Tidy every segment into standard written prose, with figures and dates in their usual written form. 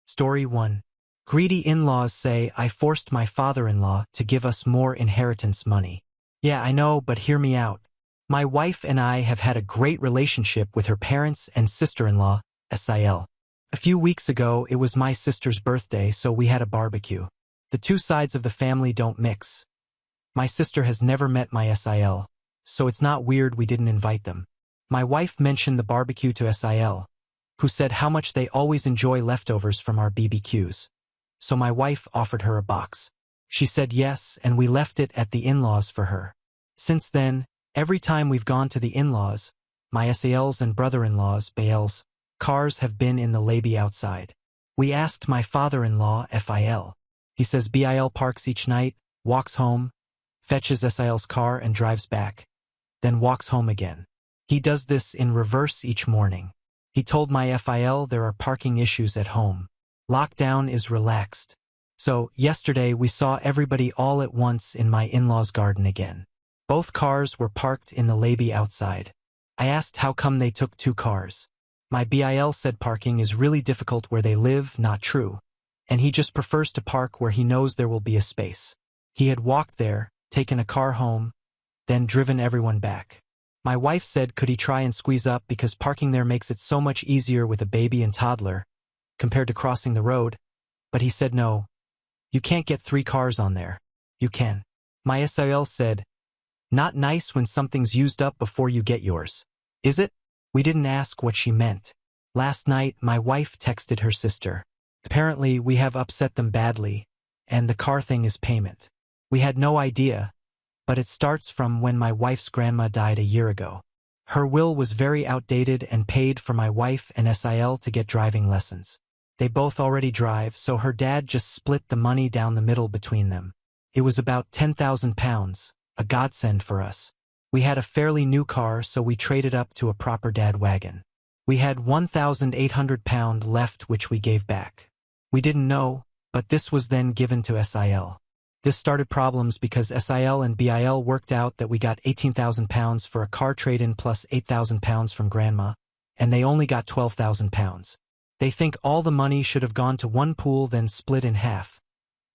Story 1. Greedy in-laws say I forced my father-in-law to give us more inheritance money. Yeah, I know, but hear me out. My wife and I have had a great relationship with her parents and sister-in-law, SIL. A few weeks ago, it was my sister's birthday, so we had a barbecue. The two sides of the family don't mix. My sister has never met my SIL, so it's not weird we didn't invite them. My wife mentioned the barbecue to SIL, who said how much they always enjoy leftovers from our BBQs. So my wife offered her a box. She said yes, and we left it at the in-laws for her. Since then, every time we've gone to the in-laws, my SIL's and brother-in-law's, Bael's, cars have been in the lobby outside. We asked my father-in-law, FIL. He says BIL parks each night, walks home, fetches SIL's car and drives back, then walks home again. He does this in reverse each morning. He told my FIL there are parking issues at home. Lockdown is relaxed. So, yesterday we saw everybody all at once in my in-laws' garden again. Both cars were parked in the lobby outside. I asked how come they took two cars. My BIL said parking is really difficult where they live, not true. And he just prefers to park where he knows there will be a space. He had walked there, taken a car home, then driven everyone back. My wife said could he try and squeeze up because parking there makes it so much easier with a baby and toddler, compared to crossing the road, but he said no. You can't get 3 cars on there. You can. My SIL said, not nice when something's used up before you get yours. Is it? We didn't ask what she meant. Last night, my wife texted her sister. Apparently, we have upset them badly, and the car thing is payment. We had no idea, but it starts from when my wife's grandma died a year ago. Her will was very outdated and paid for my wife and SIL to get driving lessons. They both already drive, so her dad just split the money down the middle between them. It was about £10,000, a godsend for us. We had a fairly new car, so we traded up to a proper dad wagon. We had £1,800 left which we gave back. We didn't know, but this was then given to SIL. This started problems because SIL and BIL worked out that we got £18,000 for a car trade-in plus £8,000 from grandma, and they only got £12,000. They think all the money should have gone to one pool then split in half.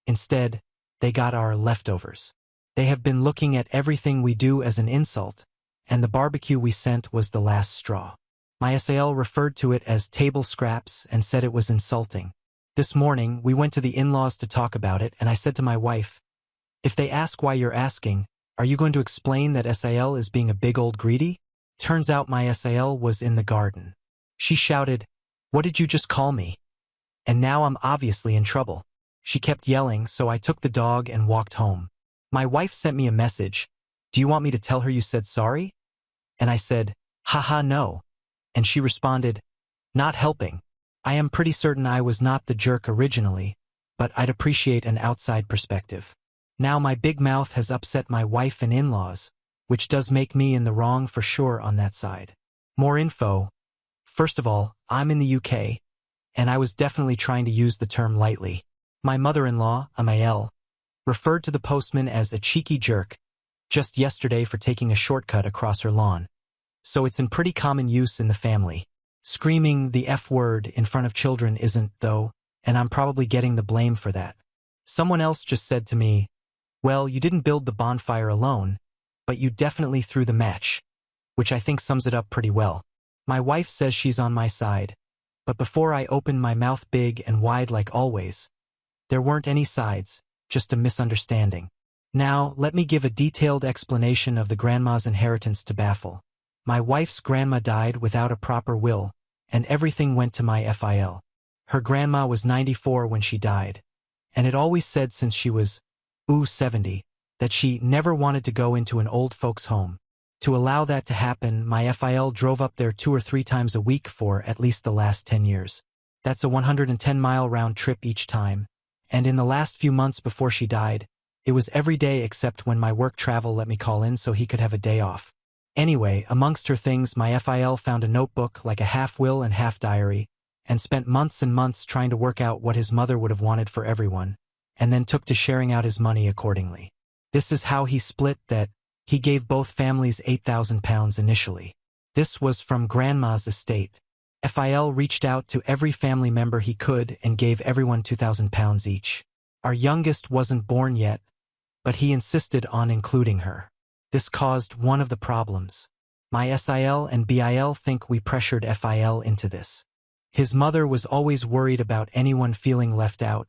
Instead, they got our leftovers. They have been looking at everything we do as an insult, and the barbecue we sent was the last straw. My SIL referred to it as table scraps and said it was insulting. This morning, we went to the in-laws to talk about it, and I said to my wife, if they ask why you're asking, are you going to explain that SIL is being a big old greedy? Turns out my SIL was in the garden. She shouted, what did you just call me? And now I'm obviously in trouble. She kept yelling, so I took the dog and walked home. My wife sent me a message. Do you want me to tell her you said sorry? And I said, haha no. And she responded, not helping. I am pretty certain I was not the jerk originally, but I'd appreciate an outside perspective. Now my big mouth has upset my wife and in-laws, which does make me in the wrong for sure on that side. More info. First of all, I'm in the UK, and I was definitely trying to use the term lightly. My mother-in-law, Amael, referred to the postman as a cheeky jerk just yesterday for taking a shortcut across her lawn. So it's in pretty common use in the family. Screaming the F word in front of children isn't, though, and I'm probably getting the blame for that. Someone else just said to me, well, you didn't build the bonfire alone, but you definitely threw the match, which I think sums it up pretty well. My wife says she's on my side, but before I opened my mouth big and wide like always, there weren't any sides, just a misunderstanding. Now, let me give a detailed explanation of the grandma's inheritance to baffle. My wife's grandma died without a proper will, and everything went to my FIL. Her grandma was 94 when she died, and it always said since she was 70, that she never wanted to go into an old folks' home. To allow that to happen, my FIL drove up there 2 or 3 times a week for at least the last 10 years. That's a 110-mile round trip each time, and in the last few months before she died, it was every day except when my work travel let me call in so he could have a day off. Anyway, amongst her things, my FIL found a notebook like a half-will and half-diary, and spent months and months trying to work out what his mother would have wanted for everyone, and then took to sharing out his money accordingly. This is how he split that. He gave both families £8,000 initially. This was from grandma's estate. FIL reached out to every family member he could and gave everyone £2,000 each. Our youngest wasn't born yet, but he insisted on including her. This caused one of the problems. My SIL and BIL think we pressured FIL into this. His mother was always worried about anyone feeling left out,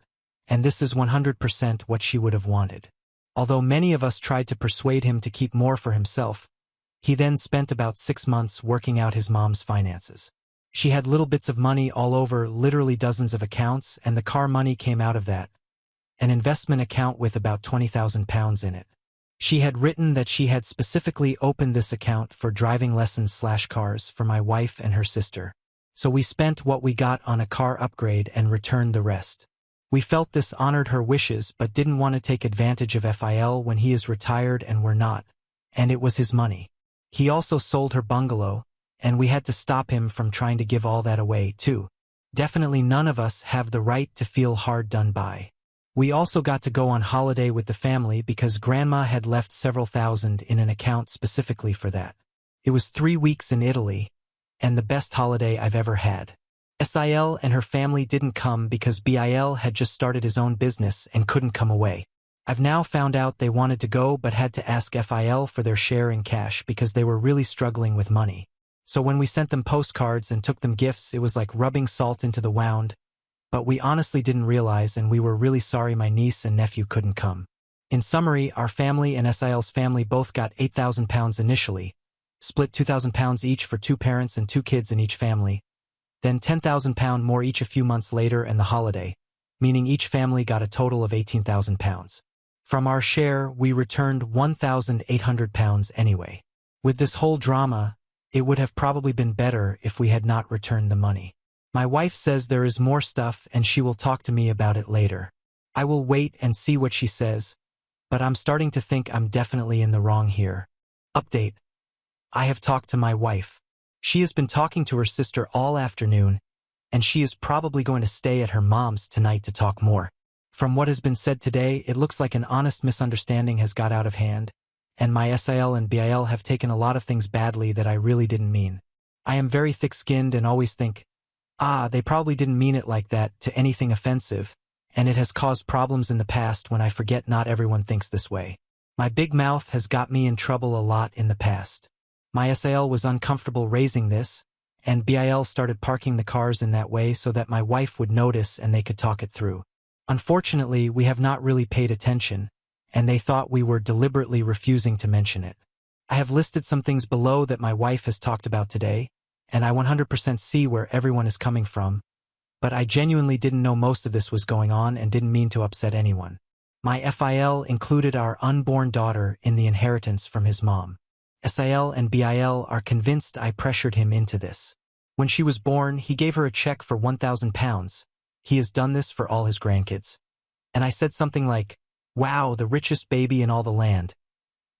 and this is 100% what she would have wanted. Although many of us tried to persuade him to keep more for himself, he then spent about 6 months working out his mom's finances. She had little bits of money all over, literally dozens of accounts, and the car money came out of that. An investment account with about £20,000 in it. She had written that she had specifically opened this account for driving lessons/cars for my wife and her sister. So we spent what we got on a car upgrade and returned the rest. We felt this honored her wishes but didn't want to take advantage of FIL when he is retired and we're not, and it was his money. He also sold her bungalow, and we had to stop him from trying to give all that away too. Definitely none of us have the right to feel hard done by. We also got to go on holiday with the family because Grandma had left several thousand in an account specifically for that. It was 3 weeks in Italy, and the best holiday I've ever had. SIL and her family didn't come because BIL had just started his own business and couldn't come away. I've now found out they wanted to go but had to ask FIL for their share in cash because they were really struggling with money. So when we sent them postcards and took them gifts, it was like rubbing salt into the wound, but we honestly didn't realize, and we were really sorry my niece and nephew couldn't come. In summary, our family and SIL's family both got £8,000 initially, split £2,000 each for 2 parents and 2 kids in each family, then £10,000 more each a few months later and the holiday, meaning each family got a total of £18,000. From our share, we returned £1,800 anyway. With this whole drama, it would have probably been better if we had not returned the money. My wife says there is more stuff and she will talk to me about it later. I will wait and see what she says, but I'm starting to think I'm definitely in the wrong here. Update. I have talked to my wife. She has been talking to her sister all afternoon, and she is probably going to stay at her mom's tonight to talk more. From what has been said today, it looks like an honest misunderstanding has got out of hand, and my SIL and BIL have taken a lot of things badly that I really didn't mean. I am very thick-skinned and always think, they probably didn't mean it like that, to anything offensive, and it has caused problems in the past when I forget not everyone thinks this way. My big mouth has got me in trouble a lot in the past. My SIL was uncomfortable raising this, and BIL started parking the cars in that way so that my wife would notice and they could talk it through. Unfortunately, we have not really paid attention, and they thought we were deliberately refusing to mention it. I have listed some things below that my wife has talked about today, and I 100% see where everyone is coming from, but I genuinely didn't know most of this was going on and didn't mean to upset anyone. My FIL included our unborn daughter in the inheritance from his mom. SIL and BIL are convinced I pressured him into this. When she was born, he gave her a check for £1,000. He has done this for all his grandkids. And I said something like, "Wow, the richest baby in all the land."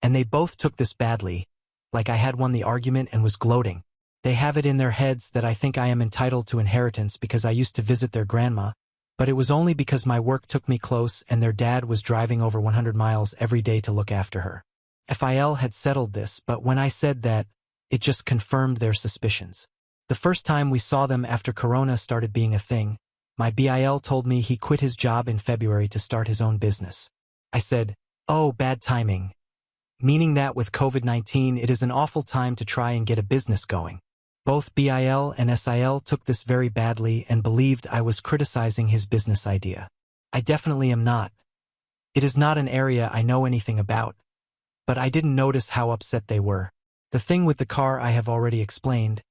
And they both took this badly, like I had won the argument and was gloating. They have it in their heads that I think I am entitled to inheritance because I used to visit their grandma, but it was only because my work took me close and their dad was driving over 100 miles every day to look after her. FIL had settled this, but when I said that, it just confirmed their suspicions. The first time we saw them after Corona started being a thing, my BIL told me he quit his job in February to start his own business. I said, "Oh, bad timing," meaning that with COVID-19 it is an awful time to try and get a business going. Both BIL and SIL took this very badly and believed I was criticizing his business idea. I definitely am not. It is not an area I know anything about, but I didn't notice how upset they were. The thing with the car I have already explained,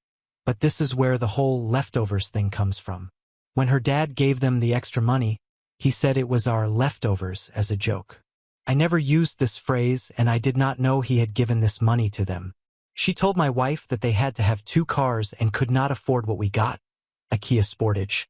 but this is where the whole leftovers thing comes from. When her dad gave them the extra money, he said it was our leftovers as a joke. I never used this phrase and I did not know he had given this money to them. She told my wife that they had to have 2 cars and could not afford what we got, a Kia Sportage.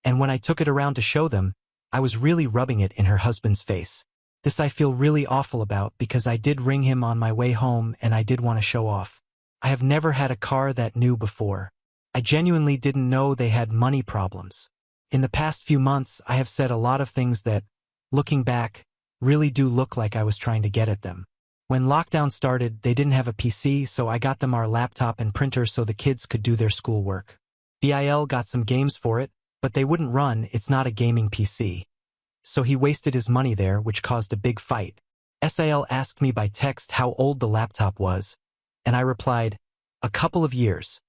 And when I took it around to show them, I was really rubbing it in her husband's face. This I feel really awful about because I did ring him on my way home and I did want to show off. I have never had a car that new before. I genuinely didn't know they had money problems. In the past few months, I have said a lot of things that, looking back, really do look like I was trying to get at them. When lockdown started, they didn't have a PC, so I got them our laptop and printer so the kids could do their schoolwork. Bil got some games for it, but they wouldn't run, it's not a gaming PC. So he wasted his money there, which caused a big fight. Sil asked me by text how old the laptop was, and I replied, a couple of years,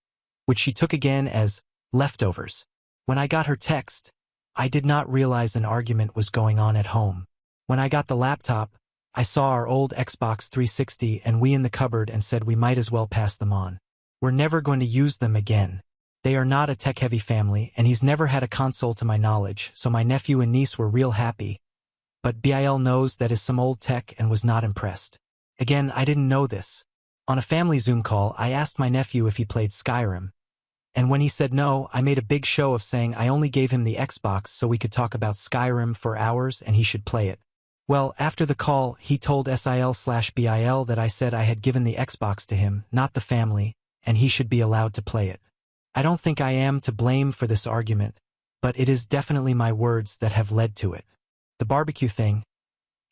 which she took again as leftovers. When I got her text, I did not realize an argument was going on at home. When I got the laptop, I saw our old Xbox 360 and we in the cupboard and said we might as well pass them on. We're never going to use them again. They are not a tech-heavy family, and he's never had a console to my knowledge, so my nephew and niece were real happy. But Bil knows that is some old tech and was not impressed. Again, I didn't know this. On a family Zoom call, I asked my nephew if he played Skyrim. And when he said no, I made a big show of saying I only gave him the Xbox so we could talk about Skyrim for hours and he should play it. Well, after the call, he told Sil/Bil that I said I had given the Xbox to him, not the family, and he should be allowed to play it. I don't think I am to blame for this argument, but it is definitely my words that have led to it. The barbecue thing.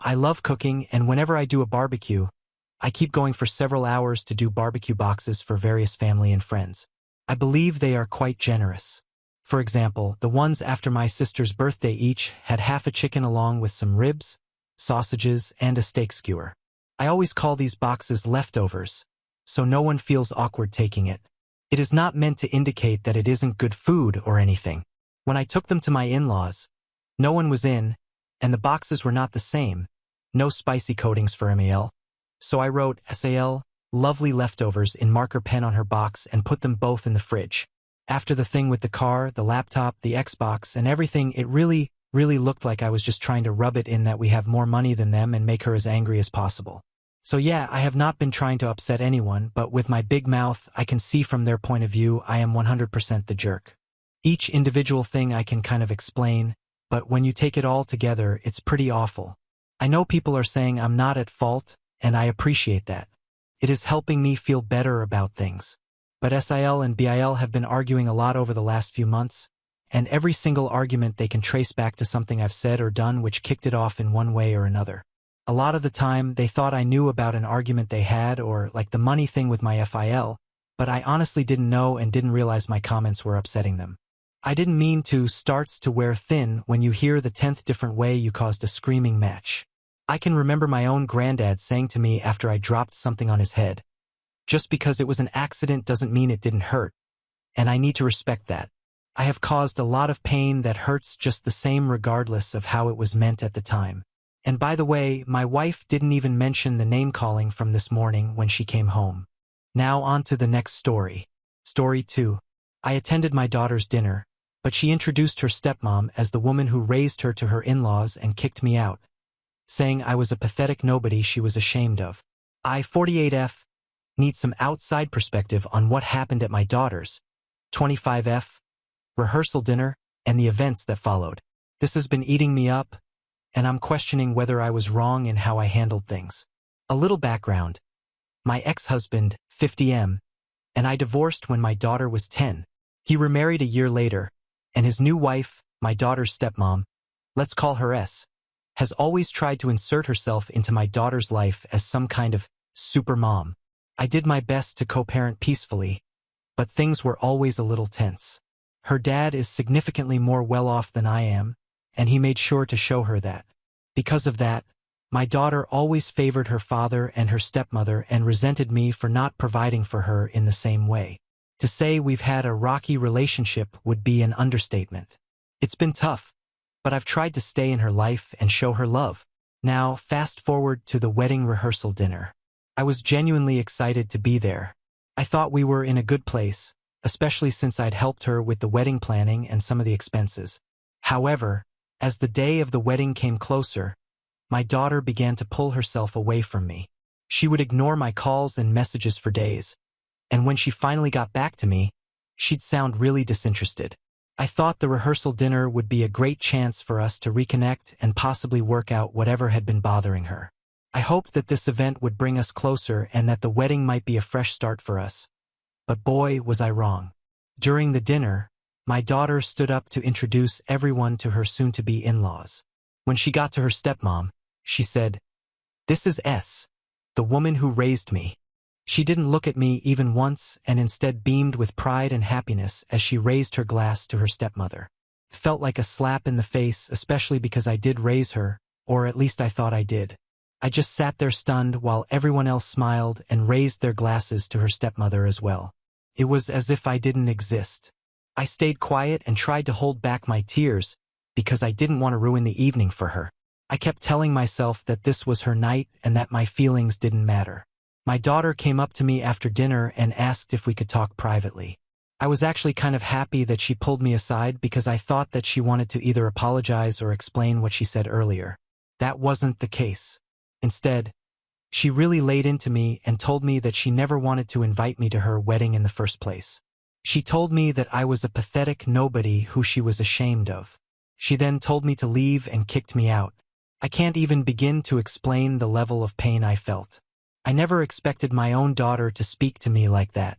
I love cooking, and whenever I do a barbecue, I keep going for several hours to do barbecue boxes for various family and friends. I believe they are quite generous. For example, the ones after my sister's birthday each had half a chicken along with some ribs, sausages, and a steak skewer. I always call these boxes leftovers, so no one feels awkward taking it. It is not meant to indicate that it isn't good food or anything. When I took them to my in-laws, no one was in, and the boxes were not the same, no spicy coatings for Mal. So I wrote Sal, lovely leftovers in marker pen on her box and put them both in the fridge. After the thing with the car, the laptop, the Xbox, and everything, it really looked like I was just trying to rub it in that we have more money than them and make her as angry as possible. So yeah, I have not been trying to upset anyone, but with my big mouth, I can see from their point of view I am 100% the jerk. Each individual thing I can kind of explain, but when you take it all together, it's pretty awful. I know people are saying I'm not at fault, and I appreciate that. It is helping me feel better about things. But Sil and Bil have been arguing a lot over the last few months, and every single argument they can trace back to something I've said or done which kicked it off in one way or another. A lot of the time, they thought I knew about an argument they had or like the money thing with my FIL, but I honestly didn't know and didn't realize my comments were upsetting them. I didn't mean to starts to wear thin when you hear the 10th different way you caused a screaming match. I can remember my own granddad saying to me after I dropped something on his head, just because it was an accident doesn't mean it didn't hurt, and I need to respect that. I have caused a lot of pain that hurts just the same regardless of how it was meant at the time. And by the way, my wife didn't even mention the name-calling from this morning when she came home. Now on to the next story. Story 2. I attended my daughter's dinner, but she introduced her stepmom as the woman who raised her to her in-laws and kicked me out, saying I was a pathetic nobody she was ashamed of. I, 48F, need some outside perspective on what happened at my daughter's, 25F, rehearsal dinner, and the events that followed. This has been eating me up, and I'm questioning whether I was wrong in how I handled things. A little background. My ex-husband, 50M, and I divorced when my daughter was 10. He remarried a year later, and his new wife, my daughter's stepmom, let's call her S, has always tried to insert herself into my daughter's life as some kind of super mom. I did my best to co-parent peacefully, but things were always a little tense. Her dad is significantly more well-off than I am, and he made sure to show her that. Because of that, my daughter always favored her father and her stepmother and resented me for not providing for her in the same way. To say we've had a rocky relationship would be an understatement. It's been tough, but I've tried to stay in her life and show her love. Now, fast forward to the wedding rehearsal dinner. I was genuinely excited to be there. I thought we were in a good place, especially since I'd helped her with the wedding planning and some of the expenses. However, as the day of the wedding came closer, my daughter began to pull herself away from me. She would ignore my calls and messages for days, and when she finally got back to me, she'd sound really disinterested. I thought the rehearsal dinner would be a great chance for us to reconnect and possibly work out whatever had been bothering her. I hoped that this event would bring us closer and that the wedding might be a fresh start for us. But boy, was I wrong. During the dinner, my daughter stood up to introduce everyone to her soon-to-be in-laws. When she got to her stepmom, she said, "This is S, the woman who raised me." She didn't look at me even once and instead beamed with pride and happiness as she raised her glass to her stepmother. It felt like a slap in the face, especially because I did raise her, or at least I thought I did. I just sat there stunned while everyone else smiled and raised their glasses to her stepmother as well. It was as if I didn't exist. I stayed quiet and tried to hold back my tears because I didn't want to ruin the evening for her. I kept telling myself that this was her night and that my feelings didn't matter. My daughter came up to me after dinner and asked if we could talk privately. I was actually kind of happy that she pulled me aside because I thought that she wanted to either apologize or explain what she said earlier. That wasn't the case. Instead, she really laid into me and told me that she never wanted to invite me to her wedding in the first place. She told me that I was a pathetic nobody who she was ashamed of. She then told me to leave and kicked me out. I can't even begin to explain the level of pain I felt. I never expected my own daughter to speak to me like that.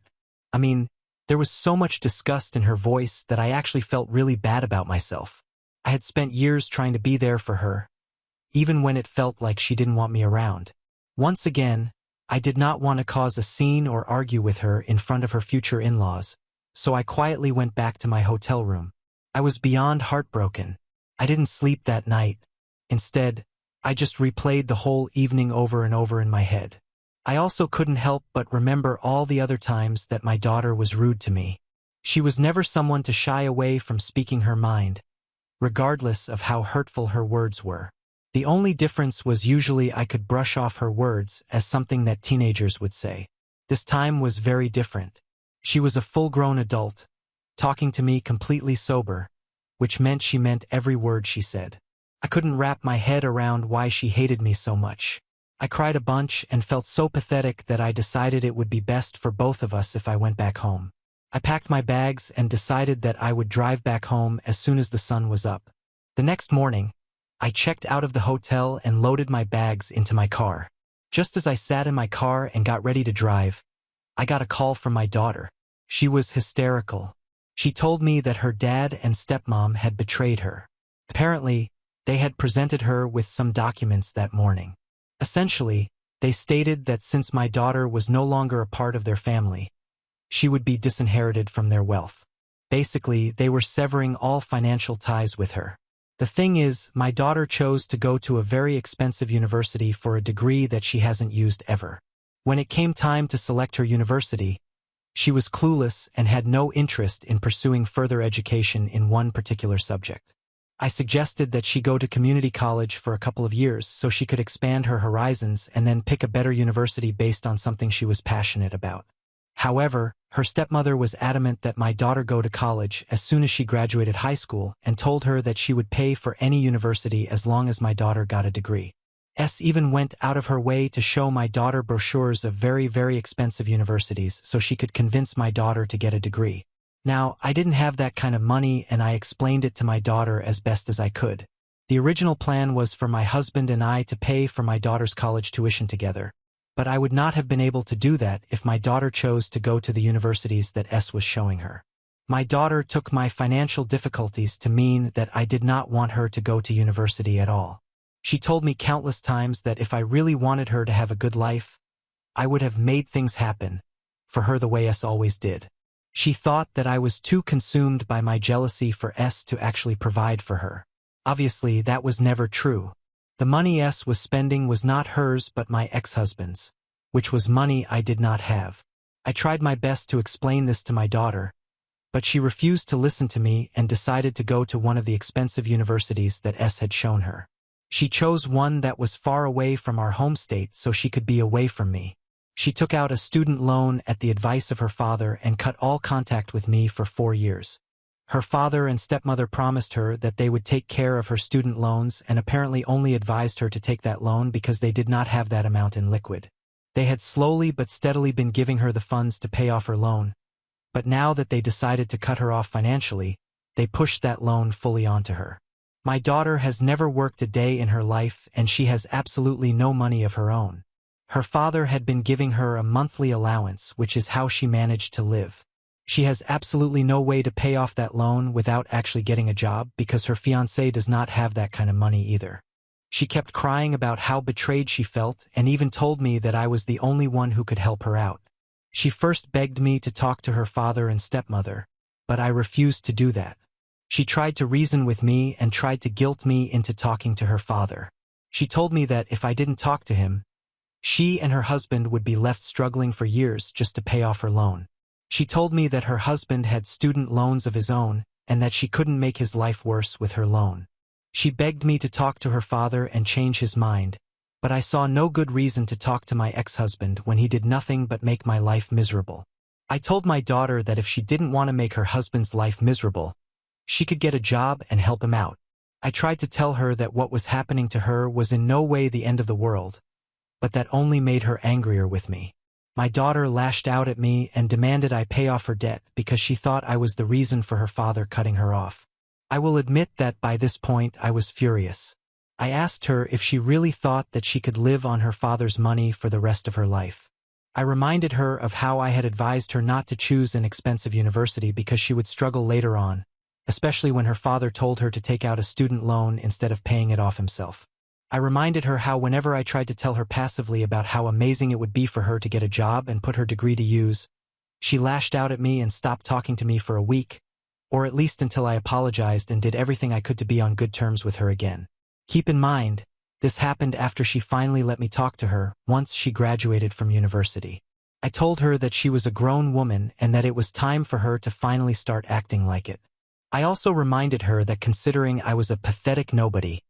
I mean, there was so much disgust in her voice that I actually felt really bad about myself. I had spent years trying to be there for her, even when it felt like she didn't want me around. Once again, I did not want to cause a scene or argue with her in front of her future in-laws, so I quietly went back to my hotel room. I was beyond heartbroken. I didn't sleep that night. Instead, I just replayed the whole evening over and over in my head. I also couldn't help but remember all the other times that my daughter was rude to me. She was never someone to shy away from speaking her mind, regardless of how hurtful her words were. The only difference was usually I could brush off her words as something that teenagers would say. This time was very different. She was a full-grown adult, talking to me completely sober, which meant she meant every word she said. I couldn't wrap my head around why she hated me so much. I cried a bunch and felt so pathetic that I decided it would be best for both of us if I went back home. I packed my bags and decided that I would drive back home as soon as the sun was up. The next morning, I checked out of the hotel and loaded my bags into my car. Just as I sat in my car and got ready to drive, I got a call from my daughter. She was hysterical. She told me that her dad and stepmom had betrayed her. Apparently, they had presented her with some documents that morning. Essentially, they stated that since my daughter was no longer a part of their family, she would be disinherited from their wealth. Basically, they were severing all financial ties with her. The thing is, my daughter chose to go to a very expensive university for a degree that she hasn't used ever. When it came time to select her university, she was clueless and had no interest in pursuing further education in one particular subject. I suggested that she go to community college for a couple of years so she could expand her horizons and then pick a better university based on something she was passionate about. However, her stepmother was adamant that my daughter go to college as soon as she graduated high school and told her that she would pay for any university as long as my daughter got a degree. Even went out of her way to show my daughter brochures of very, very expensive universities so she could convince my daughter to get a degree. Now, I didn't have that kind of money and I explained it to my daughter as best as I could. The original plan was for my husband and I to pay for my daughter's college tuition together, but I would not have been able to do that if my daughter chose to go to the universities that was showing her. My daughter took my financial difficulties to mean that I did not want her to go to university at all. She told me countless times that if I really wanted her to have a good life, I would have made things happen for her the way always did. She thought that I was too consumed by my jealousy for to actually provide for her. Obviously, that was never true. The money was spending was not hers but my ex-husband's, which was money I did not have. I tried my best to explain this to my daughter, but she refused to listen to me and decided to go to one of the expensive universities that had shown her. She chose one that was far away from our home state so she could be away from me. She took out a student loan at the advice of her father and cut all contact with me for 4 years. Her father and stepmother promised her that they would take care of her student loans and apparently only advised her to take that loan because they did not have that amount in liquid. They had slowly but steadily been giving her the funds to pay off her loan, but now that they decided to cut her off financially, they pushed that loan fully onto her. My daughter has never worked a day in her life and she has absolutely no money of her own. Her father had been giving her a monthly allowance, which is how she managed to live. She has absolutely no way to pay off that loan without actually getting a job because her fiancé does not have that kind of money either. She kept crying about how betrayed she felt and even told me that I was the only one who could help her out. She first begged me to talk to her father and stepmother, but I refused to do that. She tried to reason with me and tried to guilt me into talking to her father. She told me that if I didn't talk to him, she and her husband would be left struggling for years just to pay off her loan. She told me that her husband had student loans of his own and that she couldn't make his life worse with her loan. She begged me to talk to her father and change his mind, but I saw no good reason to talk to my ex-husband when he did nothing but make my life miserable. I told my daughter that if she didn't want to make her husband's life miserable, she could get a job and help him out. I tried to tell her that what was happening to her was in no way the end of the world, but that only made her angrier with me. My daughter lashed out at me and demanded I pay off her debt because she thought I was the reason for her father cutting her off. I will admit that by this point I was furious. I asked her if she really thought that she could live on her father's money for the rest of her life. I reminded her of how I had advised her not to choose an expensive university because she would struggle later on, especially when her father told her to take out a student loan instead of paying it off himself. I reminded her how whenever I tried to tell her passively about how amazing it would be for her to get a job and put her degree to use, she lashed out at me and stopped talking to me for a week, or at least until I apologized and did everything I could to be on good terms with her again. Keep in mind, this happened after she finally let me talk to her once she graduated from university. I told her that she was a grown woman and that it was time for her to finally start acting like it. I also reminded her that considering I was a pathetic nobody,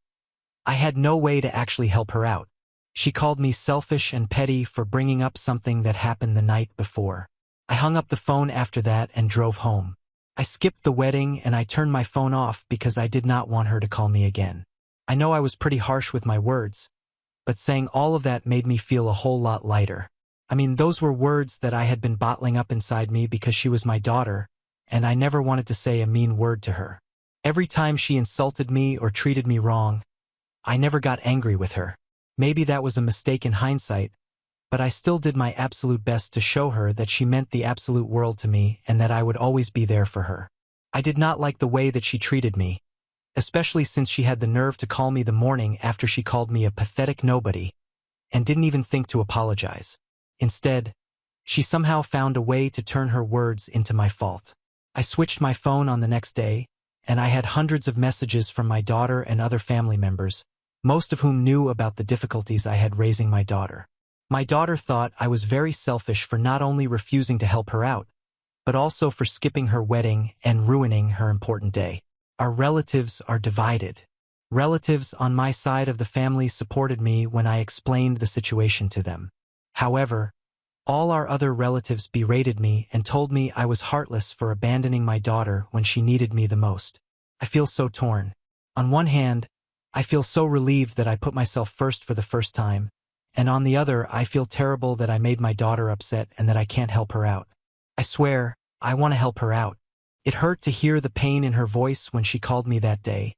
I had no way to actually help her out. She called me selfish and petty for bringing up something that happened the night before. I hung up the phone after that and drove home. I skipped the wedding and I turned my phone off because I did not want her to call me again. I know I was pretty harsh with my words, but saying all of that made me feel a whole lot lighter. I mean, those were words that I had been bottling up inside me because she was my daughter, and I never wanted to say a mean word to her. Every time she insulted me or treated me wrong, I never got angry with her. Maybe that was a mistake in hindsight, but I still did my absolute best to show her that she meant the absolute world to me and that I would always be there for her. I did not like the way that she treated me, especially since she had the nerve to call me the morning after she called me a pathetic nobody and didn't even think to apologize. Instead, she somehow found a way to turn her words into my fault. I switched my phone on the next day, and I had hundreds of messages from my daughter and other family members, most of whom knew about the difficulties I had raising my daughter. My daughter thought I was very selfish for not only refusing to help her out, but also for skipping her wedding and ruining her important day. Our relatives are divided. Relatives on my side of the family supported me when I explained the situation to them. However, all our other relatives berated me and told me I was heartless for abandoning my daughter when she needed me the most. I feel so torn. On one hand, I feel so relieved that I put myself first for the first time, and on the other, I feel terrible that I made my daughter upset and that I can't help her out. I swear, I want to help her out. It hurt to hear the pain in her voice when she called me that day,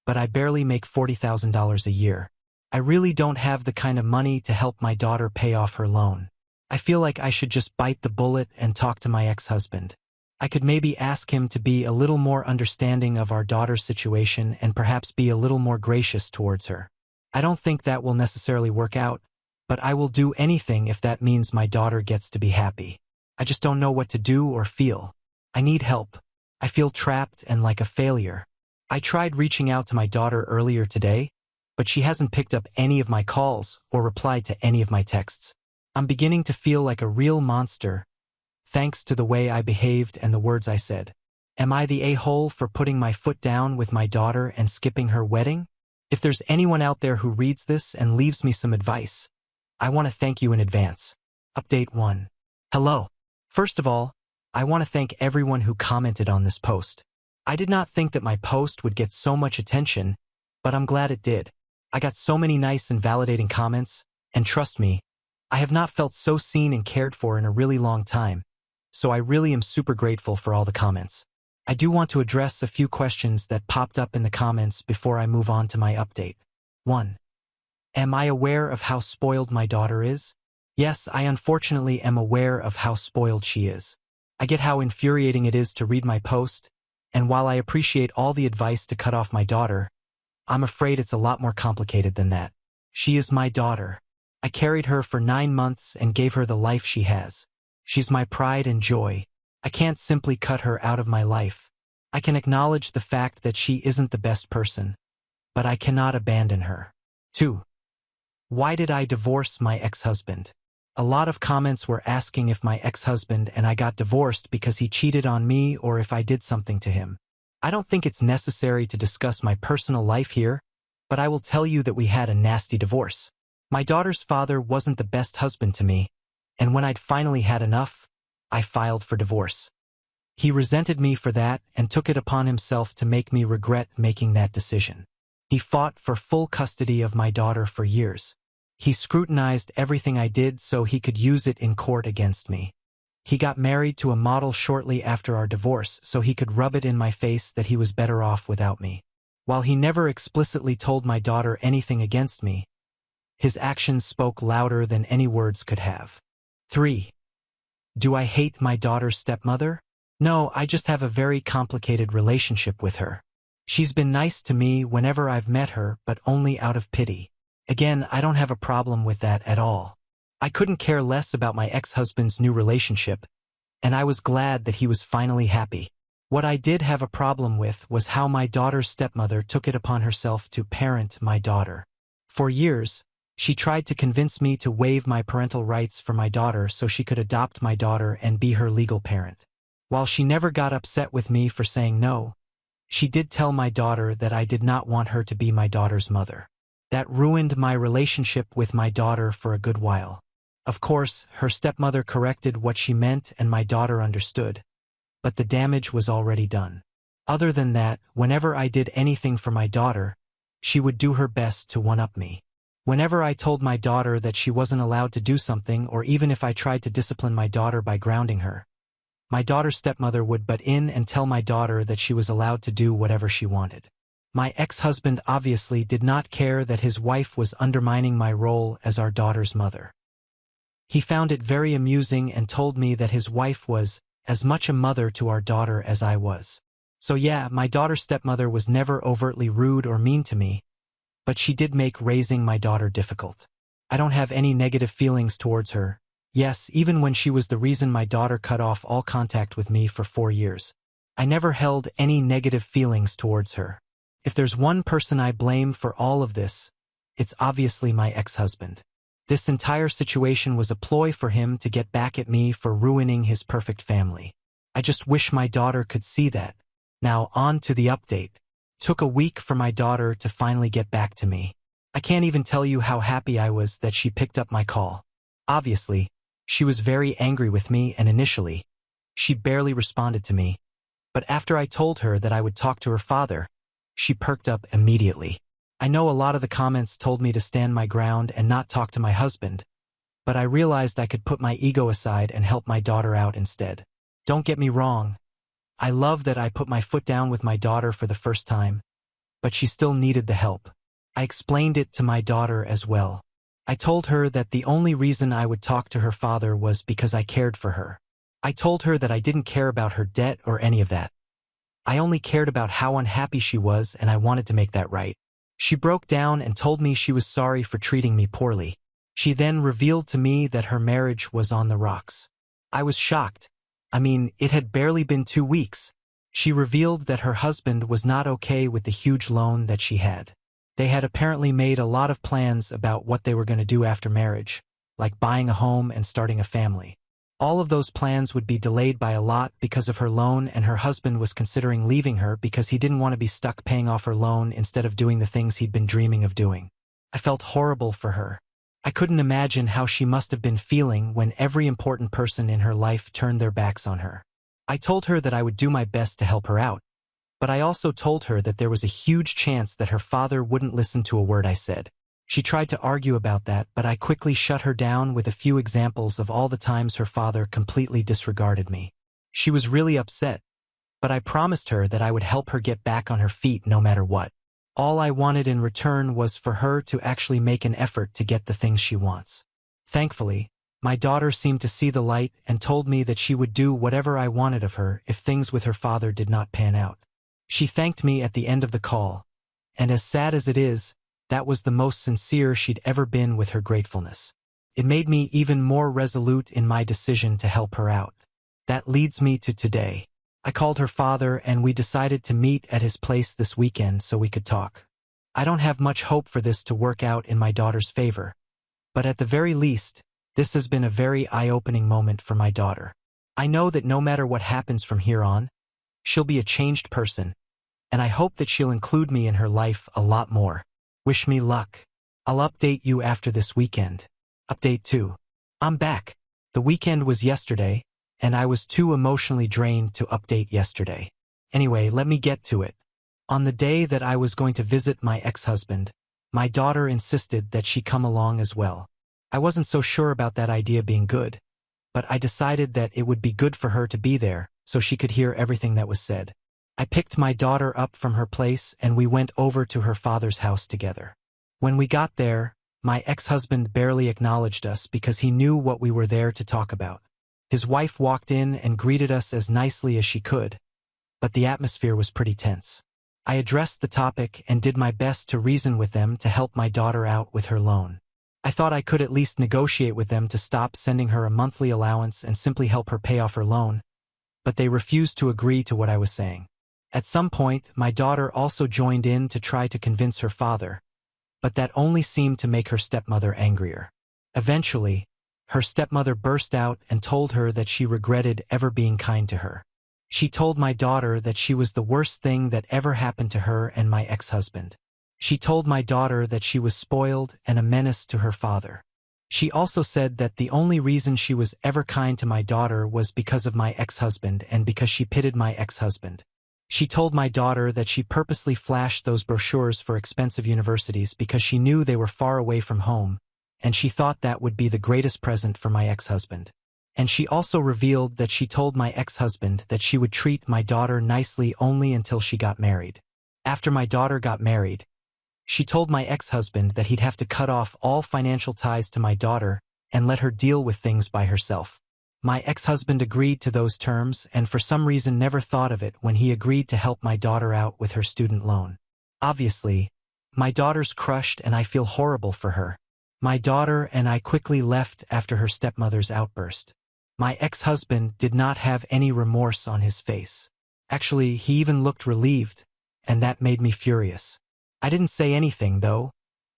but I barely make $40,000 a year. I really don't have the kind of money to help my daughter pay off her loan. I feel like I should just bite the bullet and talk to my ex-husband. I could maybe ask him to be a little more understanding of our daughter's situation and perhaps be a little more gracious towards her. I don't think that will necessarily work out, but I will do anything if that means my daughter gets to be happy. I just don't know what to do or feel. I need help. I feel trapped and like a failure. I tried reaching out to my daughter earlier today, but she hasn't picked up any of my calls or replied to any of my texts. I'm beginning to feel like a real monster, thanks to the way I behaved and the words I said. Am I the a-hole for putting my foot down with my daughter and skipping her wedding? If there's anyone out there who reads this and leaves me some advice, I want to thank you in advance. Update 1. Hello. First of all, I want to thank everyone who commented on this post. I did not think that my post would get so much attention, but I'm glad it did. I got so many nice and validating comments, and trust me, I have not felt so seen and cared for in a really long time, so I really am super grateful for all the comments. I do want to address a few questions that popped up in the comments before I move on to my update. 1. Am I aware of how spoiled my daughter is? Yes, I unfortunately am aware of how spoiled she is. I get how infuriating it is to read my post, and while I appreciate all the advice to cut off my daughter, I'm afraid it's a lot more complicated than that. She is my daughter. I carried her for 9 months and gave her the life she has. She's my pride and joy. I can't simply cut her out of my life. I can acknowledge the fact that she isn't the best person, but I cannot abandon her. 2. Why did I divorce my ex-husband? A lot of comments were asking if my ex-husband and I got divorced because he cheated on me or if I did something to him. I don't think it's necessary to discuss my personal life here, but I will tell you that we had a nasty divorce. My daughter's father wasn't the best husband to me, and when I'd finally had enough, I filed for divorce. He resented me for that and took it upon himself to make me regret making that decision. He fought for full custody of my daughter for years. He scrutinized everything I did so he could use it in court against me. He got married to a model shortly after our divorce so he could rub it in my face that he was better off without me. While he never explicitly told my daughter anything against me, his actions spoke louder than any words could have. 3. Do I hate my daughter's stepmother? No, I just have a very complicated relationship with her. She's been nice to me whenever I've met her, but only out of pity. Again, I don't have a problem with that at all. I couldn't care less about my ex-husband's new relationship, and I was glad that he was finally happy. What I did have a problem with was how my daughter's stepmother took it upon herself to parent my daughter. For years, she tried to convince me to waive my parental rights for my daughter so she could adopt my daughter and be her legal parent. While she never got upset with me for saying no, she did tell my daughter that I did not want her to be my daughter's mother. That ruined my relationship with my daughter for a good while. Of course, her stepmother corrected what she meant and my daughter understood, but the damage was already done. Other than that, whenever I did anything for my daughter, she would do her best to one-up me. Whenever I told my daughter that she wasn't allowed to do something, or even if I tried to discipline my daughter by grounding her, my daughter's stepmother would butt in and tell my daughter that she was allowed to do whatever she wanted. My ex-husband obviously did not care that his wife was undermining my role as our daughter's mother. He found it very amusing and told me that his wife was as much a mother to our daughter as I was. So yeah, my daughter's stepmother was never overtly rude or mean to me, but she did make raising my daughter difficult. I don't have any negative feelings towards her. Yes, even when she was the reason my daughter cut off all contact with me for 4 years. I never held any negative feelings towards her. If there's one person I blame for all of this, it's obviously my ex-husband. This entire situation was a ploy for him to get back at me for ruining his perfect family. I just wish my daughter could see that. Now on to the update. Took a week for my daughter to finally get back to me. I can't even tell you how happy I was that she picked up my call. Obviously, she was very angry with me and initially, she barely responded to me. But after I told her that I would talk to her father, she perked up immediately. I know a lot of the comments told me to stand my ground and not talk to my husband, but I realized I could put my ego aside and help my daughter out instead. Don't get me wrong. I love that I put my foot down with my daughter for the first time, but she still needed the help. I explained it to my daughter as well. I told her that the only reason I would talk to her father was because I cared for her. I told her that I didn't care about her debt or any of that. I only cared about how unhappy she was and I wanted to make that right. She broke down and told me she was sorry for treating me poorly. She then revealed to me that her marriage was on the rocks. I was shocked. I mean, it had barely been 2 weeks. She revealed that her husband was not okay with the huge loan that she had. They had apparently made a lot of plans about what they were going to do after marriage, like buying a home and starting a family. All of those plans would be delayed by a lot because of her loan, and her husband was considering leaving her because he didn't want to be stuck paying off her loan instead of doing the things he'd been dreaming of doing. I felt horrible for her. I couldn't imagine how she must have been feeling when every important person in her life turned their backs on her. I told her that I would do my best to help her out, but I also told her that there was a huge chance that her father wouldn't listen to a word I said. She tried to argue about that, but I quickly shut her down with a few examples of all the times her father completely disregarded me. She was really upset, but I promised her that I would help her get back on her feet no matter what. All I wanted in return was for her to actually make an effort to get the things she wants. Thankfully, my daughter seemed to see the light and told me that she would do whatever I wanted of her if things with her father did not pan out. She thanked me at the end of the call, And as sad as it is, that was the most sincere she'd ever been with her gratefulness. It made me even more resolute in my decision to help her out. That leads me to today. I called her father and we decided to meet at his place this weekend so we could talk. I don't have much hope for this to work out in my daughter's favor, but at the very least, this has been a very eye-opening moment for my daughter. I know that no matter what happens from here on, she'll be a changed person, and I hope that she'll include me in her life a lot more. Wish me luck. I'll update you after this weekend. Update 2. I'm back. The weekend was yesterday, and I was too emotionally drained to update yesterday. Anyway, let me get to it. On the day that I was going to visit my ex-husband, my daughter insisted that she come along as well. I wasn't so sure about that idea being good, but I decided that it would be good for her to be there so she could hear everything that was said. I picked my daughter up from her place and we went over to her father's house together. When we got there, my ex-husband barely acknowledged us because he knew what we were there to talk about. His wife walked in and greeted us as nicely as she could, but the atmosphere was pretty tense. I addressed the topic and did my best to reason with them to help my daughter out with her loan. I thought I could at least negotiate with them to stop sending her a monthly allowance and simply help her pay off her loan, but they refused to agree to what I was saying. At some point, my daughter also joined in to try to convince her father, but that only seemed to make her stepmother angrier. Eventually, her stepmother burst out and told her that she regretted ever being kind to her. She told my daughter that she was the worst thing that ever happened to her and my ex-husband. She told my daughter that she was spoiled and a menace to her father. She also said that the only reason she was ever kind to my daughter was because of my ex-husband and because she pitied my ex-husband. She told my daughter that she purposely flashed those brochures for expensive universities because she knew they were far away from home, and she thought that would be the greatest present for my ex-husband. And she also revealed that she told my ex-husband that she would treat my daughter nicely only until she got married. After my daughter got married, she told my ex-husband that he'd have to cut off all financial ties to my daughter and let her deal with things by herself. My ex-husband agreed to those terms and for some reason never thought of it when he agreed to help my daughter out with her student loan. Obviously, my daughter's crushed and I feel horrible for her. My daughter and I quickly left after her stepmother's outburst. My ex-husband did not have any remorse on his face. Actually, he even looked relieved, and that made me furious. I didn't say anything, though,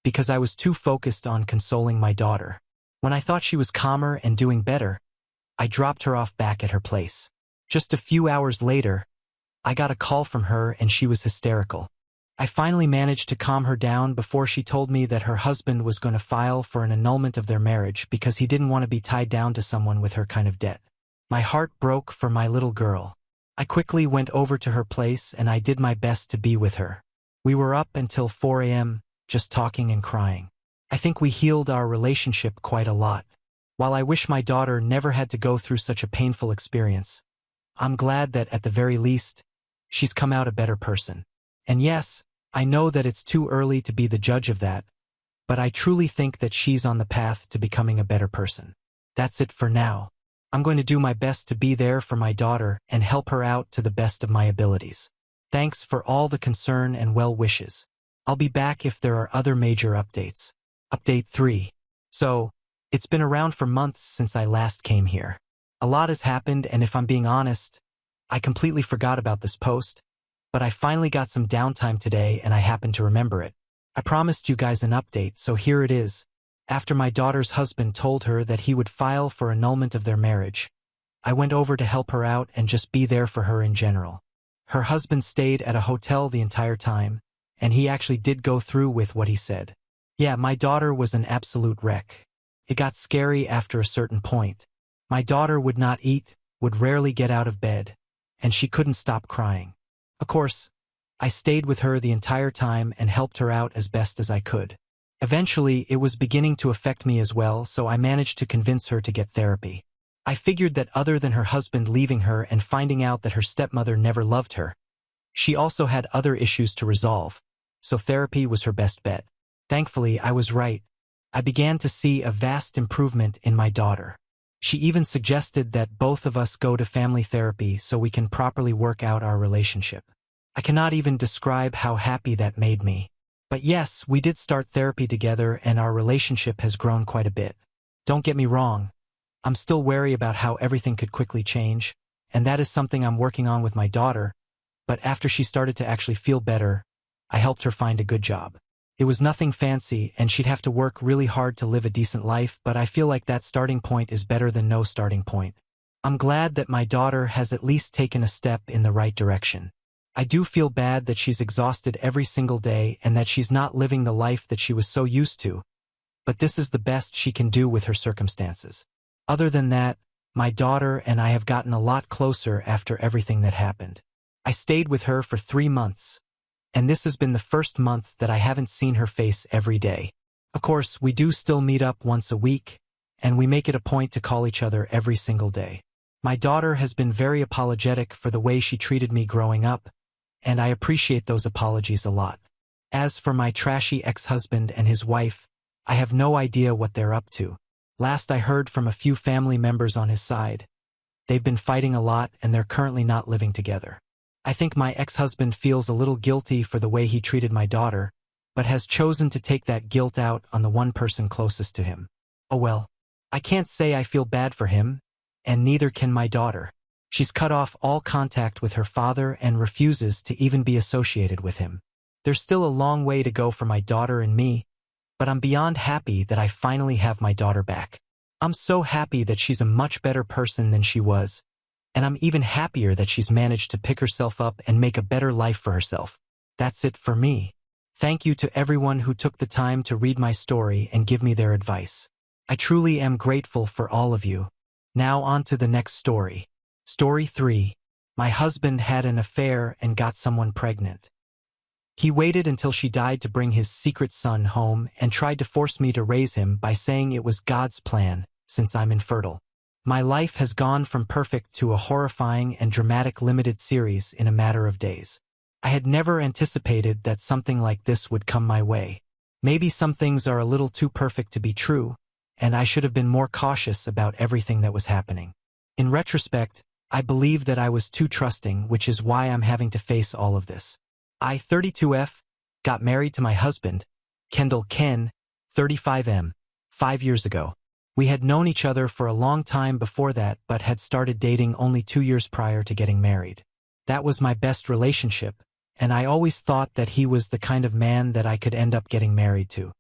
because I was too focused on consoling my daughter. When I thought she was calmer and doing better, I dropped her off back at her place. Just a few hours later, I got a call from her and she was hysterical. I finally managed to calm her down before she told me that her husband was going to file for an annulment of their marriage because he didn't want to be tied down to someone with her kind of debt. My heart broke for my little girl. I quickly went over to her place and I did my best to be with her. We were up until 4 a.m., just talking and crying. I think we healed our relationship quite a lot. While I wish my daughter never had to go through such a painful experience, I'm glad that at the very least, she's come out a better person. And yes, I know that it's too early to be the judge of that, but I truly think that she's on the path to becoming a better person. That's it for now. I'm going to do my best to be there for my daughter and help her out to the best of my abilities. Thanks for all the concern and well wishes. I'll be back if there are other major updates. Update 3. So, it's been around for months since I last came here. A lot has happened, and if I'm being honest, I completely forgot about this post, but I finally got some downtime today and I happened to remember it. I promised you guys an update, so here it is. After my daughter's husband told her that he would file for annulment of their marriage, I went over to help her out and just be there for her in general. Her husband stayed at a hotel the entire time, and he actually did go through with what he said. Yeah, my daughter was an absolute wreck. It got scary after a certain point. My daughter would not eat, would rarely get out of bed, and she couldn't stop crying. Of course, I stayed with her the entire time and helped her out as best as I could. Eventually, it was beginning to affect me as well, so I managed to convince her to get therapy. I figured that other than her husband leaving her and finding out that her stepmother never loved her, she also had other issues to resolve, so therapy was her best bet. Thankfully, I was right. I began to see a vast improvement in my daughter. She even suggested that both of us go to family therapy so we can properly work out our relationship. I cannot even describe how happy that made me. But yes, we did start therapy together and our relationship has grown quite a bit. Don't get me wrong, I'm still wary about how everything could quickly change, and that is something I'm working on with my daughter, but after she started to actually feel better, I helped her find a good job. It was nothing fancy and she'd have to work really hard to live a decent life, but I feel like that starting point is better than no starting point. I'm glad that my daughter has at least taken a step in the right direction. I do feel bad that she's exhausted every single day and that she's not living the life that she was so used to, but this is the best she can do with her circumstances. Other than that, my daughter and I have gotten a lot closer after everything that happened. I stayed with her for 3 months, and this has been the first month that I haven't seen her face every day. Of course, we do still meet up once a week, and we make it a point to call each other every single day. My daughter has been very apologetic for the way she treated me growing up, and I appreciate those apologies a lot. As for my trashy ex-husband and his wife, I have no idea what they're up to. Last I heard from a few family members on his side, they've been fighting a lot and they're currently not living together. I think my ex-husband feels a little guilty for the way he treated my daughter, but has chosen to take that guilt out on the one person closest to him. Oh well, I can't say I feel bad for him, and neither can my daughter. She's cut off all contact with her father and refuses to even be associated with him. There's still a long way to go for my daughter and me, but I'm beyond happy that I finally have my daughter back. I'm so happy that she's a much better person than she was, and I'm even happier that she's managed to pick herself up and make a better life for herself. That's it for me. Thank you to everyone who took the time to read my story and give me their advice. I truly am grateful for all of you. Now on to the next story. Story 3. My husband had an affair and got someone pregnant. He waited until she died to bring his secret son home and tried to force me to raise him by saying it was God's plan, since I'm infertile. My life has gone from perfect to a horrifying and dramatic limited series in a matter of days. I had never anticipated that something like this would come my way. Maybe some things are a little too perfect to be true, and I should have been more cautious about everything that was happening. In retrospect, I believe that I was too trusting, which is why I'm having to face all of this. I, 32F, got married to my husband, Kendall Ken, 35M, 5 years ago. We had known each other for a long time before that but had started dating only 2 years prior to getting married. That was my best relationship, and I always thought that he was the kind of man that I could end up getting married to.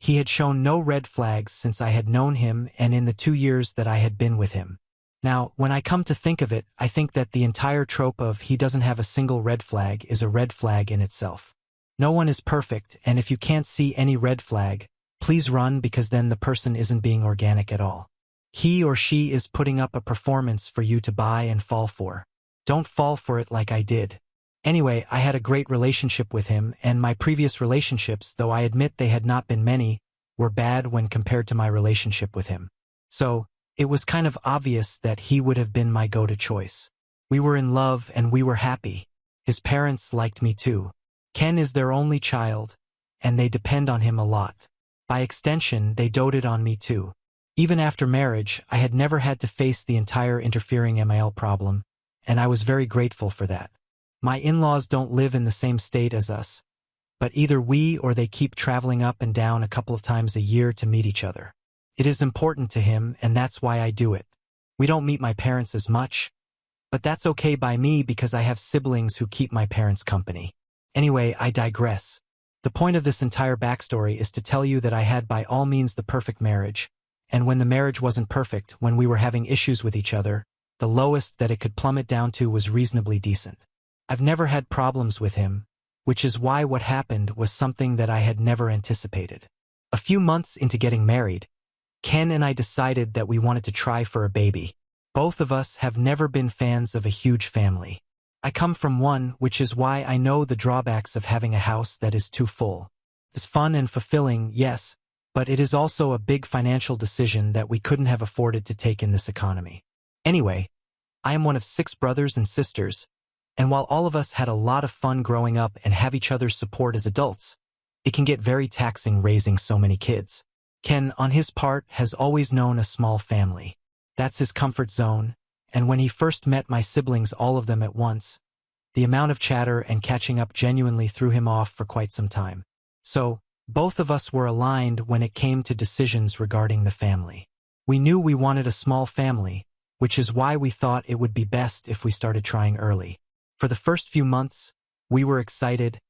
He had shown no red flags since I had known him and in the 2 years that I had been with him. Now, when I come to think of it, I think that the entire trope of he doesn't have a single red flag is a red flag in itself. No one is perfect, and if you can't see any red flag, please run, because then the person isn't being organic at all. He or she is putting up a performance for you to buy and fall for. Don't fall for it like I did. Anyway, I had a great relationship with him, and my previous relationships, though I admit they had not been many, were bad when compared to my relationship with him. So, it was kind of obvious that he would have been my go-to choice. We were in love and we were happy. His parents liked me too. Ken is their only child, and they depend on him a lot. By extension, they doted on me too. Even after marriage, I had never had to face the entire interfering MIL problem, and I was very grateful for that. My in-laws don't live in the same state as us, but either we or they keep traveling up and down a couple of times a year to meet each other. It is important to him, and that's why I do it. We don't meet my parents as much, but that's okay by me because I have siblings who keep my parents company. Anyway, I digress. The point of this entire backstory is to tell you that I had by all means the perfect marriage, and when the marriage wasn't perfect, when we were having issues with each other, the lowest that it could plummet down to was reasonably decent. I've never had problems with him, which is why what happened was something that I had never anticipated. A few months into getting married, Ken and I decided that we wanted to try for a baby. Both of us have never been fans of a huge family. I come from one, which is why I know the drawbacks of having a house that is too full. It's fun and fulfilling, yes, but it is also a big financial decision that we couldn't have afforded to take in this economy. Anyway, I am one of 6 brothers and sisters, and while all of us had a lot of fun growing up and have each other's support as adults, it can get very taxing raising so many kids. Ken, on his part, has always known a small family. That's his comfort zone, and when he first met my siblings, all of them at once, the amount of chatter and catching up genuinely threw him off for quite some time. So, both of us were aligned when it came to decisions regarding the family. We knew we wanted a small family, which is why we thought it would be best if we started trying early. For the first few months, we were excited,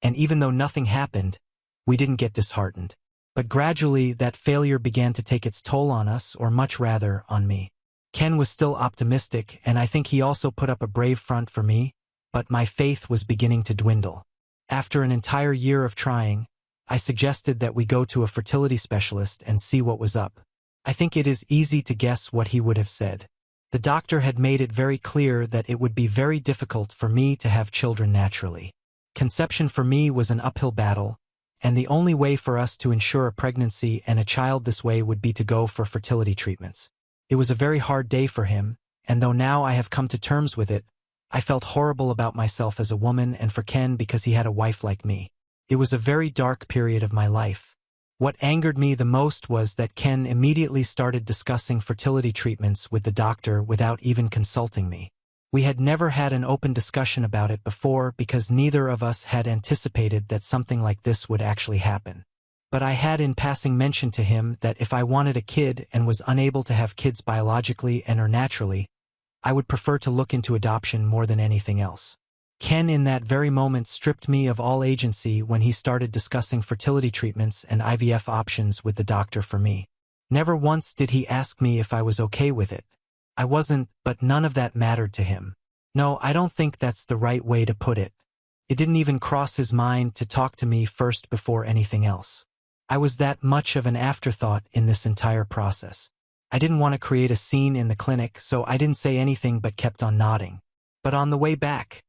and even though nothing happened, we didn't get disheartened. But gradually, that failure began to take its toll on us, or much rather, on me. Ken was still optimistic, and I think he also put up a brave front for me, but my faith was beginning to dwindle. After an entire year of trying, I suggested that we go to a fertility specialist and see what was up. I think it is easy to guess what he would have said. The doctor had made it very clear that it would be very difficult for me to have children naturally. Conception for me was an uphill battle, and the only way for us to ensure a pregnancy and a child this way would be to go for fertility treatments. It was a very hard day for him, and though now I have come to terms with it, I felt horrible about myself as a woman and for Ken because he had a wife like me. It was a very dark period of my life. What angered me the most was that Ken immediately started discussing fertility treatments with the doctor without even consulting me. We had never had an open discussion about it before because neither of us had anticipated that something like this would actually happen. But I had in passing mentioned to him that if I wanted a kid and was unable to have kids biologically and or naturally, I would prefer to look into adoption more than anything else. Ken in that very moment stripped me of all agency when he started discussing fertility treatments and IVF options with the doctor for me. Never once did he ask me if I was okay with it. I wasn't, but none of that mattered to him. No, I don't think that's the right way to put it. It didn't even cross his mind to talk to me first before anything else. I was that much of an afterthought in this entire process. I didn't want to create a scene in the clinic, so I didn't say anything but kept on nodding. But on the way back,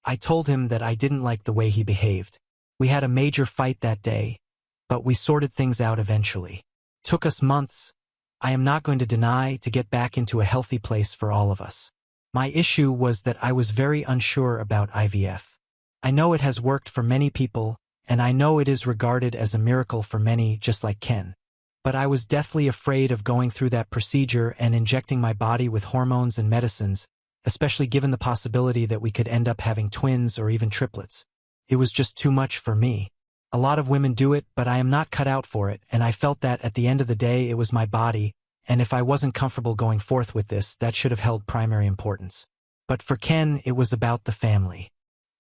I told him that I didn't like the way he behaved. We had a major fight that day, but we sorted things out eventually. Took us months, I am not going to deny, to get back into a healthy place for all of us. My issue was that I was very unsure about IVF. I know it has worked for many people, and I know it is regarded as a miracle for many, just like Ken. But I was deathly afraid of going through that procedure and injecting my body with hormones and medicines, especially given the possibility that we could end up having twins or even triplets. It was just too much for me. A lot of women do it, but I am not cut out for it, and I felt that at the end of the day it was my body, and if I wasn't comfortable going forth with this, that should have held primary importance. But for Ken, it was about the family.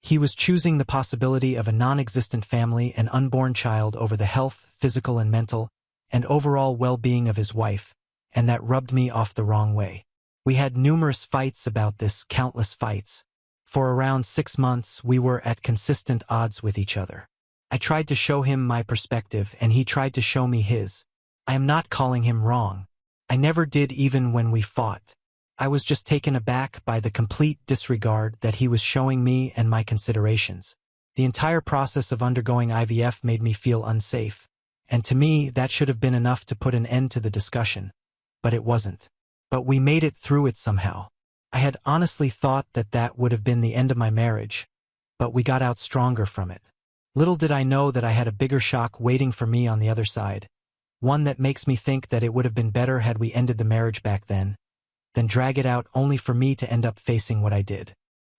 He was choosing the possibility of a non-existent family and unborn child over the health, physical and mental, and overall well-being of his wife, and that rubbed me off the wrong way. We had numerous fights about this, countless fights. For around 6 months, we were at consistent odds with each other. I tried to show him my perspective, and he tried to show me his. I am not calling him wrong. I never did, even when we fought. I was just taken aback by the complete disregard that he was showing me and my considerations. The entire process of undergoing IVF made me feel unsafe, and to me that should have been enough to put an end to the discussion. But it wasn't. But we made it through it somehow. I had honestly thought that that would have been the end of my marriage, but we got out stronger from it. Little did I know that I had a bigger shock waiting for me on the other side, one that makes me think that it would have been better had we ended the marriage back then, than drag it out only for me to end up facing what I did.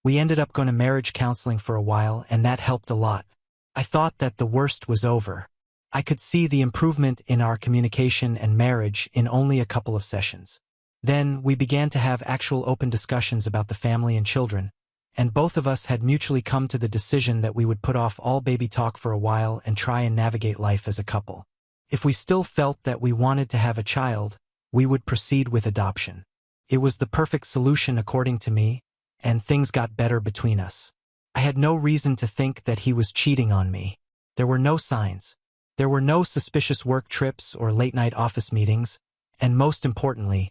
We ended up going to marriage counseling for a while, and that helped a lot. I thought that the worst was over. I could see the improvement in our communication and marriage in only a couple of sessions. Then we began to have actual open discussions about the family and children, and both of us had mutually come to the decision that we would put off all baby talk for a while and try and navigate life as a couple. If we still felt that we wanted to have a child, we would proceed with adoption. It was the perfect solution according to me, and things got better between us. I had no reason to think that he was cheating on me. There were no signs. There were no suspicious work trips or late-night office meetings, and most importantly,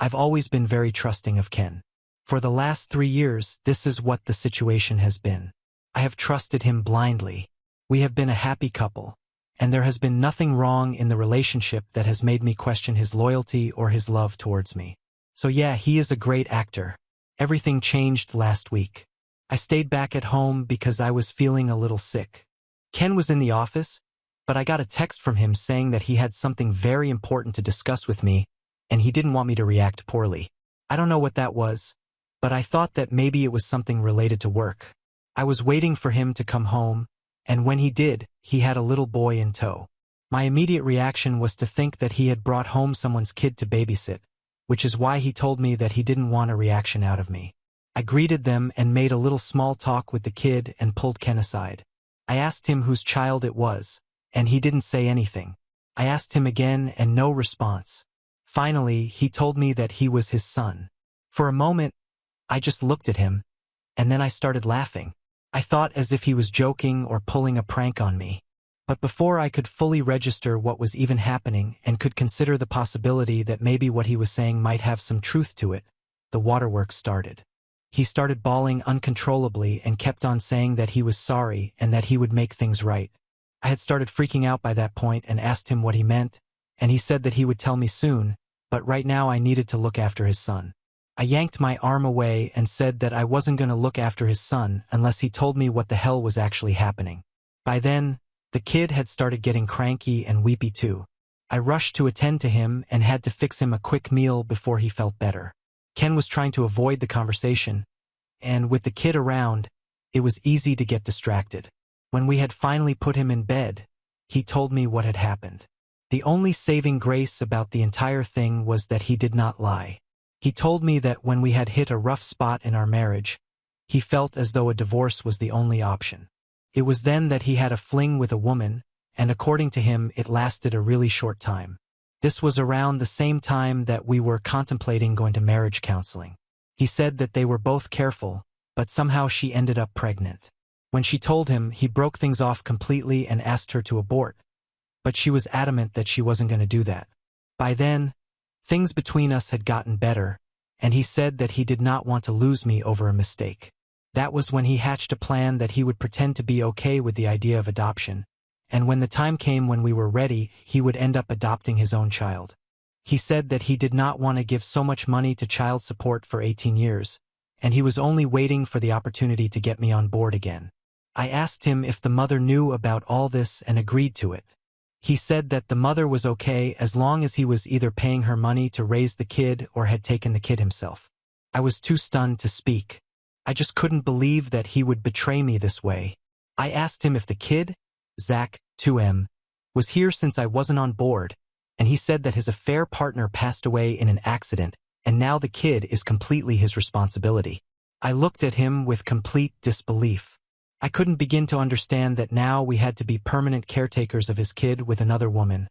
I've always been very trusting of Ken. For the last 3 years, this is what the situation has been. I have trusted him blindly. We have been a happy couple, and there has been nothing wrong in the relationship that has made me question his loyalty or his love towards me. So yeah, he is a great actor. Everything changed last week. I stayed back at home because I was feeling a little sick. Ken was in the office, but I got a text from him saying that he had something very important to discuss with me, and he didn't want me to react poorly. I don't know what that was, but I thought that maybe it was something related to work. I was waiting for him to come home, And when he did, he had a little boy in tow. My immediate reaction was to think that he had brought home someone's kid to babysit, which is why he told me that he didn't want a reaction out of me. I greeted them and made a little small talk with the kid and pulled Ken aside. I asked him whose child it was, and he didn't say anything. I asked him again and no response. Finally, he told me that he was his son. For a moment, I just looked at him, and then I started laughing. I thought as if he was joking or pulling a prank on me. But before I could fully register what was even happening and could consider the possibility that maybe what he was saying might have some truth to it, the waterworks started. He started bawling uncontrollably and kept on saying that he was sorry and that he would make things right. I had started freaking out by that point and asked him what he meant, and he said that he would tell me soon, but right now I needed to look after his son. I yanked my arm away and said that I wasn't going to look after his son unless he told me what the hell was actually happening. By then, the kid had started getting cranky and weepy too. I rushed to attend to him and had to fix him a quick meal before he felt better. Ken was trying to avoid the conversation, and with the kid around, it was easy to get distracted. When we had finally put him in bed, he told me what had happened. The only saving grace about the entire thing was that he did not lie. He told me that when we had hit a rough spot in our marriage, he felt as though a divorce was the only option. It was then that he had a fling with a woman, and according to him it lasted a really short time. This was around the same time that we were contemplating going to marriage counseling. He said that they were both careful, but somehow she ended up pregnant. When she told him, he broke things off completely and asked her to abort, but she was adamant that she wasn't going to do that. By then, things between us had gotten better, and he said that he did not want to lose me over a mistake. That was when he hatched a plan that he would pretend to be okay with the idea of adoption, and when the time came when we were ready, he would end up adopting his own child. He said that he did not want to give so much money to child support for 18 years, and he was only waiting for the opportunity to get me on board again. I asked him if the mother knew about all this and agreed to it. He said that the mother was okay as long as he was either paying her money to raise the kid or had taken the kid himself. I was too stunned to speak. I just couldn't believe that he would betray me this way. I asked him if the kid, Zach, 2M, was here since I wasn't on board, and he said that his affair partner passed away in an accident, and now the kid is completely his responsibility. I looked at him with complete disbelief. I couldn't begin to understand that now we had to be permanent caretakers of his kid with another woman,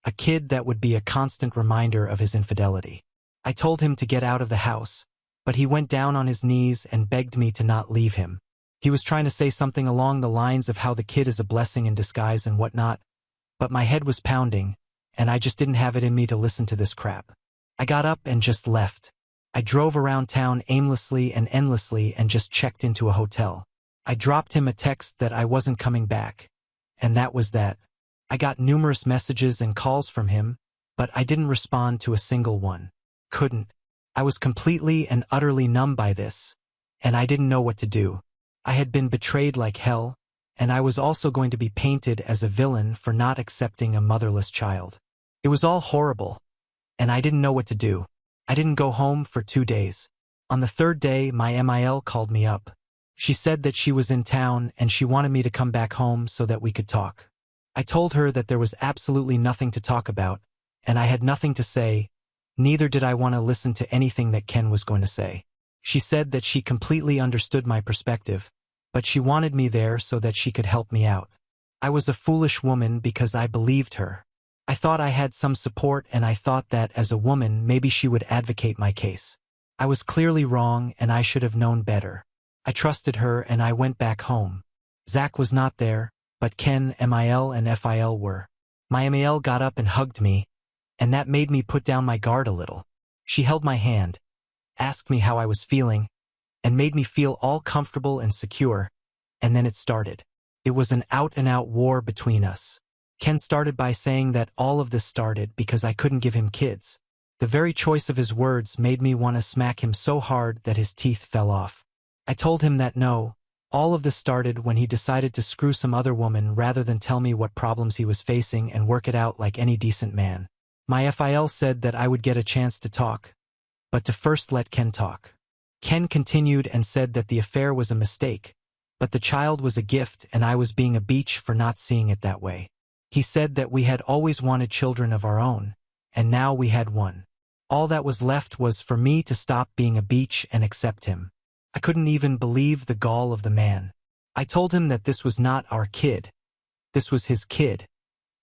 a kid that would be a constant reminder of his infidelity. I told him to get out of the house, but he went down on his knees and begged me to not leave him. He was trying to say something along the lines of how the kid is a blessing in disguise and whatnot, but my head was pounding, and I just didn't have it in me to listen to this crap. I got up and just left. I drove around town aimlessly and endlessly and just checked into a hotel. I dropped him a text that I wasn't coming back, and that was that. I got numerous messages and calls from him, but I didn't respond to a single one. Couldn't. I was completely and utterly numb by this, and I didn't know what to do. I had been betrayed like hell, and I was also going to be painted as a villain for not accepting a motherless child. It was all horrible, and I didn't know what to do. I didn't go home for 2 days. On the third day, my MIL called me up. She said that she was in town and she wanted me to come back home so that we could talk. I told her that there was absolutely nothing to talk about, and I had nothing to say. Neither did I want to listen to anything that Ken was going to say. She said that she completely understood my perspective, but she wanted me there so that she could help me out. I was a foolish woman because I believed her. I thought I had some support, and I thought that as a woman maybe she would advocate my case. I was clearly wrong, and I should have known better. I trusted her and I went back home. Zach was not there, but Ken, MIL, and FIL were. My MIL got up and hugged me, and that made me put down my guard a little. She held my hand, asked me how I was feeling, and made me feel all comfortable and secure, and then it started. It was an out-and-out war between us. Ken started by saying that all of this started because I couldn't give him kids. The very choice of his words made me want to smack him so hard that his teeth fell off. I told him that no, all of this started when he decided to screw some other woman rather than tell me what problems he was facing and work it out like any decent man. My FIL said that I would get a chance to talk, but to first let Ken talk. Ken continued and said that the affair was a mistake, but the child was a gift and I was being a beach for not seeing it that way. He said that we had always wanted children of our own, and now we had one. All that was left was for me to stop being a beach and accept him. I couldn't even believe the gall of the man. I told him that this was not our kid. This was his kid.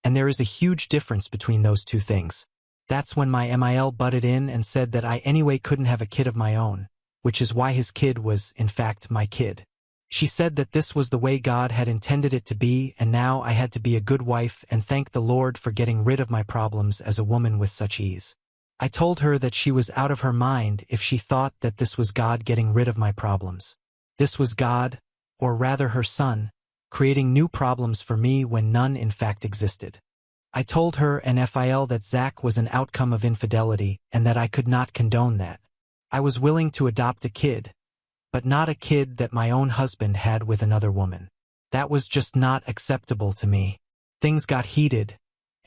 And there is a huge difference between those two things. That's when my MIL butted in and said that I anyway couldn't have a kid of my own, which is why his kid was, in fact, my kid. She said that this was the way God had intended it to be, and now I had to be a good wife and thank the Lord for getting rid of my problems as a woman with such ease. I told her that she was out of her mind if she thought that this was God getting rid of my problems. This was God, or rather her son, creating new problems for me when none in fact existed. I told her and FIL that Zach was an outcome of infidelity and that I could not condone that. I was willing to adopt a kid, but not a kid that my own husband had with another woman. That was just not acceptable to me. Things got heated,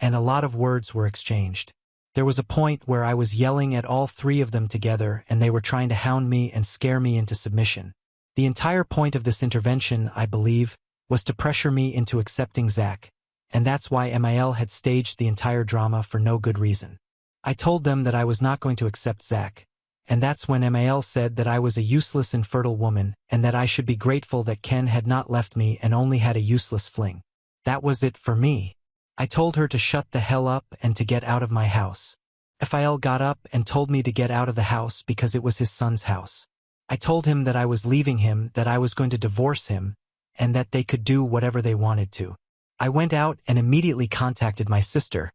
and a lot of words were exchanged. There was a point where I was yelling at all three of them together and they were trying to hound me and scare me into submission. The entire point of this intervention, I believe, was to pressure me into accepting Zach, and that's why MIL had staged the entire drama for no good reason. I told them that I was not going to accept Zach, and that's when MIL said that I was a useless infertile woman and that I should be grateful that Ken had not left me and only had a useless fling. That was it for me. I told her to shut the hell up and to get out of my house. FIL got up and told me to get out of the house because it was his son's house. I told him that I was leaving him, that I was going to divorce him, and that they could do whatever they wanted to. I went out and immediately contacted my sister,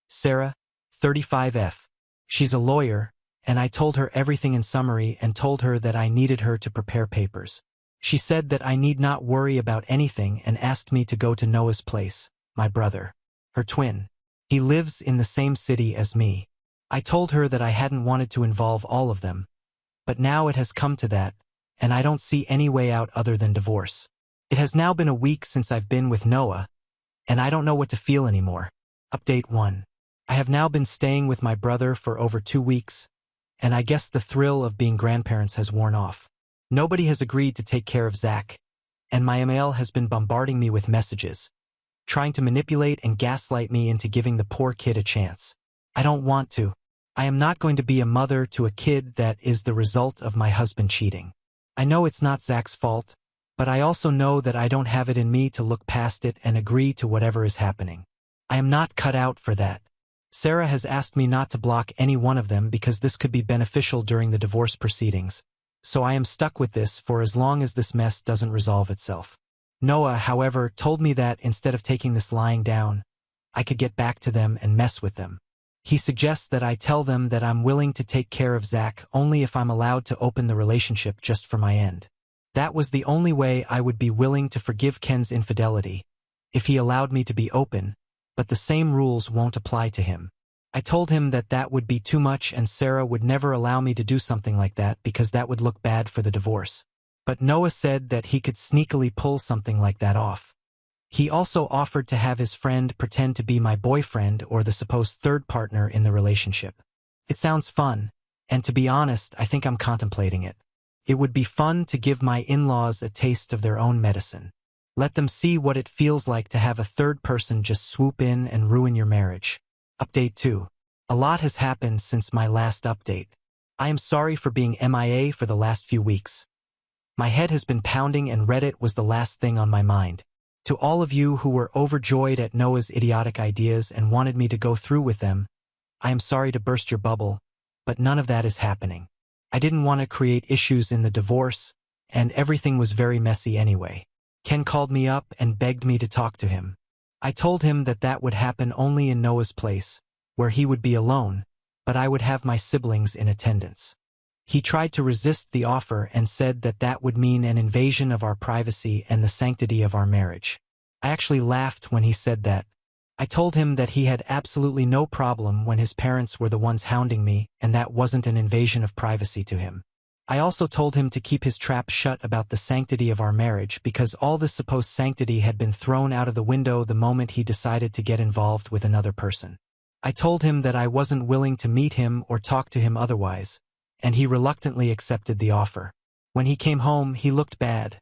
Sarah, 35F. She's a lawyer, and I told her everything in summary and told her that I needed her to prepare papers. She said that I need not worry about anything and asked me to go to Noah's place, my brother, her twin. He lives in the same city as me. I told her that I hadn't wanted to involve all of them, but now it has come to that, and I don't see any way out other than divorce. It has now been a week since I've been with Noah, and I don't know what to feel anymore. Update 1. I have now been staying with my brother for over 2 weeks, and I guess the thrill of being grandparents has worn off. Nobody has agreed to take care of Zach, and my ML has been bombarding me with messages, trying to manipulate and gaslight me into giving the poor kid a chance. I don't want to. I am not going to be a mother to a kid that is the result of my husband cheating. I know it's not Zach's fault, but I also know that I don't have it in me to look past it and agree to whatever is happening. I am not cut out for that. Sarah has asked me not to block any one of them because this could be beneficial during the divorce proceedings, so I am stuck with this for as long as this mess doesn't resolve itself. Noah, however, told me that instead of taking this lying down, I could get back to them and mess with them. He suggests that I tell them that I'm willing to take care of Zach only if I'm allowed to open the relationship just for my end. That was the only way I would be willing to forgive Ken's infidelity, if he allowed me to be open, but the same rules won't apply to him. I told him that that would be too much and Sarah would never allow me to do something like that because that would look bad for the divorce. But Noah said that he could sneakily pull something like that off. He also offered to have his friend pretend to be my boyfriend or the supposed third partner in the relationship. It sounds fun, and to be honest, I think I'm contemplating it. It would be fun to give my in-laws a taste of their own medicine. Let them see what it feels like to have a third person just swoop in and ruin your marriage. Update 2. A lot has happened since my last update. I am sorry for being MIA for the last few weeks. My head has been pounding and Reddit was the last thing on my mind. To all of you who were overjoyed at Noah's idiotic ideas and wanted me to go through with them, I am sorry to burst your bubble, but none of that is happening. I didn't want to create issues in the divorce, and everything was very messy anyway. Ken called me up and begged me to talk to him. I told him that that would happen only in Noah's place, where he would be alone, but I would have my siblings in attendance. He tried to resist the offer and said that that would mean an invasion of our privacy and the sanctity of our marriage. I actually laughed when he said that. I told him that he had absolutely no problem when his parents were the ones hounding me and that wasn't an invasion of privacy to him. I also told him to keep his trap shut about the sanctity of our marriage because all this supposed sanctity had been thrown out of the window the moment he decided to get involved with another person. I told him that I wasn't willing to meet him or talk to him otherwise, and he reluctantly accepted the offer. When he came home, he looked bad,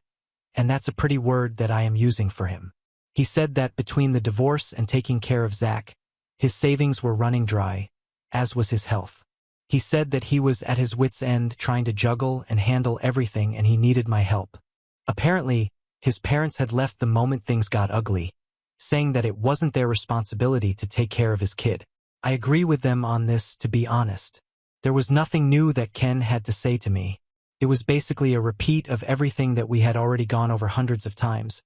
and that's a pretty word that I am using for him. He said that between the divorce and taking care of Zach, his savings were running dry, as was his health. He said that he was at his wit's end trying to juggle and handle everything and he needed my help. Apparently, his parents had left the moment things got ugly, saying that it wasn't their responsibility to take care of his kid. I agree with them on this, to be honest. There was nothing new that Ken had to say to me. It was basically a repeat of everything that we had already gone over hundreds of times.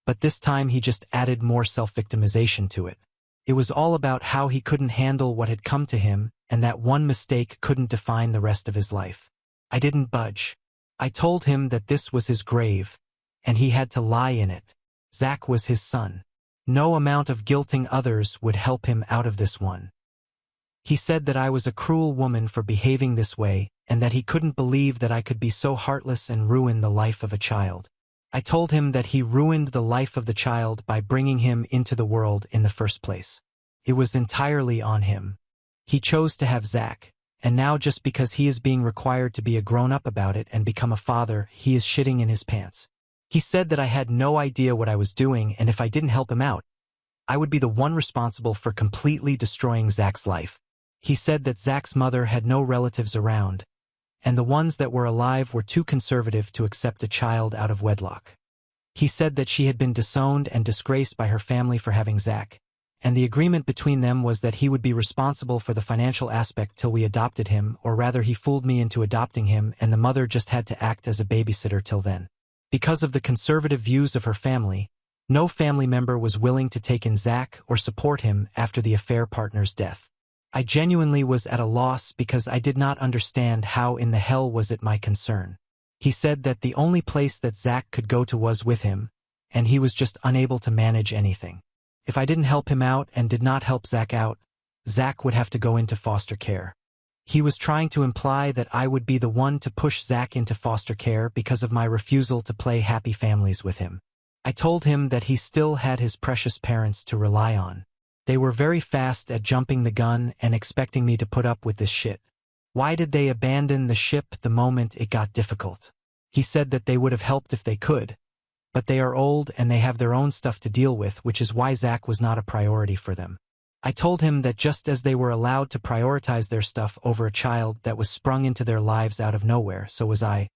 But this time he just added more self-victimization to it. It was all about how he couldn't handle what had come to him and that one mistake couldn't define the rest of his life. I didn't budge. I told him that this was his grave, and he had to lie in it. Zach was his son. No amount of guilting others would help him out of this one. He said that I was a cruel woman for behaving this way and that he couldn't believe that I could be so heartless and ruin the life of a child. I told him that he ruined the life of the child by bringing him into the world in the first place. It was entirely on him. He chose to have Zach, and now just because he is being required to be a grown-up about it and become a father, he is shitting in his pants. He said that I had no idea what I was doing, and if I didn't help him out, I would be the one responsible for completely destroying Zach's life. He said that Zach's mother had no relatives around, and the ones that were alive were too conservative to accept a child out of wedlock. He said that she had been disowned and disgraced by her family for having Zach, and the agreement between them was that he would be responsible for the financial aspect till we adopted him, or rather he fooled me into adopting him and the mother just had to act as a babysitter till then. Because of the conservative views of her family, no family member was willing to take in Zach or support him after the affair partner's death. I genuinely was at a loss because I did not understand how in the hell was it my concern. He said that the only place that Zach could go to was with him, and he was just unable to manage anything. If I didn't help him out and did not help Zach out, Zach would have to go into foster care. He was trying to imply that I would be the one to push Zach into foster care because of my refusal to play happy families with him. I told him that he still had his precious parents to rely on. They were very fast at jumping the gun and expecting me to put up with this shit. Why did they abandon the ship the moment it got difficult? He said that they would have helped if they could, but they are old and they have their own stuff to deal with, which is why Zach was not a priority for them. I told him that just as they were allowed to prioritize their stuff over a child that was sprung into their lives out of nowhere, so was I.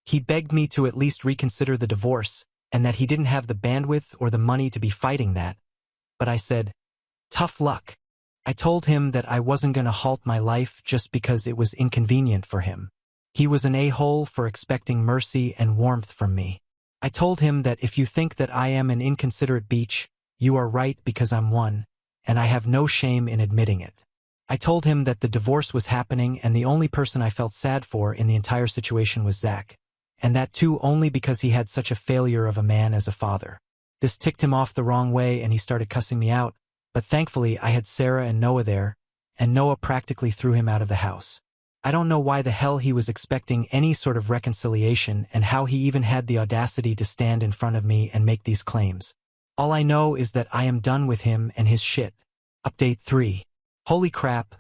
He begged me to at least reconsider the divorce, and that he didn't have the bandwidth or the money to be fighting that. But I said, tough luck. I told him that I wasn't going to halt my life just because it was inconvenient for him. He was an a-hole for expecting mercy and warmth from me. I told him that if you think that I am an inconsiderate bitch, you are right because I'm one, and I have no shame in admitting it. I told him that the divorce was happening and the only person I felt sad for in the entire situation was Zach, and that too only because he had such a failure of a man as a father. This ticked him off the wrong way and he started cussing me out, but thankfully I had Sarah and Noah there, and Noah practically threw him out of the house. I don't know why the hell he was expecting any sort of reconciliation and how he even had the audacity to stand in front of me and make these claims. All I know is that I am done with him and his shit. Update 3. Holy crap.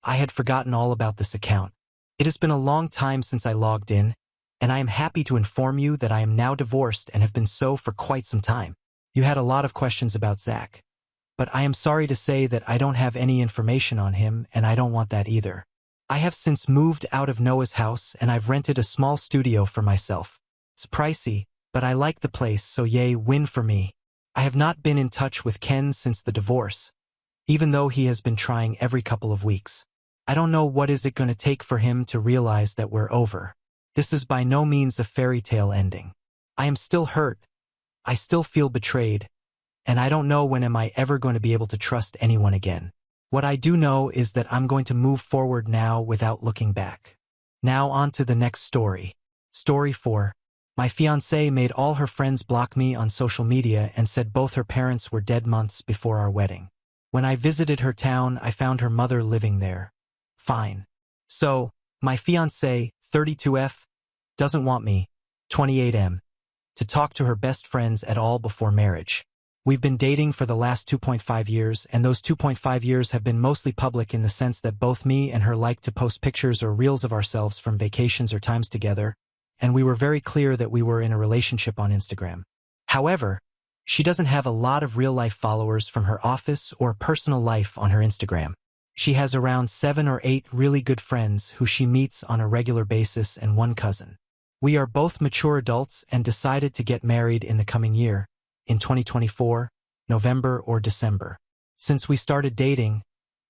I had forgotten all about this account. It has been a long time since I logged in, and I am happy to inform you that I am now divorced and have been so for quite some time. You had a lot of questions about Zach, but I am sorry to say that I don't have any information on him and I don't want that either. I have since moved out of Noah's house and I've rented a small studio for myself. It's pricey, but I like the place, so yay, win for me. I have not been in touch with Ken since the divorce, even though he has been trying every couple of weeks. I don't know what is it going to take for him to realize that we're over. This is by no means a fairy tale ending. I am still hurt. I still feel betrayed, and I don't know when am I ever going to be able to trust anyone again. What I do know is that I'm going to move forward now without looking back. Now on to the next story. Story 4. My fiancée made all her friends block me on social media and said both her parents were dead months before our wedding. When I visited her town, I found her mother living there. Fine. So, my fiancée, 32F, doesn't want me, 28M, to talk to her best friends at all before marriage. We've been dating for the last 2.5 years, and those 2.5 years have been mostly public in the sense that both me and her like to post pictures or reels of ourselves from vacations or times together, and we were very clear that we were in a relationship on Instagram. However, she doesn't have a lot of real-life followers from her office or personal life on her Instagram. She has around 7 or 8 really good friends who she meets on a regular basis and one cousin. We are both mature adults and decided to get married in the coming year, in 2024, November or December. Since we started dating,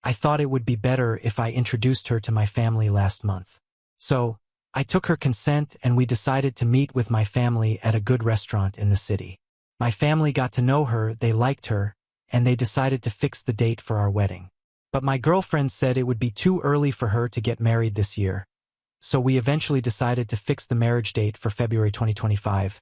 I thought it would be better if I introduced her to my family last month. So, I took her consent and we decided to meet with my family at a good restaurant in the city. My family got to know her, they liked her, and they decided to fix the date for our wedding. But my girlfriend said it would be too early for her to get married this year, so we eventually decided to fix the marriage date for February 2025,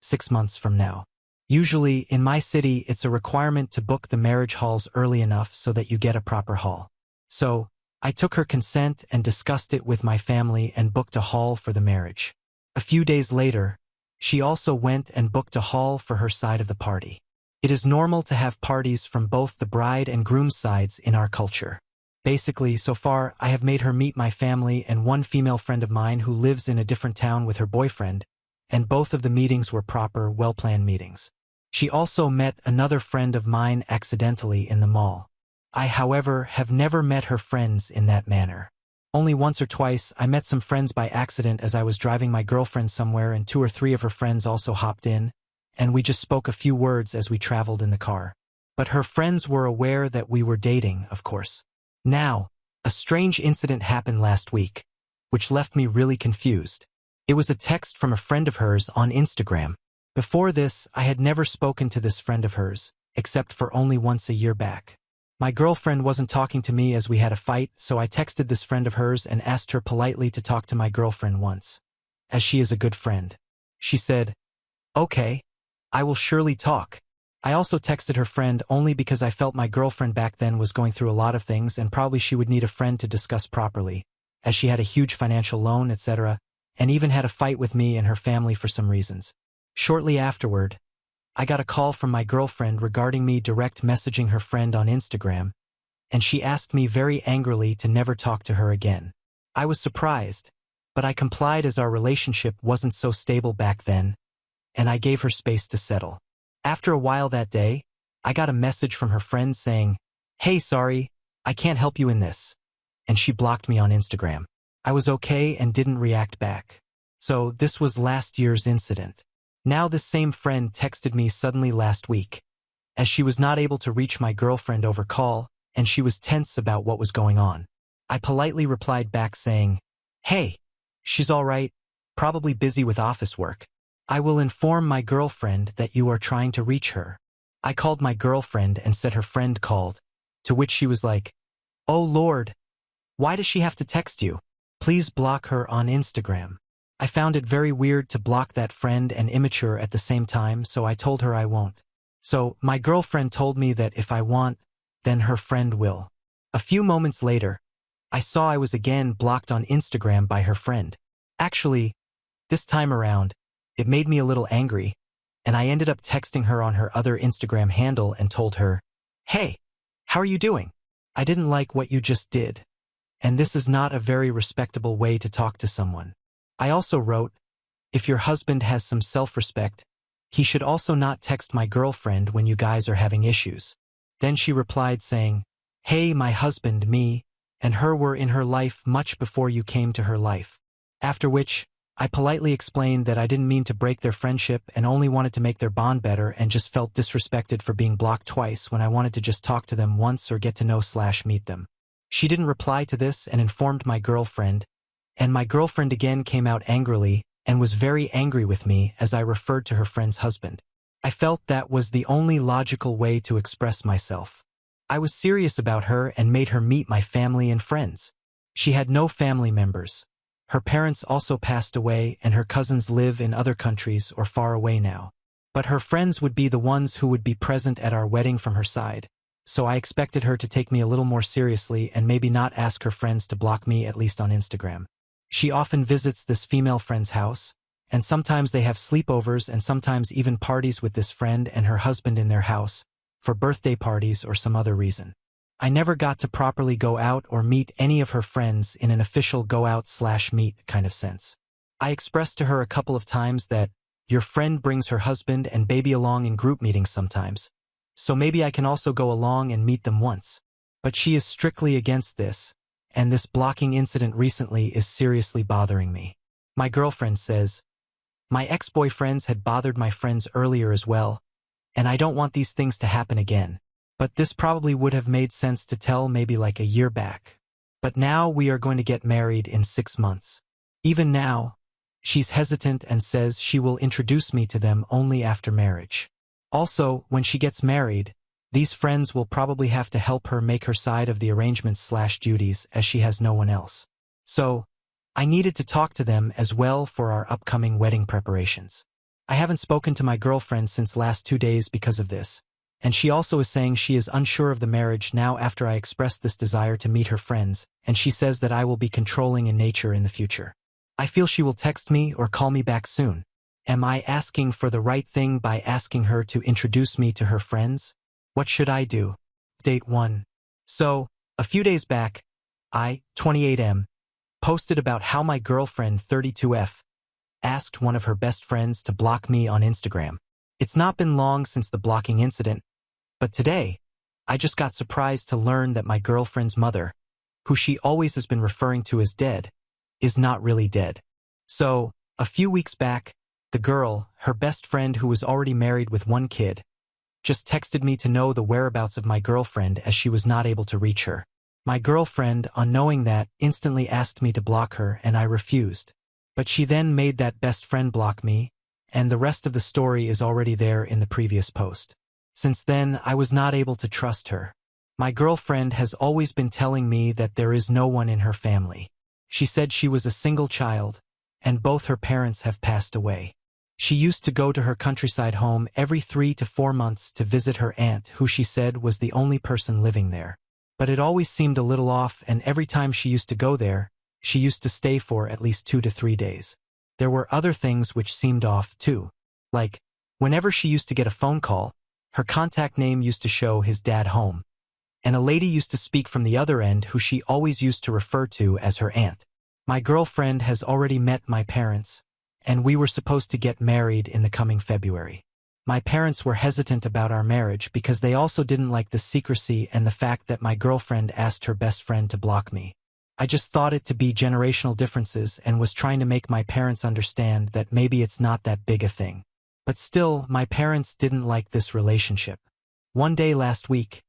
6 months from now. Usually, in my city, it's a requirement to book the marriage halls early enough so that you get a proper hall. So, I took her consent and discussed it with my family and booked a hall for the marriage. A few days later, she also went and booked a hall for her side of the party. It is normal to have parties from both the bride and groom's sides in our culture. Basically, so far, I have made her meet my family and one female friend of mine who lives in a different town with her boyfriend, and both of the meetings were proper, well-planned meetings. She also met another friend of mine accidentally in the mall. I, however, have never met her friends in that manner. Only once or twice, I met some friends by accident as I was driving my girlfriend somewhere and 2 or 3 of her friends also hopped in, and we just spoke a few words as we traveled in the car. But her friends were aware that we were dating, of course. Now, a strange incident happened last week, which left me really confused. It was a text from a friend of hers on Instagram. Before this, I had never spoken to this friend of hers, except for only once a year back. My girlfriend wasn't talking to me as we had a fight, so I texted this friend of hers and asked her politely to talk to my girlfriend once, as she is a good friend. She said, "Okay, I will surely talk." I also texted her friend only because I felt my girlfriend back then was going through a lot of things and probably she would need a friend to discuss properly, as she had a huge financial loan, etc., and even had a fight with me and her family for some reasons. Shortly afterward, I got a call from my girlfriend regarding me direct messaging her friend on Instagram, and she asked me very angrily to never talk to her again. I was surprised, but I complied as our relationship wasn't so stable back then, and I gave her space to settle. After a while that day, I got a message from her friend saying, "Hey, sorry, I can't help you in this," and she blocked me on Instagram. I was okay and didn't react back. So this was last year's incident. Now this same friend texted me suddenly last week, as she was not able to reach my girlfriend over call, and she was tense about what was going on. I politely replied back saying, "Hey, she's all right, probably busy with office work. I will inform my girlfriend that you are trying to reach her." I called my girlfriend and said her friend called, to which she was like, "Oh Lord, why does she have to text you? Please block her on Instagram." I found it very weird to block that friend and immature at the same time, so I told her I won't. So, my girlfriend told me that if I want, then her friend will. A few moments later, I saw I was again blocked on Instagram by her friend. Actually, this time around, it made me a little angry, and I ended up texting her on her other Instagram handle and told her, "Hey, how are you doing? I didn't like what you just did, and this is not a very respectable way to talk to someone." I also wrote, "If your husband has some self-respect, he should also not text my girlfriend when you guys are having issues." Then she replied saying, "Hey, my husband, me, and her were in her life much before you came to her life." After which, I politely explained that I didn't mean to break their friendship and only wanted to make their bond better and just felt disrespected for being blocked twice when I wanted to just talk to them once or get to know/meet them. She didn't reply to this and informed my girlfriend, and my girlfriend again came out angrily and was very angry with me as I referred to her friend's husband. I felt that was the only logical way to express myself. I was serious about her and made her meet my family and friends. She had no family members. Her parents also passed away and her cousins live in other countries or far away now. But her friends would be the ones who would be present at our wedding from her side, so I expected her to take me a little more seriously and maybe not ask her friends to block me, at least on Instagram. She often visits this female friend's house, and sometimes they have sleepovers and sometimes even parties with this friend and her husband in their house, for birthday parties or some other reason. I never got to properly go out or meet any of her friends in an official go-out/meet kind of sense. I expressed to her a couple of times that your friend brings her husband and baby along in group meetings sometimes, so maybe I can also go along and meet them once. But she is strictly against this, and this blocking incident recently is seriously bothering me. My girlfriend says, my ex-boyfriends had bothered my friends earlier as well, and I don't want these things to happen again. But this probably would have made sense to tell maybe like a year back. But now we are going to get married in 6 months. Even now, she's hesitant and says she will introduce me to them only after marriage. Also, when she gets married, these friends will probably have to help her make her side of the arrangements/duties as she has no one else. So, I needed to talk to them as well for our upcoming wedding preparations. I haven't spoken to my girlfriend since last 2 days because of this, and she also is saying she is unsure of the marriage now after I expressed this desire to meet her friends, and she says that I will be controlling in nature in the future. I feel she will text me or call me back soon. Am I asking for the right thing by asking her to introduce me to her friends? What should I do? Date 1. So, a few days back, I, 28M, posted about how my girlfriend 32F asked one of her best friends to block me on Instagram. It's not been long since the blocking incident, but today, I just got surprised to learn that my girlfriend's mother, who she always has been referring to as dead, is not really dead. So, a few weeks back, the girl, her best friend who was already married with 1 kid, just texted me to know the whereabouts of my girlfriend as she was not able to reach her. My girlfriend, on knowing that, instantly asked me to block her and I refused. But she then made that best friend block me, and the rest of the story is already there in the previous post. Since then, I was not able to trust her. My girlfriend has always been telling me that there is no one in her family. She said she was a single child, and both her parents have passed away. She used to go to her countryside home every 3 to 4 months to visit her aunt, who she said was the only person living there. But it always seemed a little off, and every time she used to go there, she used to stay for at least 2 to 3 days. There were other things which seemed off, too. Like, whenever she used to get a phone call, her contact name used to show his dad home, and a lady used to speak from the other end who she always used to refer to as her aunt. My girlfriend has already met my parents, and we were supposed to get married in the coming February. My parents were hesitant about our marriage because they also didn't like the secrecy and the fact that my girlfriend asked her best friend to block me. I just thought it to be generational differences and was trying to make my parents understand that maybe it's not that big a thing. But still, my parents didn't like this relationship. One day last week,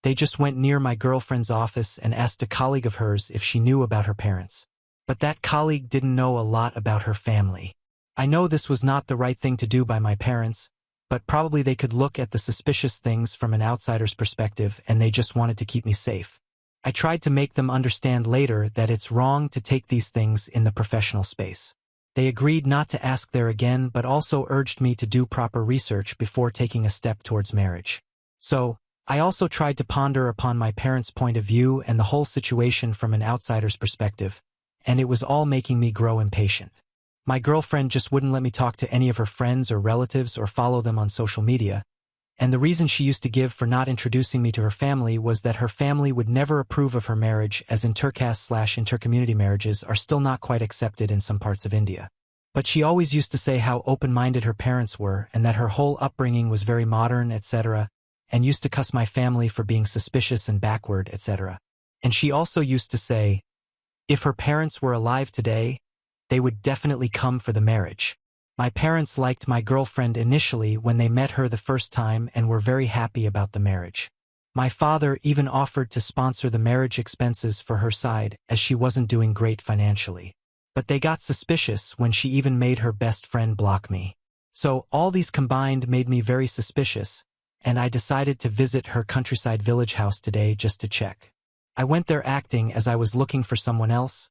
they just went near my girlfriend's office and asked a colleague of hers if she knew about her parents. But that colleague didn't know a lot about her family. I know this was not the right thing to do by my parents, but probably they could look at the suspicious things from an outsider's perspective and they just wanted to keep me safe. I tried to make them understand later that it's wrong to take these things in the professional space. They agreed not to ask there again, but also urged me to do proper research before taking a step towards marriage. So, I also tried to ponder upon my parents' point of view and the whole situation from an outsider's perspective, and it was all making me grow impatient. My girlfriend just wouldn't let me talk to any of her friends or relatives or follow them on social media, and the reason she used to give for not introducing me to her family was that her family would never approve of her marriage, as intercaste/intercommunity marriages are still not quite accepted in some parts of India. But she always used to say how open-minded her parents were and that her whole upbringing was very modern, etc., and used to cuss my family for being suspicious and backward, etc. And she also used to say, if her parents were alive today, they would definitely come for the marriage. My parents liked my girlfriend initially when they met her the first time and were very happy about the marriage. My father even offered to sponsor the marriage expenses for her side as she wasn't doing great financially. But they got suspicious when she even made her best friend block me. So all these combined made me very suspicious, and I decided to visit her countryside village house today just to check. I went there acting as I was looking for someone else,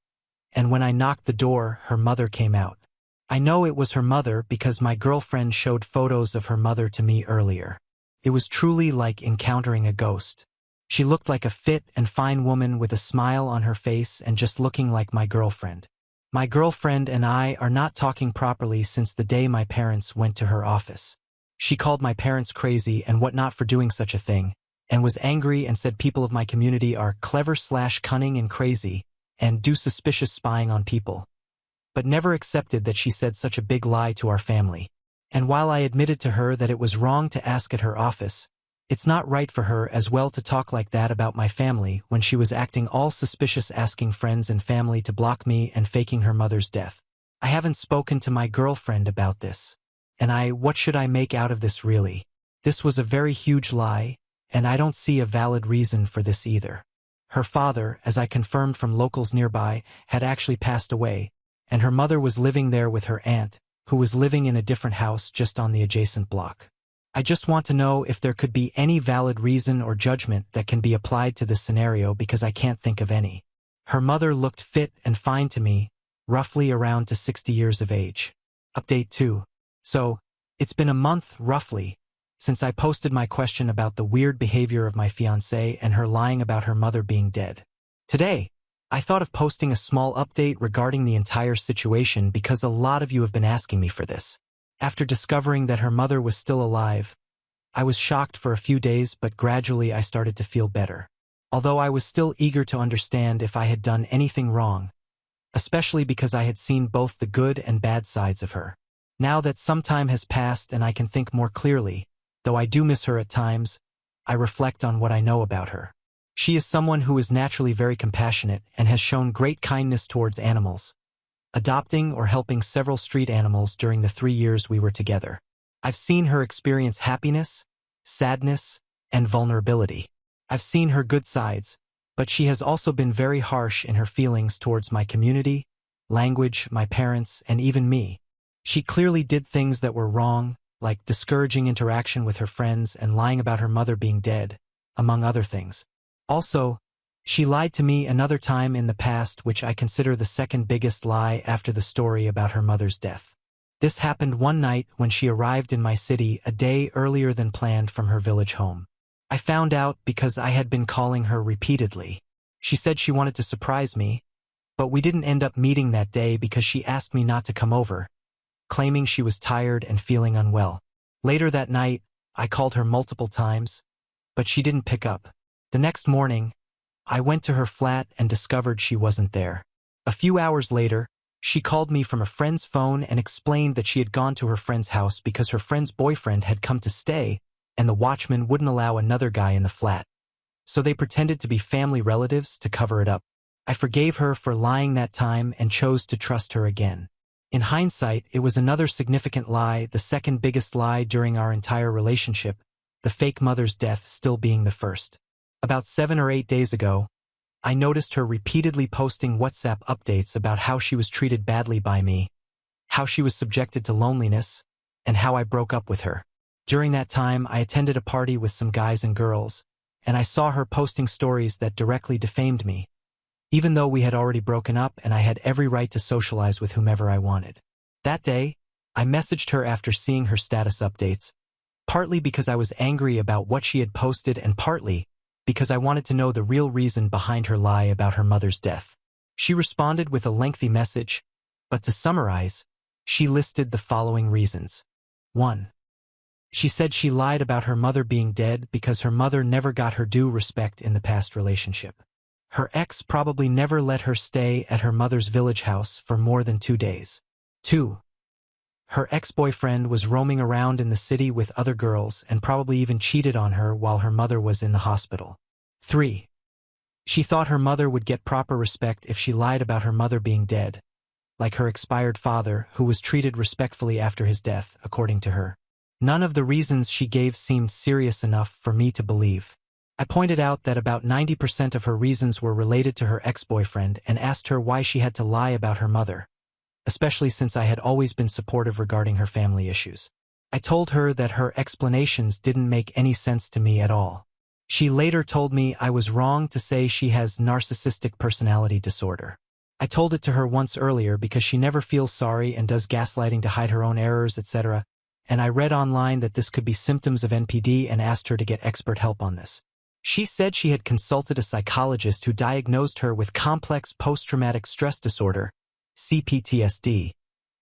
and when I knocked the door, her mother came out. I know it was her mother because my girlfriend showed photos of her mother to me earlier. It was truly like encountering a ghost. She looked like a fit and fine woman with a smile on her face and just looking like my girlfriend. My girlfriend and I are not talking properly since the day my parents went to her office. She called my parents crazy and whatnot for doing such a thing, and was angry and said people of my community are clever/cunning and crazy, and do suspicious spying on people. but never accepted that she said such a big lie to our family. And while I admitted to her that it was wrong to ask at her office, it's not right for her as well to talk like that about my family when she was acting all suspicious, asking friends and family to block me and faking her mother's death. I haven't spoken to my girlfriend about this. And what should I make out of this really? This was a very huge lie, and I don't see a valid reason for this either. Her father, as I confirmed from locals nearby, had actually passed away, and her mother was living there with her aunt, who was living in a different house just on the adjacent block. I just want to know if there could be any valid reason or judgment that can be applied to this scenario because I can't think of any. Her mother looked fit and fine to me, roughly around to 60 years of age. Update 2. So, it's been a month, roughly, since I posted my question about the weird behavior of my fiancée and her lying about her mother being dead. Today, I thought of posting a small update regarding the entire situation because a lot of you have been asking me for this. After discovering that her mother was still alive, I was shocked for a few days, but gradually I started to feel better. Although I was still eager to understand if I had done anything wrong, especially because I had seen both the good and bad sides of her. Now that some time has passed and I can think more clearly, though I do miss her at times, I reflect on what I know about her. She is someone who is naturally very compassionate and has shown great kindness towards animals, adopting or helping several street animals during the 3 years we were together. I've seen her experience happiness, sadness, and vulnerability. I've seen her good sides, but she has also been very harsh in her feelings towards my community, language, my parents, and even me. She clearly did things that were wrong, like discouraging interaction with her friends and lying about her mother being dead, among other things. Also, she lied to me another time in the past, which I consider the second biggest lie after the story about her mother's death. This happened one night when she arrived in my city a day earlier than planned from her village home. I found out because I had been calling her repeatedly. She said she wanted to surprise me, but we didn't end up meeting that day because she asked me not to come over, claiming she was tired and feeling unwell. Later that night, I called her multiple times, but she didn't pick up. The next morning, I went to her flat and discovered she wasn't there. A few hours later, she called me from a friend's phone and explained that she had gone to her friend's house because her friend's boyfriend had come to stay and the watchman wouldn't allow another guy in the flat. So they pretended to be family relatives to cover it up. I forgave her for lying that time and chose to trust her again. In hindsight, it was another significant lie, the second biggest lie during our entire relationship, the fake mother's death still being the first. About 7 or 8 days ago, I noticed her repeatedly posting WhatsApp updates about how she was treated badly by me, how she was subjected to loneliness, and how I broke up with her. During that time, I attended a party with some guys and girls, and I saw her posting stories that directly defamed me, even though we had already broken up and I had every right to socialize with whomever I wanted. That day, I messaged her after seeing her status updates, partly because I was angry about what she had posted and partly because I wanted to know the real reason behind her lie about her mother's death. She responded with a lengthy message, but to summarize, she listed the following reasons. 1. She said she lied about her mother being dead because her mother never got her due respect in the past relationship. Her ex probably never let her stay at her mother's village house for more than 2 days. 2. Her ex-boyfriend was roaming around in the city with other girls and probably even cheated on her while her mother was in the hospital. 3. She thought her mother would get proper respect if she lied about her mother being dead, like her expired father, who was treated respectfully after his death, according to her. None of the reasons she gave seemed serious enough for me to believe. I pointed out that about 90% of her reasons were related to her ex-boyfriend and asked her why she had to lie about her mother, especially since I had always been supportive regarding her family issues. I told her that her explanations didn't make any sense to me at all. She later told me I was wrong to say she has narcissistic personality disorder. I told it to her once earlier because she never feels sorry and does gaslighting to hide her own errors, etc., and I read online that this could be symptoms of NPD and asked her to get expert help on this. She said she had consulted a psychologist who diagnosed her with complex post-traumatic stress disorder, CPTSD,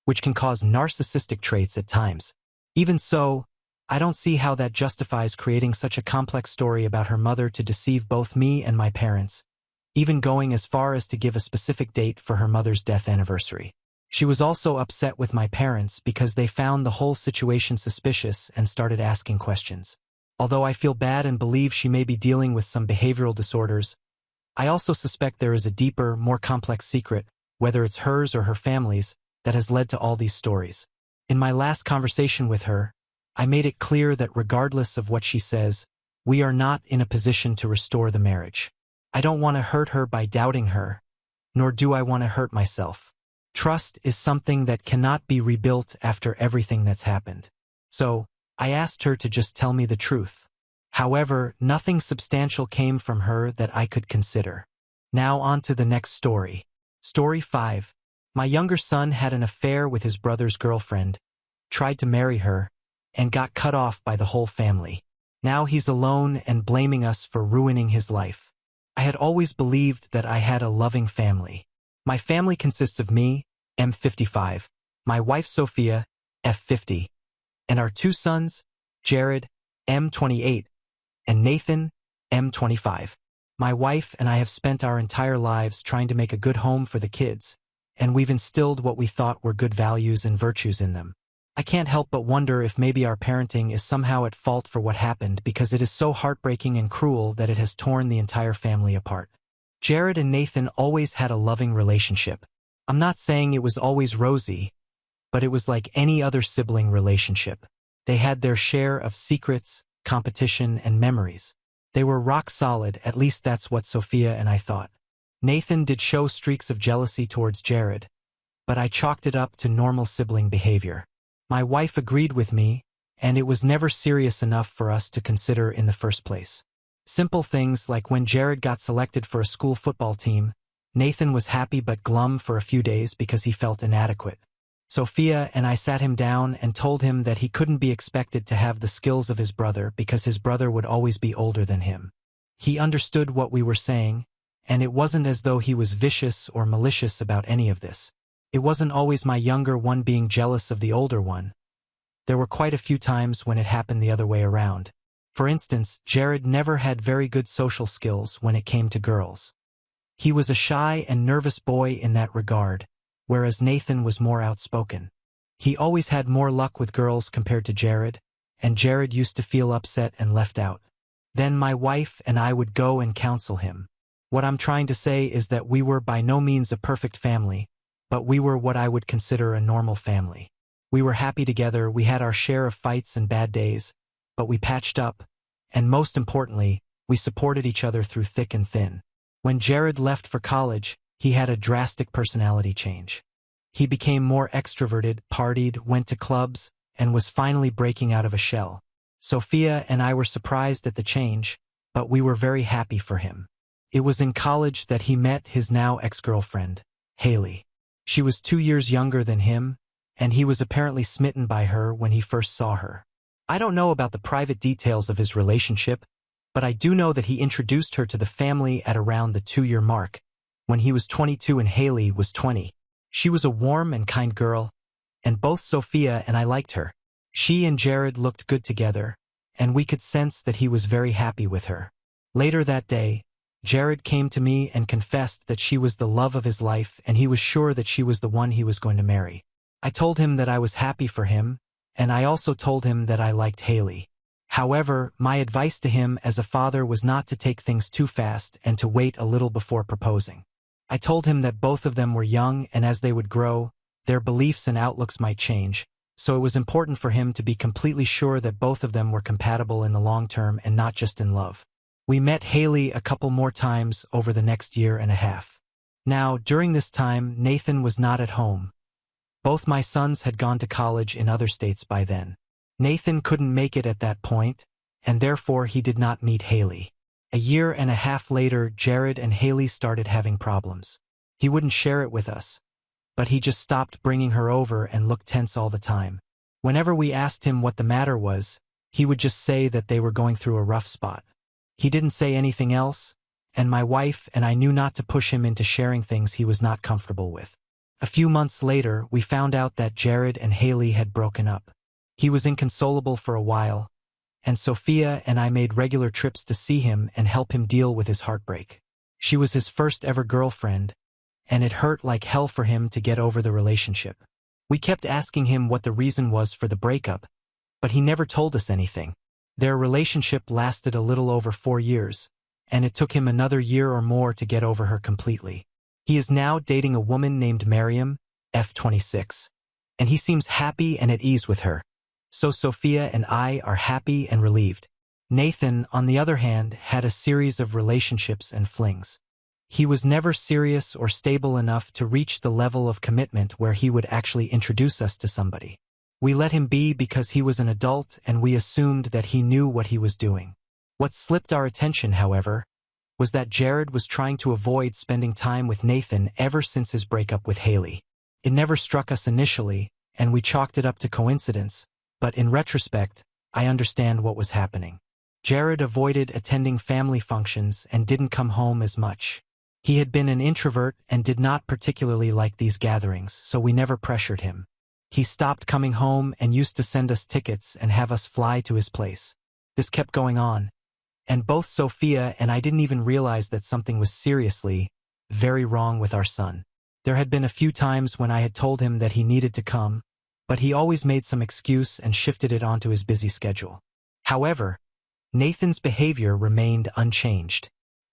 which can cause narcissistic traits at times. Even so, I don't see how that justifies creating such a complex story about her mother to deceive both me and my parents, even going as far as to give a specific date for her mother's death anniversary. She was also upset with my parents because they found the whole situation suspicious and started asking questions. Although I feel bad and believe she may be dealing with some behavioral disorders, I also suspect there is a deeper, more complex secret, whether it's hers or her family's, that has led to all these stories. In my last conversation with her, I made it clear that regardless of what she says, we are not in a position to restore the marriage. I don't want to hurt her by doubting her, nor do I want to hurt myself. Trust is something that cannot be rebuilt after everything that's happened. So, I asked her to just tell me the truth. However, nothing substantial came from her that I could consider. Now on to the next story. Story 5. My younger son had an affair with his brother's girlfriend, tried to marry her, and got cut off by the whole family. Now he's alone and blaming us for ruining his life. I had always believed that I had a loving family. My family consists of me, M55, my wife Sophia, F50, and our 2 sons, Jared, M28, and Nathan, M25. My wife and I have spent our entire lives trying to make a good home for the kids, and we've instilled what we thought were good values and virtues in them. I can't help but wonder if maybe our parenting is somehow at fault for what happened because it is so heartbreaking and cruel that it has torn the entire family apart. Jared and Nathan always had a loving relationship. I'm not saying it was always rosy, but it was like any other sibling relationship. They had their share of secrets, competition, and memories. They were rock solid, at least that's what Sophia and I thought. Nathan did show streaks of jealousy towards Jared, but I chalked it up to normal sibling behavior. My wife agreed with me, and it was never serious enough for us to consider in the first place. Simple things like when Jared got selected for a school football team, Nathan was happy but glum for a few days because he felt inadequate. Sophia and I sat him down and told him that he couldn't be expected to have the skills of his brother because his brother would always be older than him. He understood what we were saying, and it wasn't as though he was vicious or malicious about any of this. It wasn't always my younger one being jealous of the older one. There were quite a few times when it happened the other way around. For instance, Jared never had very good social skills when it came to girls. He was a shy and nervous boy in that regard, whereas Nathan was more outspoken. He always had more luck with girls compared to Jared, and Jared used to feel upset and left out. Then my wife and I would go and counsel him. What I'm trying to say is that we were by no means a perfect family, but we were what I would consider a normal family. We were happy together, we had our share of fights and bad days, but we patched up, and most importantly, we supported each other through thick and thin. When Jared left for college, he had a drastic personality change. He became more extroverted, partied, went to clubs, and was finally breaking out of a shell. Sophia and I were surprised at the change, but we were very happy for him. It was in college that he met his now ex-girlfriend, Haley. She was 2 years younger than him, and he was apparently smitten by her when he first saw her. I don't know about the private details of his relationship, but I do know that he introduced her to the family at around the 2-year mark, when he was 22 and Haley was 20. She was a warm and kind girl, and both Sophia and I liked her. She and Jared looked good together, and we could sense that he was very happy with her. Later that day, Jared came to me and confessed that she was the love of his life and he was sure that she was the one he was going to marry. I told him that I was happy for him, and I also told him that I liked Haley. However, my advice to him as a father was not to take things too fast and to wait a little before proposing. I told him that both of them were young and as they would grow, their beliefs and outlooks might change, so it was important for him to be completely sure that both of them were compatible in the long term and not just in love. We met Haley a couple more times over the next year and a half. Now, during this time, Nathan was not at home. Both my sons had gone to college in other states by then. Nathan couldn't make it at that point, and therefore he did not meet Haley. A year and a half later, Jared and Haley started having problems. He wouldn't share it with us, but he just stopped bringing her over and looked tense all the time. Whenever we asked him what the matter was, he would just say that they were going through a rough spot. He didn't say anything else, and my wife and I knew not to push him into sharing things he was not comfortable with. A few months later, we found out that Jared and Haley had broken up. He was inconsolable for a while, and Sophia and I made regular trips to see him and help him deal with his heartbreak. She was his first ever girlfriend, and it hurt like hell for him to get over the relationship. We kept asking him what the reason was for the breakup, but he never told us anything. Their relationship lasted a little over 4 years, and it took him another year or more to get over her completely. He is now dating a woman named Miriam, F26, and he seems happy and at ease with her. So Sophia and I are happy and relieved. Nathan, on the other hand, had a series of relationships and flings. He was never serious or stable enough to reach the level of commitment where he would actually introduce us to somebody. We let him be because he was an adult and we assumed that he knew what he was doing. What slipped our attention, however, was that Jared was trying to avoid spending time with Nathan ever since his breakup with Haley. It never struck us initially, and we chalked it up to coincidence, but in retrospect, I understand what was happening. Jared avoided attending family functions and didn't come home as much. He had been an introvert and did not particularly like these gatherings, so we never pressured him. He stopped coming home and used to send us tickets and have us fly to his place. This kept going on, and both Sophia and I didn't even realize that something was seriously very wrong with our son. There had been a few times when I had told him that he needed to come, but he always made some excuse and shifted it onto his busy schedule. However, Nathan's behavior remained unchanged.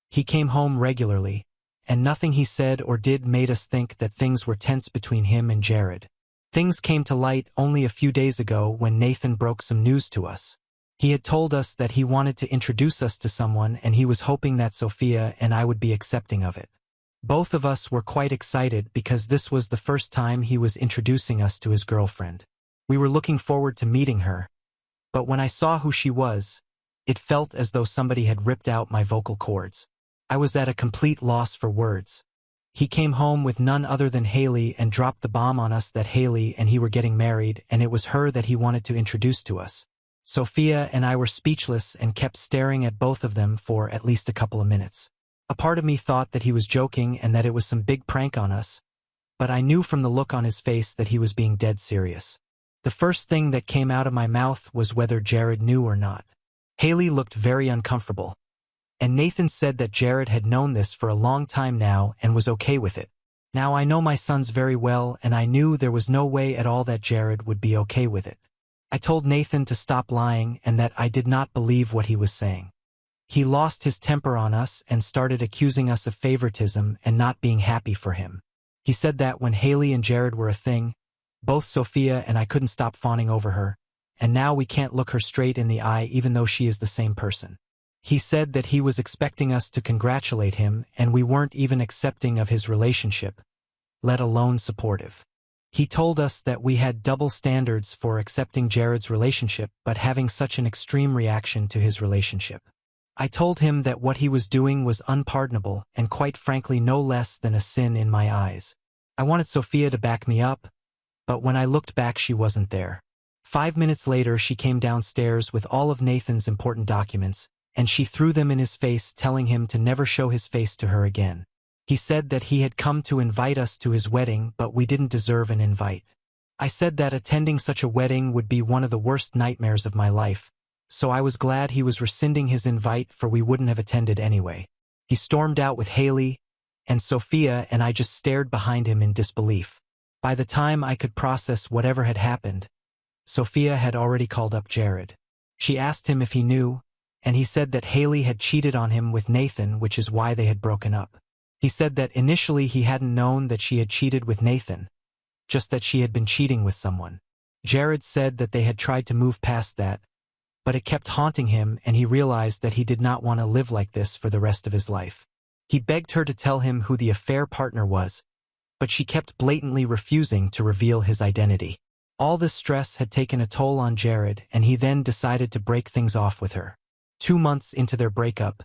He came home regularly, and nothing he said or did made us think that things were tense between him and Jared. Things came to light only a few days ago when Nathan broke some news to us. He had told us that he wanted to introduce us to someone and he was hoping that Sophia and I would be accepting of it. Both of us were quite excited because this was the first time he was introducing us to his girlfriend. We were looking forward to meeting her, but when I saw who she was, it felt as though somebody had ripped out my vocal cords. I was at a complete loss for words. He came home with none other than Haley and dropped the bomb on us that Haley and he were getting married, and it was her that he wanted to introduce to us. Sophia and I were speechless and kept staring at both of them for at least a couple of minutes. A part of me thought that he was joking and that it was some big prank on us, but I knew from the look on his face that he was being dead serious. The first thing that came out of my mouth was whether Jared knew or not. Haley looked very uncomfortable, and Nathan said that Jared had known this for a long time now and was okay with it. Now I know my sons very well, and I knew there was no way at all that Jared would be okay with it. I told Nathan to stop lying and that I did not believe what he was saying. He lost his temper on us and started accusing us of favoritism and not being happy for him. He said that when Haley and Jared were a thing, both Sophia and I couldn't stop fawning over her, and now we can't look her straight in the eye even though she is the same person. He said that he was expecting us to congratulate him and we weren't even accepting of his relationship, let alone supportive. He told us that we had double standards for accepting Jared's relationship but having such an extreme reaction to his relationship. I told him that what he was doing was unpardonable and quite frankly no less than a sin in my eyes. I wanted Sophia to back me up, but when I looked back she wasn't there. 5 minutes later she came downstairs with all of Nathan's important documents, and she threw them in his face, telling him to never show his face to her again. He said that he had come to invite us to his wedding, but we didn't deserve an invite. I said that attending such a wedding would be one of the worst nightmares of my life, so I was glad he was rescinding his invite, for we wouldn't have attended anyway. He stormed out with Haley, and Sophia and I just stared behind him in disbelief. By the time I could process whatever had happened, Sophia had already called up Jared. She asked him if he knew, and he said that Haley had cheated on him with Nathan, which is why they had broken up. He said that initially he hadn't known that she had cheated with Nathan, just that she had been cheating with someone. Jared said that they had tried to move past that, but it kept haunting him and he realized that he did not want to live like this for the rest of his life. He begged her to tell him who the affair partner was, but she kept blatantly refusing to reveal his identity. All this stress had taken a toll on Jared, and he then decided to break things off with her. 2 months into their breakup,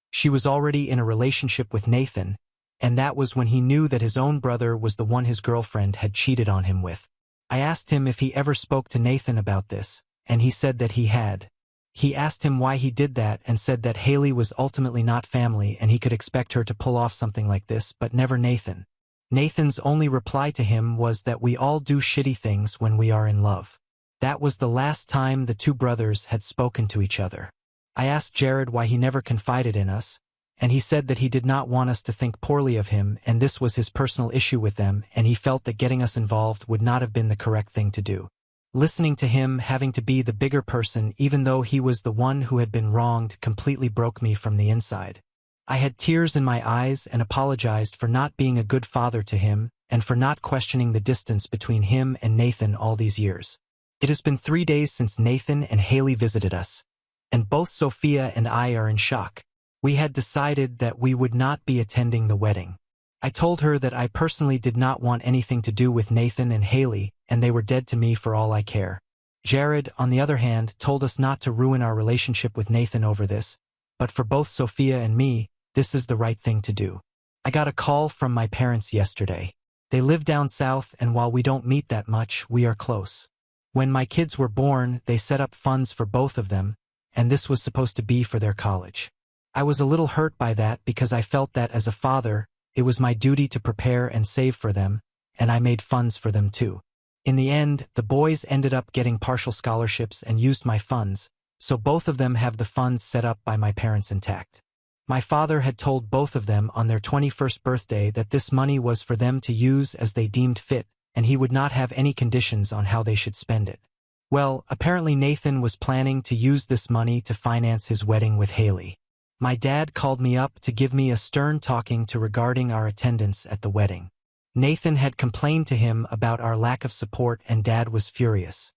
she was already in a relationship with Nathan, and that was when he knew that his own brother was the one his girlfriend had cheated on him with. I asked him if he ever spoke to Nathan about this, and he said that he had. He asked him why he did that and said that Haley was ultimately not family and he could expect her to pull off something like this, but never Nathan. Nathan's only reply to him was that we all do shitty things when we are in love. That was the last time the two brothers had spoken to each other. I asked Jared why he never confided in us, and he said that he did not want us to think poorly of him, and this was his personal issue with them, and he felt that getting us involved would not have been the correct thing to do. Listening to him having to be the bigger person even though he was the one who had been wronged completely broke me from the inside. I had tears in my eyes and apologized for not being a good father to him and for not questioning the distance between him and Nathan all these years. It has been 3 days since Nathan and Haley visited us, and both Sophia and I are in shock. We had decided that we would not be attending the wedding. I told her that I personally did not want anything to do with Nathan and Haley, and they were dead to me for all I care. Jared, on the other hand, told us not to ruin our relationship with Nathan over this, but for both Sophia and me, this is the right thing to do. I got a call from my parents yesterday. They live down south, and while we don't meet that much, we are close. When my kids were born, they set up funds for both of them, and this was supposed to be for their college. I was a little hurt by that because I felt that as a father, it was my duty to prepare and save for them, and I made funds for them too. In the end, the boys ended up getting partial scholarships and used my funds, so both of them have the funds set up by my parents intact. My father had told both of them on their 21st birthday that this money was for them to use as they deemed fit, and he would not have any conditions on how they should spend it. Well, apparently Nathan was planning to use this money to finance his wedding with Haley. My dad called me up to give me a stern talking to regarding our attendance at the wedding. Nathan had complained to him about our lack of support, and Dad was furious.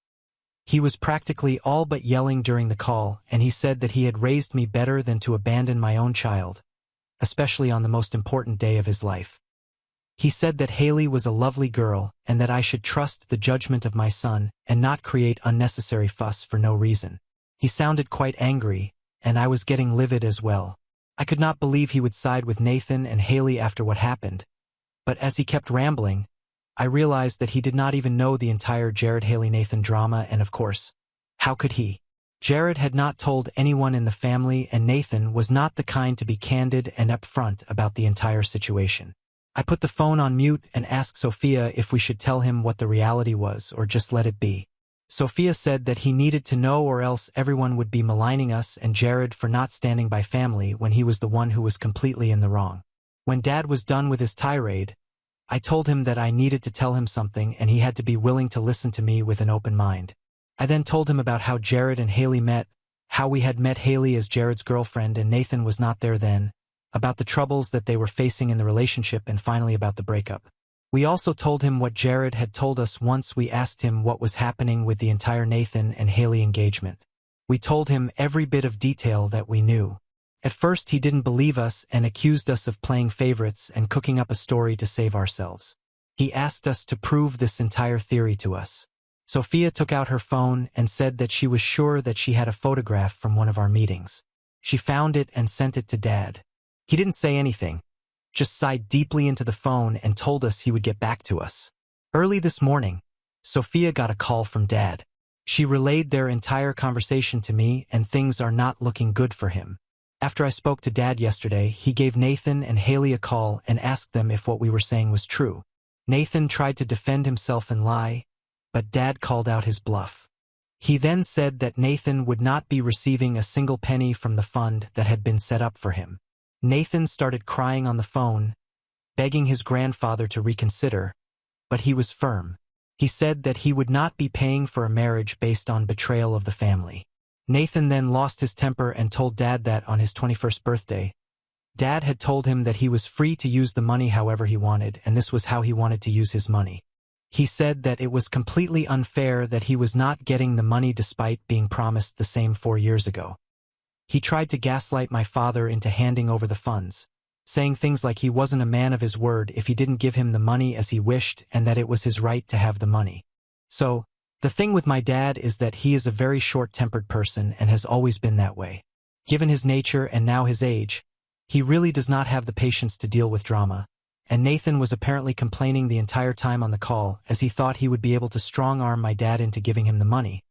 He was practically all but yelling during the call, and he said that he had raised me better than to abandon my own child, especially on the most important day of his life. He said that Haley was a lovely girl and that I should trust the judgment of my son and not create unnecessary fuss for no reason. He sounded quite angry, and I was getting livid as well. I could not believe he would side with Nathan and Haley after what happened, but as he kept rambling, I realized that he did not even know the entire Jared-Haley-Nathan drama, and of course, how could he? Jared had not told anyone in the family, and Nathan was not the kind to be candid and upfront about the entire situation. I put the phone on mute and asked Sophia if we should tell him what the reality was or just let it be. Sophia said that he needed to know or else everyone would be maligning us and Jared for not standing by family when he was the one who was completely in the wrong. When Dad was done with his tirade, I told him that I needed to tell him something and he had to be willing to listen to me with an open mind. I then told him about how Jared and Haley met, how we had met Haley as Jared's girlfriend and Nathan was not there then, about the troubles that they were facing in the relationship, and finally about the breakup. We also told him what Jared had told us once we asked him what was happening with the entire Nathan and Haley engagement. We told him every bit of detail that we knew. At first he didn't believe us and accused us of playing favorites and cooking up a story to save ourselves. He asked us to prove this entire theory to us. Sophia took out her phone and said that she was sure that she had a photograph from one of our meetings. She found it and sent it to Dad. He didn't say anything, just sighed deeply into the phone and told us he would get back to us. Early this morning, Sophia got a call from Dad. She relayed their entire conversation to me, and things are not looking good for him. After I spoke to Dad yesterday, he gave Nathan and Haley a call and asked them if what we were saying was true. Nathan tried to defend himself and lie, but Dad called out his bluff. He then said that Nathan would not be receiving a single penny from the fund that had been set up for him. Nathan started crying on the phone, begging his grandfather to reconsider, but he was firm. He said that he would not be paying for a marriage based on betrayal of the family. Nathan then lost his temper and told Dad that on his 21st birthday, Dad had told him that he was free to use the money however he wanted, and this was how he wanted to use his money. He said that it was completely unfair that he was not getting the money despite being promised the same 4 years ago. He tried to gaslight my father into handing over the funds, saying things like he wasn't a man of his word if he didn't give him the money as he wished and that it was his right to have the money. So, the thing with my dad is that he is a very short-tempered person and has always been that way. Given his nature and now his age, he really does not have the patience to deal with drama, and Nathan was apparently complaining the entire time on the call as he thought he would be able to strong-arm my dad into giving him the money,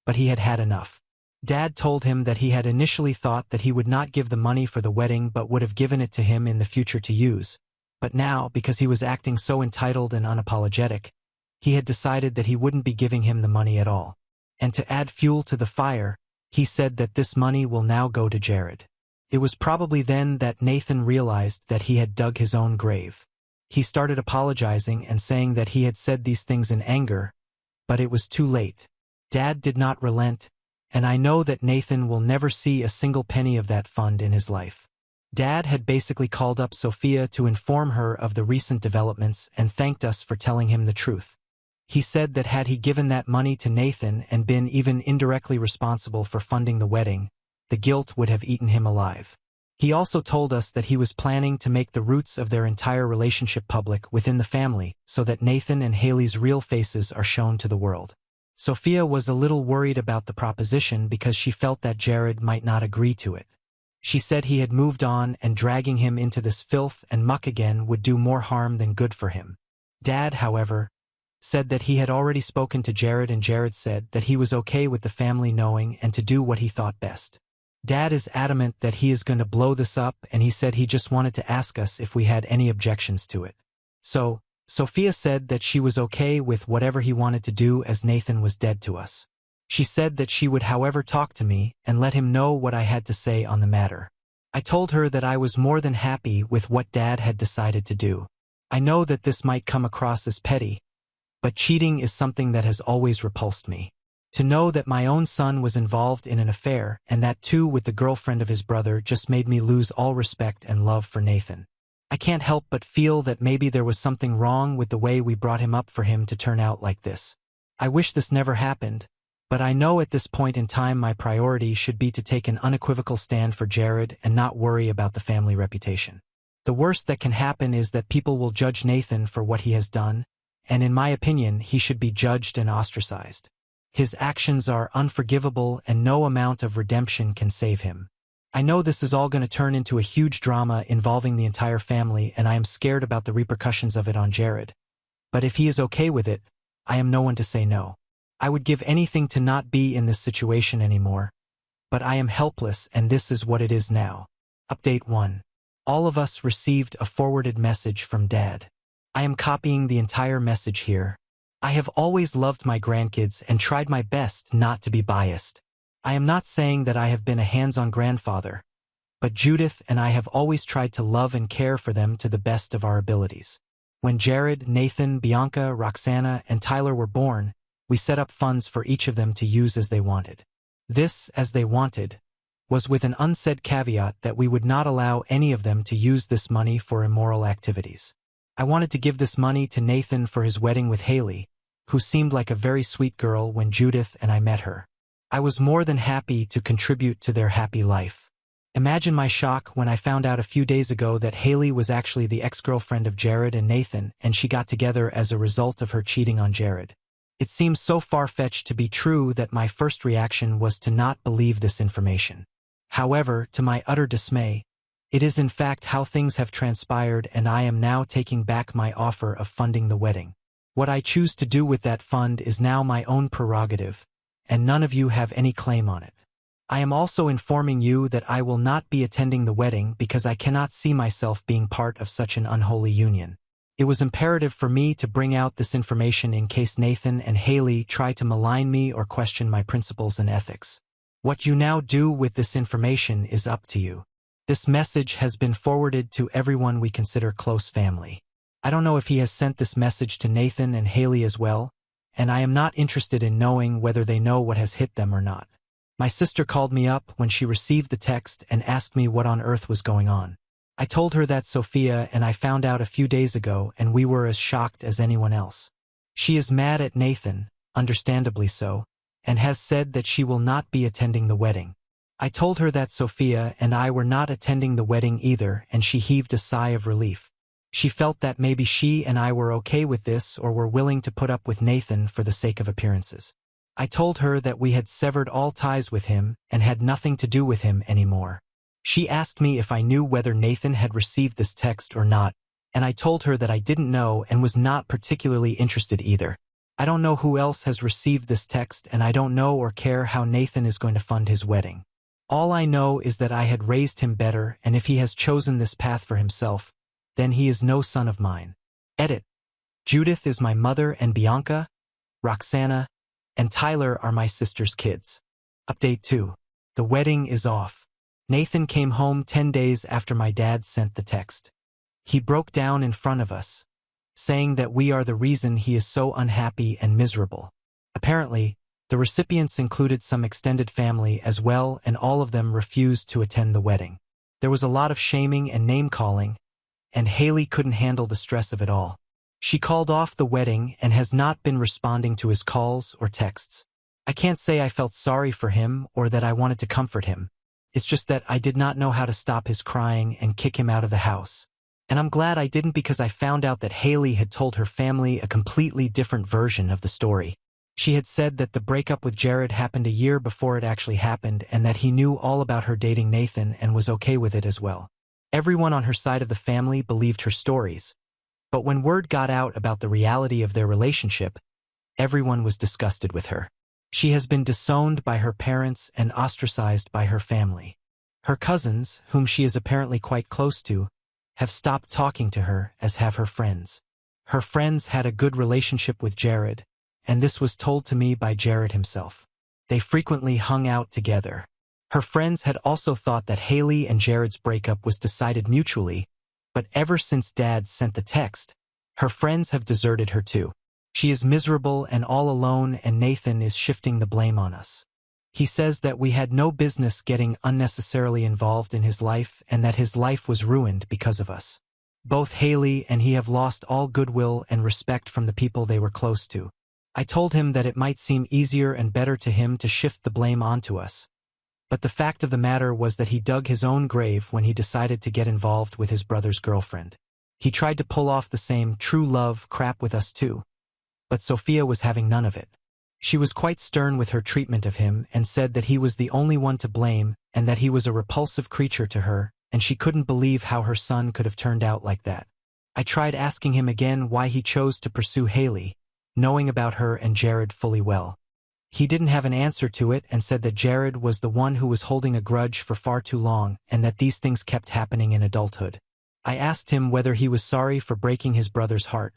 but he had had enough. Dad told him that he had initially thought that he would not give the money for the wedding but would have given it to him in the future to use, but now, because he was acting so entitled and unapologetic, he had decided that he wouldn't be giving him the money at all. And to add fuel to the fire, he said that this money will now go to Jared. It was probably then that Nathan realized that he had dug his own grave. He started apologizing and saying that he had said these things in anger, but it was too late. Dad did not relent, and I know that Nathan will never see a single penny of that fund in his life. Dad had basically called up Sophia to inform her of the recent developments and thanked us for telling him the truth. He said that had he given that money to Nathan and been even indirectly responsible for funding the wedding, the guilt would have eaten him alive. He also told us that he was planning to make the roots of their entire relationship public within the family so that Nathan and Haley's real faces are shown to the world. Sophia was a little worried about the proposition because she felt that Jared might not agree to it. She said he had moved on and dragging him into this filth and muck again would do more harm than good for him. Dad, however, said that he had already spoken to Jared and Jared said that he was okay with the family knowing and to do what he thought best. Dad is adamant that he is going to blow this up and he said he just wanted to ask us if we had any objections to it. So, Sophia said that she was okay with whatever he wanted to do as Nathan was dead to us. She said that she would however talk to me and let him know what I had to say on the matter. I told her that I was more than happy with what Dad had decided to do. I know that this might come across as petty, but cheating is something that has always repulsed me. To know that my own son was involved in an affair and that too with the girlfriend of his brother just made me lose all respect and love for Nathan. I can't help but feel that maybe there was something wrong with the way we brought him up for him to turn out like this. I wish this never happened, but I know at this point in time my priority should be to take an unequivocal stand for Jared and not worry about the family reputation. The worst that can happen is that people will judge Nathan for what he has done, and in my opinion he should be judged and ostracized. His actions are unforgivable and no amount of redemption can save him. I know this is all going to turn into a huge drama involving the entire family and I am scared about the repercussions of it on Jared. But if he is okay with it, I am no one to say no. I would give anything to not be in this situation anymore. But I am helpless and this is what it is now. Update 1. All of us received a forwarded message from Dad. I am copying the entire message here. I have always loved my grandkids and tried my best not to be biased. I am not saying that I have been a hands-on grandfather, but Judith and I have always tried to love and care for them to the best of our abilities. When Jared, Nathan, Bianca, Roxana, and Tyler were born, we set up funds for each of them to use as they wanted. This, as they wanted, was with an unsaid caveat that we would not allow any of them to use this money for immoral activities. I wanted to give this money to Nathan for his wedding with Haley, who seemed like a very sweet girl when Judith and I met her. I was more than happy to contribute to their happy life. Imagine my shock when I found out a few days ago that Haley was actually the ex-girlfriend of Jared and Nathan and she got together as a result of her cheating on Jared. It seems so far-fetched to be true that my first reaction was to not believe this information. However, to my utter dismay, it is in fact how things have transpired and I am now taking back my offer of funding the wedding. What I choose to do with that fund is now my own prerogative, and none of you have any claim on it. I am also informing you that I will not be attending the wedding because I cannot see myself being part of such an unholy union. It was imperative for me to bring out this information in case Nathan and Haley try to malign me or question my principles and ethics. What you now do with this information is up to you. This message has been forwarded to everyone we consider close family. I don't know if he has sent this message to Nathan and Haley as well, and I am not interested in knowing whether they know what has hit them or not. My sister called me up when she received the text and asked me what on earth was going on. I told her that Sophia and I found out a few days ago and we were as shocked as anyone else. She is mad at Nathan, understandably so, and has said that she will not be attending the wedding. I told her that Sophia and I were not attending the wedding either and she heaved a sigh of relief. She felt that maybe she and I were okay with this or were willing to put up with Nathan for the sake of appearances. I told her that we had severed all ties with him and had nothing to do with him anymore. She asked me if I knew whether Nathan had received this text or not, and I told her that I didn't know and was not particularly interested either. I don't know who else has received this text and I don't know or care how Nathan is going to fund his wedding. All I know is that I had raised him better and if he has chosen this path for himself, then he is no son of mine. Edit. Judith is my mother and Bianca, Roxana, and Tyler are my sister's kids. Update 2. The wedding is off. Nathan came home 10 days after my dad sent the text. He broke down in front of us, saying that we are the reason he is so unhappy and miserable. Apparently, the recipients included some extended family as well, and all of them refused to attend the wedding. There was a lot of shaming and name-calling, and Haley couldn't handle the stress of it all. She called off the wedding and has not been responding to his calls or texts. I can't say I felt sorry for him or that I wanted to comfort him. It's just that I did not know how to stop his crying and kick him out of the house. And I'm glad I didn't, because I found out that Haley had told her family a completely different version of the story. She had said that the breakup with Jared happened a year before it actually happened, and that he knew all about her dating Nathan and was okay with it as well. Everyone on her side of the family believed her stories. But when word got out about the reality of their relationship, everyone was disgusted with her. She has been disowned by her parents and ostracized by her family. Her cousins, whom she is apparently quite close to, have stopped talking to her, as have her friends. Her friends had a good relationship with Jared, and this was told to me by Jared himself. They frequently hung out together. Her friends had also thought that Haley and Jared's breakup was decided mutually, but ever since Dad sent the text, her friends have deserted her too. She is miserable and all alone, and Nathan is shifting the blame on us. He says that we had no business getting unnecessarily involved in his life and that his life was ruined because of us. Both Haley and he have lost all goodwill and respect from the people they were close to. I told him that it might seem easier and better to him to shift the blame onto us. But the fact of the matter was that he dug his own grave when he decided to get involved with his brother's girlfriend. He tried to pull off the same true love crap with us too. But Sophia was having none of it. She was quite stern with her treatment of him and said that he was the only one to blame and that he was a repulsive creature to her, and she couldn't believe how her son could have turned out like that. I tried asking him again why he chose to pursue Haley, knowing about her and Jared fully well. He didn't have an answer to it and said that Jared was the one who was holding a grudge for far too long and that these things kept happening in adulthood. I asked him whether he was sorry for breaking his brother's heart,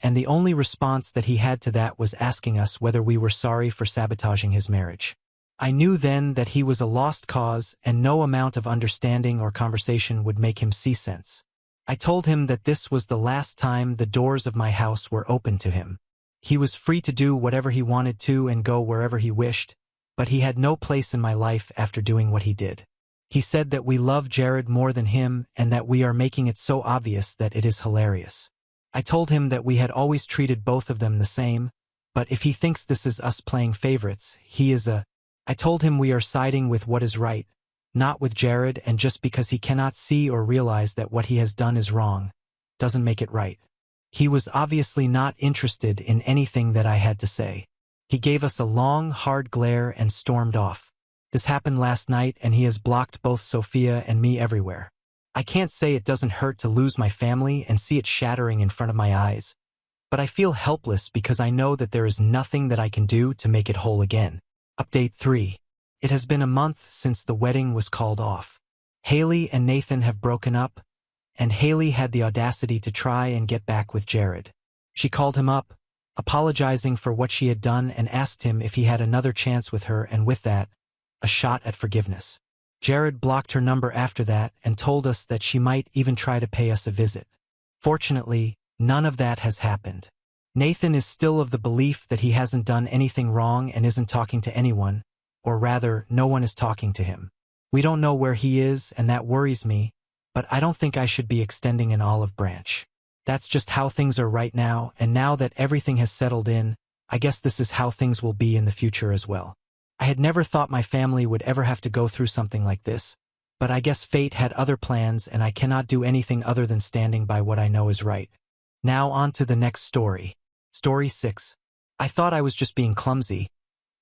and the only response that he had to that was asking us whether we were sorry for sabotaging his marriage. I knew then that he was a lost cause and no amount of understanding or conversation would make him see sense. I told him that this was the last time the doors of my house were open to him. He was free to do whatever he wanted to and go wherever he wished, but he had no place in my life after doing what he did. He said that we love Jared more than him and that we are making it so obvious that it is hilarious. I told him that we had always treated both of them the same, but if he thinks this is us playing favorites, I told him we are siding with what is right, not with Jared, and just because he cannot see or realize that what he has done is wrong, doesn't make it right. He was obviously not interested in anything that I had to say. He gave us a long, hard glare and stormed off. This happened last night and he has blocked both Sophia and me everywhere. I can't say it doesn't hurt to lose my family and see it shattering in front of my eyes, but I feel helpless because I know that there is nothing that I can do to make it whole again. Update 3. It has been a month since the wedding was called off. Haley and Nathan have broken up, and Haley had the audacity to try and get back with Jared. She called him up, apologizing for what she had done, and asked him if he had another chance with her, and with that, a shot at forgiveness. Jared blocked her number after that and told us that she might even try to pay us a visit. Fortunately, none of that has happened. Nathan is still of the belief that he hasn't done anything wrong and isn't talking to anyone, or rather, no one is talking to him. We don't know where he is, and that worries me, but I don't think I should be extending an olive branch. That's just how things are right now, and now that everything has settled in, I guess this is how things will be in the future as well. I had never thought my family would ever have to go through something like this, but I guess fate had other plans and I cannot do anything other than standing by what I know is right. Now on to the next story. Story 6. I thought I was just being clumsy,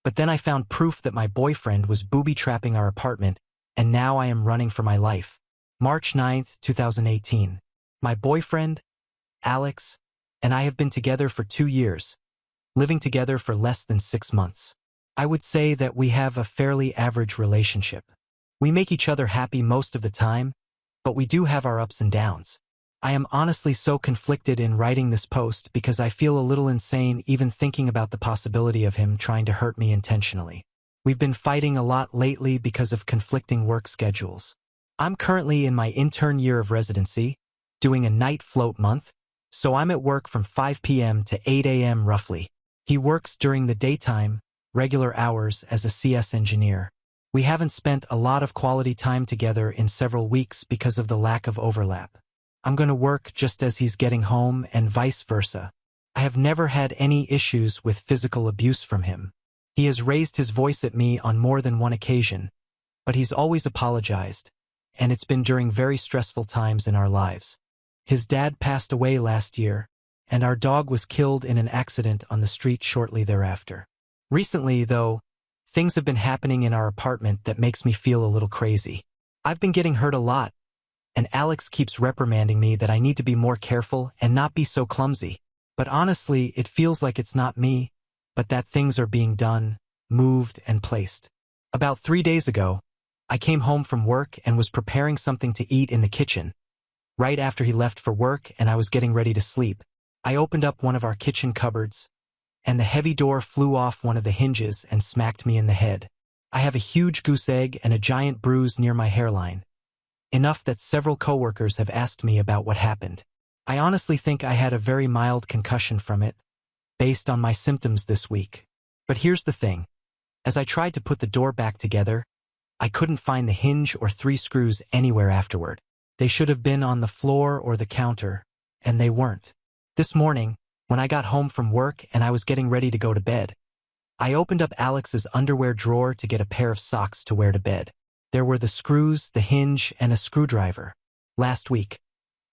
but then I found proof that my boyfriend was booby-trapping our apartment, and now I am running for my life. March 9, 2018. My boyfriend, Alex, and I have been together for 2 years, living together for less than 6 months. I would say that we have a fairly average relationship. We make each other happy most of the time, but we do have our ups and downs. I am honestly so conflicted in writing this post because I feel a little insane even thinking about the possibility of him trying to hurt me intentionally. We've been fighting a lot lately because of conflicting work schedules. I'm currently in my intern year of residency, doing a night float month, so I'm at work from 5 p.m. to 8 a.m. roughly. He works during the daytime, regular hours as a CS engineer. We haven't spent a lot of quality time together in several weeks because of the lack of overlap. I'm going to work just as he's getting home and vice versa. I have never had any issues with physical abuse from him. He has raised his voice at me on more than one occasion, but he's always apologized, and it's been during very stressful times in our lives. His dad passed away last year, and our dog was killed in an accident on the street shortly thereafter. Recently, though, things have been happening in our apartment that makes me feel a little crazy. I've been getting hurt a lot, and Alex keeps reprimanding me that I need to be more careful and not be so clumsy. But honestly, it feels like it's not me, but that things are being done, moved, and placed. About 3 days ago, I came home from work and was preparing something to eat in the kitchen. Right after he left for work and I was getting ready to sleep, I opened up one of our kitchen cupboards, and the heavy door flew off one of the hinges and smacked me in the head. I have a huge goose egg and a giant bruise near my hairline. Enough that several coworkers have asked me about what happened. I honestly think I had a very mild concussion from it, based on my symptoms this week. But here's the thing. As I tried to put the door back together, I couldn't find the hinge or 3 screws anywhere afterward. They should have been on the floor or the counter, and they weren't. This morning, when I got home from work and I was getting ready to go to bed, I opened up Alex's underwear drawer to get a pair of socks to wear to bed. There were the screws, the hinge, and a screwdriver. Last week,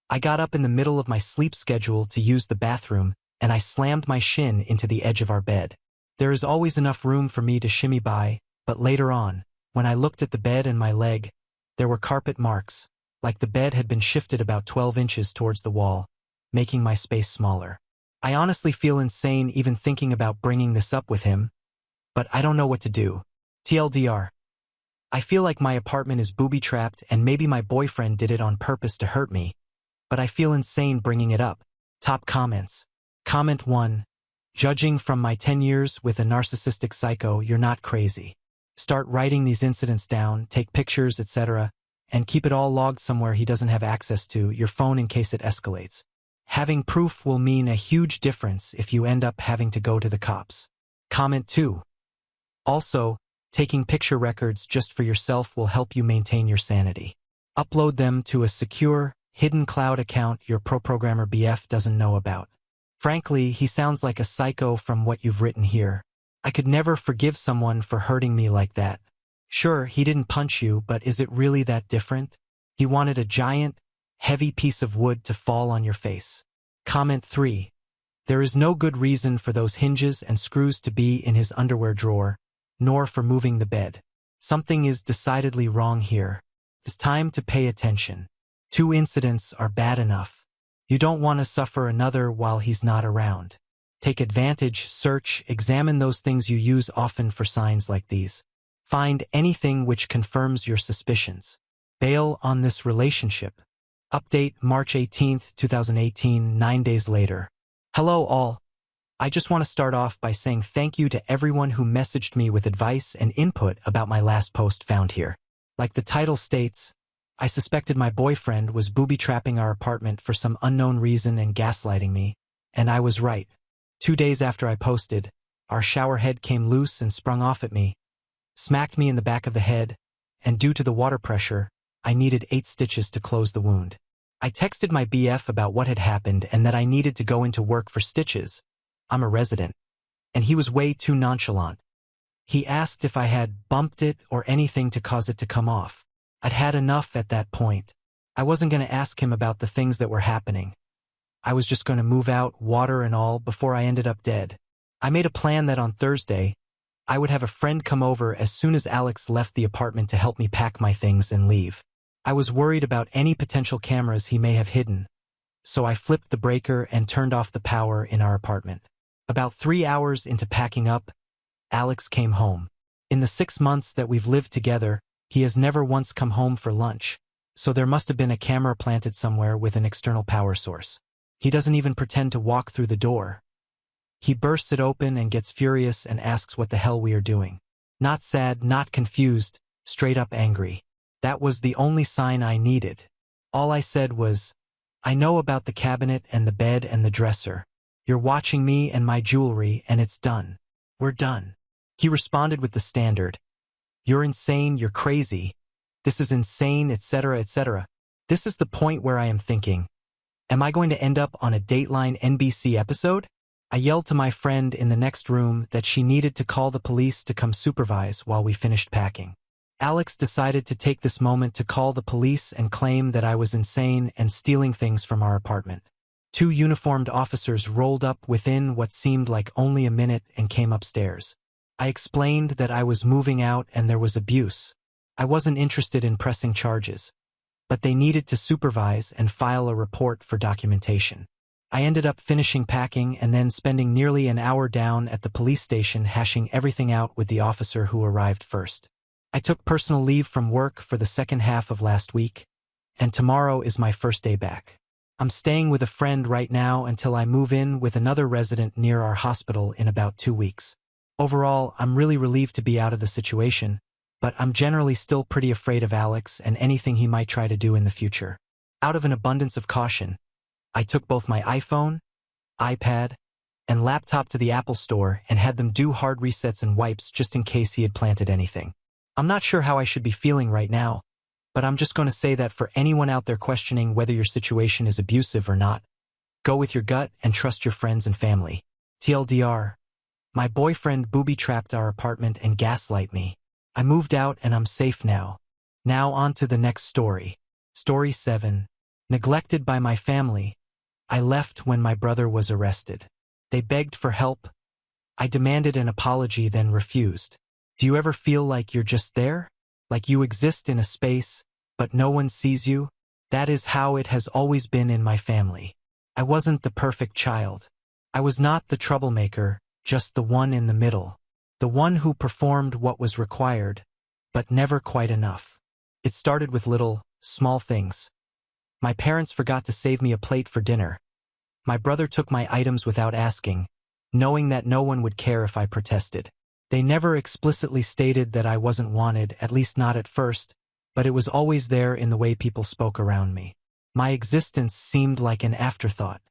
I got up in the middle of my sleep schedule to use the bathroom, and I slammed my shin into the edge of our bed. There is always enough room for me to shimmy by, but later on, when I looked at the bed and my leg, there were carpet marks, like the bed had been shifted about 12 inches towards the wall, making my space smaller. I honestly feel insane even thinking about bringing this up with him, but I don't know what to do. TLDR. I feel like my apartment is booby-trapped and maybe my boyfriend did it on purpose to hurt me, but I feel insane bringing it up. Top comments. Comment 1. Judging from my 10 years with a narcissistic psycho, you're not crazy. Start writing these incidents down, take pictures, etc., and keep it all logged somewhere he doesn't have access to, your phone in case it escalates. Having proof will mean a huge difference if you end up having to go to the cops. Comment 2. Also, taking picture records just for yourself will help you maintain your sanity. Upload them to a secure, hidden cloud account your pro-programmer BF doesn't know about. Frankly, he sounds like a psycho from what you've written here. I could never forgive someone for hurting me like that. Sure, he didn't punch you, but is it really that different? He wanted a giant, heavy piece of wood to fall on your face. Comment 3. There is no good reason for those hinges and screws to be in his underwear drawer, nor for moving the bed. Something is decidedly wrong here. It's time to pay attention. 2 incidents are bad enough. You don't want to suffer another while he's not around. Take advantage, search, examine those things you use often for signs like these. Find anything which confirms your suspicions. Bail on this relationship. Update March 18, 2018, 9 days later. Hello all. I just want to start off by saying thank you to everyone who messaged me with advice and input about my last post found here. Like the title states, I suspected my boyfriend was booby-trapping our apartment for some unknown reason and gaslighting me, and I was right. 2 days after I posted, our shower head came loose and sprung off at me, smacked me in the back of the head, and due to the water pressure, I needed 8 stitches to close the wound. I texted my BF about what had happened and that I needed to go into work for stitches. I'm a resident. And he was way too nonchalant. He asked if I had bumped it or anything to cause it to come off. I'd had enough at that point. I wasn't going to ask him about the things that were happening. I was just going to move out, water and all, before I ended up dead. I made a plan that on Thursday, I would have a friend come over as soon as Alex left the apartment to help me pack my things and leave. I was worried about any potential cameras he may have hidden, so I flipped the breaker and turned off the power in our apartment. About 3 hours into packing up, Alex came home. In the 6 months that we've lived together, he has never once come home for lunch, so there must have been a camera planted somewhere with an external power source. He doesn't even pretend to walk through the door. He bursts it open and gets furious and asks what the hell we are doing. Not sad, not confused, straight up angry. That was the only sign I needed. All I said was, I know about the cabinet and the bed and the dresser. You're watching me and my jewelry and it's done. We're done. He responded with the standard. You're insane, you're crazy. This is insane, etc., etc. This is the point where I am thinking, am I going to end up on a Dateline NBC episode? I yelled to my friend in the next room that she needed to call the police to come supervise while we finished packing. Alex decided to take this moment to call the police and claim that I was insane and stealing things from our apartment. 2 uniformed officers rolled up within what seemed like only a minute and came upstairs. I explained that I was moving out and there was abuse. I wasn't interested in pressing charges, but they needed to supervise and file a report for documentation. I ended up finishing packing and then spending nearly an hour down at the police station hashing everything out with the officer who arrived first. I took personal leave from work for the second half of last week, and tomorrow is my first day back. I'm staying with a friend right now until I move in with another resident near our hospital in about 2 weeks. Overall, I'm really relieved to be out of the situation, but I'm generally still pretty afraid of Alex and anything he might try to do in the future. Out of an abundance of caution, I took both my iPhone, iPad, and laptop to the Apple Store and had them do hard resets and wipes just in case he had planted anything. I'm not sure how I should be feeling right now, but I'm just going to say that for anyone out there questioning whether your situation is abusive or not, go with your gut and trust your friends and family. TLDR, my boyfriend booby-trapped our apartment and gaslight me. I moved out and I'm safe now. Now on to the next story. Story 7. Neglected by my family. I left when my brother was arrested. They begged for help. I demanded an apology, then refused. Do you ever feel like you're just there? Like you exist in a space, but no one sees you? That is how it has always been in my family. I wasn't the perfect child. I was not the troublemaker, just the one in the middle. The one who performed what was required, but never quite enough. It started with little, small things. My parents forgot to save me a plate for dinner. My brother took my items without asking, knowing that no one would care if I protested. They never explicitly stated that I wasn't wanted, at least not at first, but it was always there in the way people spoke around me. My existence seemed like an afterthought.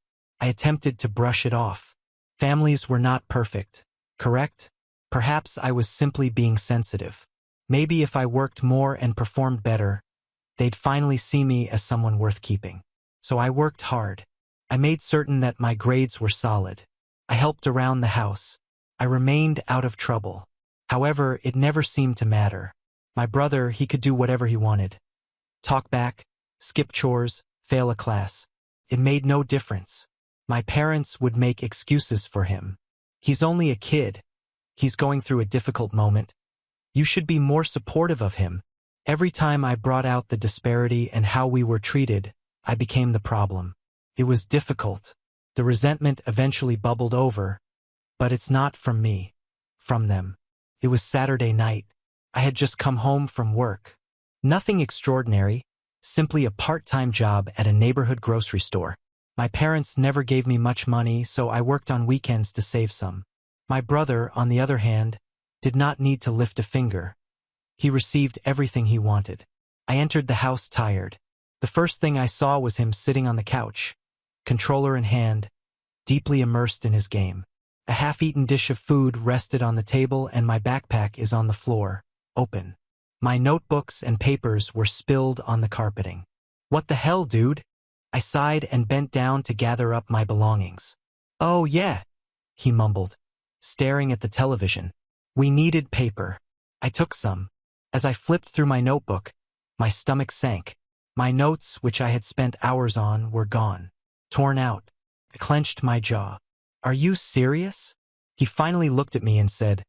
I attempted to brush it off. Families were not perfect, correct? Perhaps I was simply being sensitive. Maybe if I worked more and performed better, they'd finally see me as someone worth keeping. So I worked hard. I made certain that my grades were solid. I helped around the house. I remained out of trouble. However, it never seemed to matter. My brother, he could do whatever he wanted. Talk back, skip chores, fail a class. It made no difference. My parents would make excuses for him. He's only a kid. He's going through a difficult moment. You should be more supportive of him. Every time I brought out the disparity and how we were treated, I became the problem. It was difficult. The resentment eventually bubbled over. But it's not from me, from them. It was Saturday night. I had just come home from work. Nothing extraordinary, simply a part-time job at a neighborhood grocery store. My parents never gave me much money, so I worked on weekends to save some. My brother, on the other hand, did not need to lift a finger. He received everything he wanted. I entered the house tired. The first thing I saw was him sitting on the couch, controller in hand, deeply immersed in his game. A half-eaten dish of food rested on the table and my backpack is on the floor, open. My notebooks and papers were spilled on the carpeting. What the hell, dude? I sighed and bent down to gather up my belongings. Oh yeah, he mumbled, staring at the television. We needed paper. I took some. As I flipped through my notebook, my stomach sank. My notes, which I had spent hours on, were gone. Torn out. I clenched my jaw. Are you serious? He finally looked at me and said,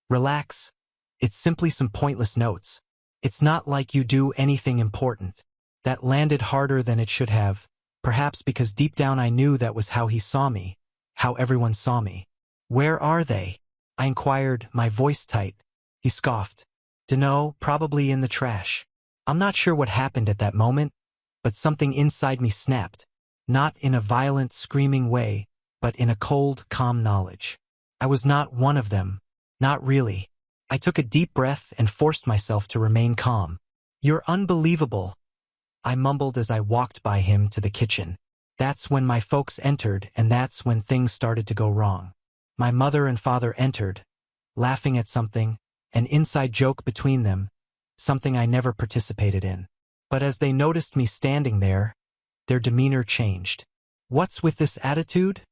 Relax. It's simply some pointless notes. It's not like you do anything important. That landed harder than it should have, perhaps because deep down I knew that was how he saw me, how everyone saw me. Where are they? I inquired, my voice tight. He scoffed. Dunno, probably in the trash. I'm not sure what happened at that moment, but something inside me snapped. Not in a violent, screaming way, but in a cold, calm knowledge. I was not one of them. Not really. I took a deep breath and forced myself to remain calm. "You're unbelievable," I mumbled as I walked by him to the kitchen. That's when my folks entered, and that's when things started to go wrong. My mother and father entered, laughing at something, an inside joke between them, something I never participated in. But as they noticed me standing there, their demeanor changed. "What's with this attitude?"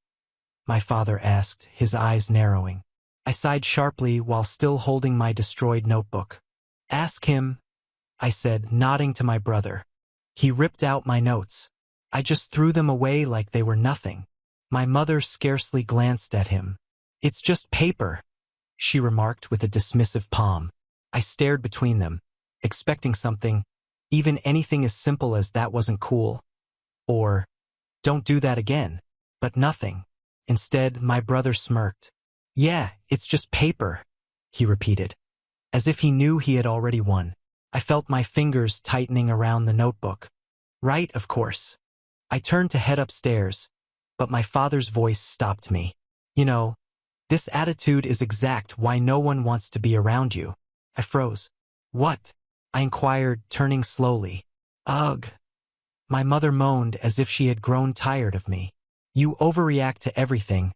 my father asked, his eyes narrowing. I sighed sharply while still holding my destroyed notebook. "Ask him," I said, nodding to my brother. He ripped out my notes. I just threw them away like they were nothing. My mother scarcely glanced at him. "It's just paper," she remarked with a dismissive palm. I stared between them, expecting something, even anything as simple as "that wasn't cool," or "don't do that again," but nothing. Instead, my brother smirked. "Yeah, it's just paper," he repeated, as if he knew he had already won. I felt my fingers tightening around the notebook. "Right, of course." I turned to head upstairs, but my father's voice stopped me. "You know, this attitude is exact why no one wants to be around you." I froze. "What?" I inquired, turning slowly. "Ugh." My mother moaned as if she had grown tired of me. "You overreact to everything,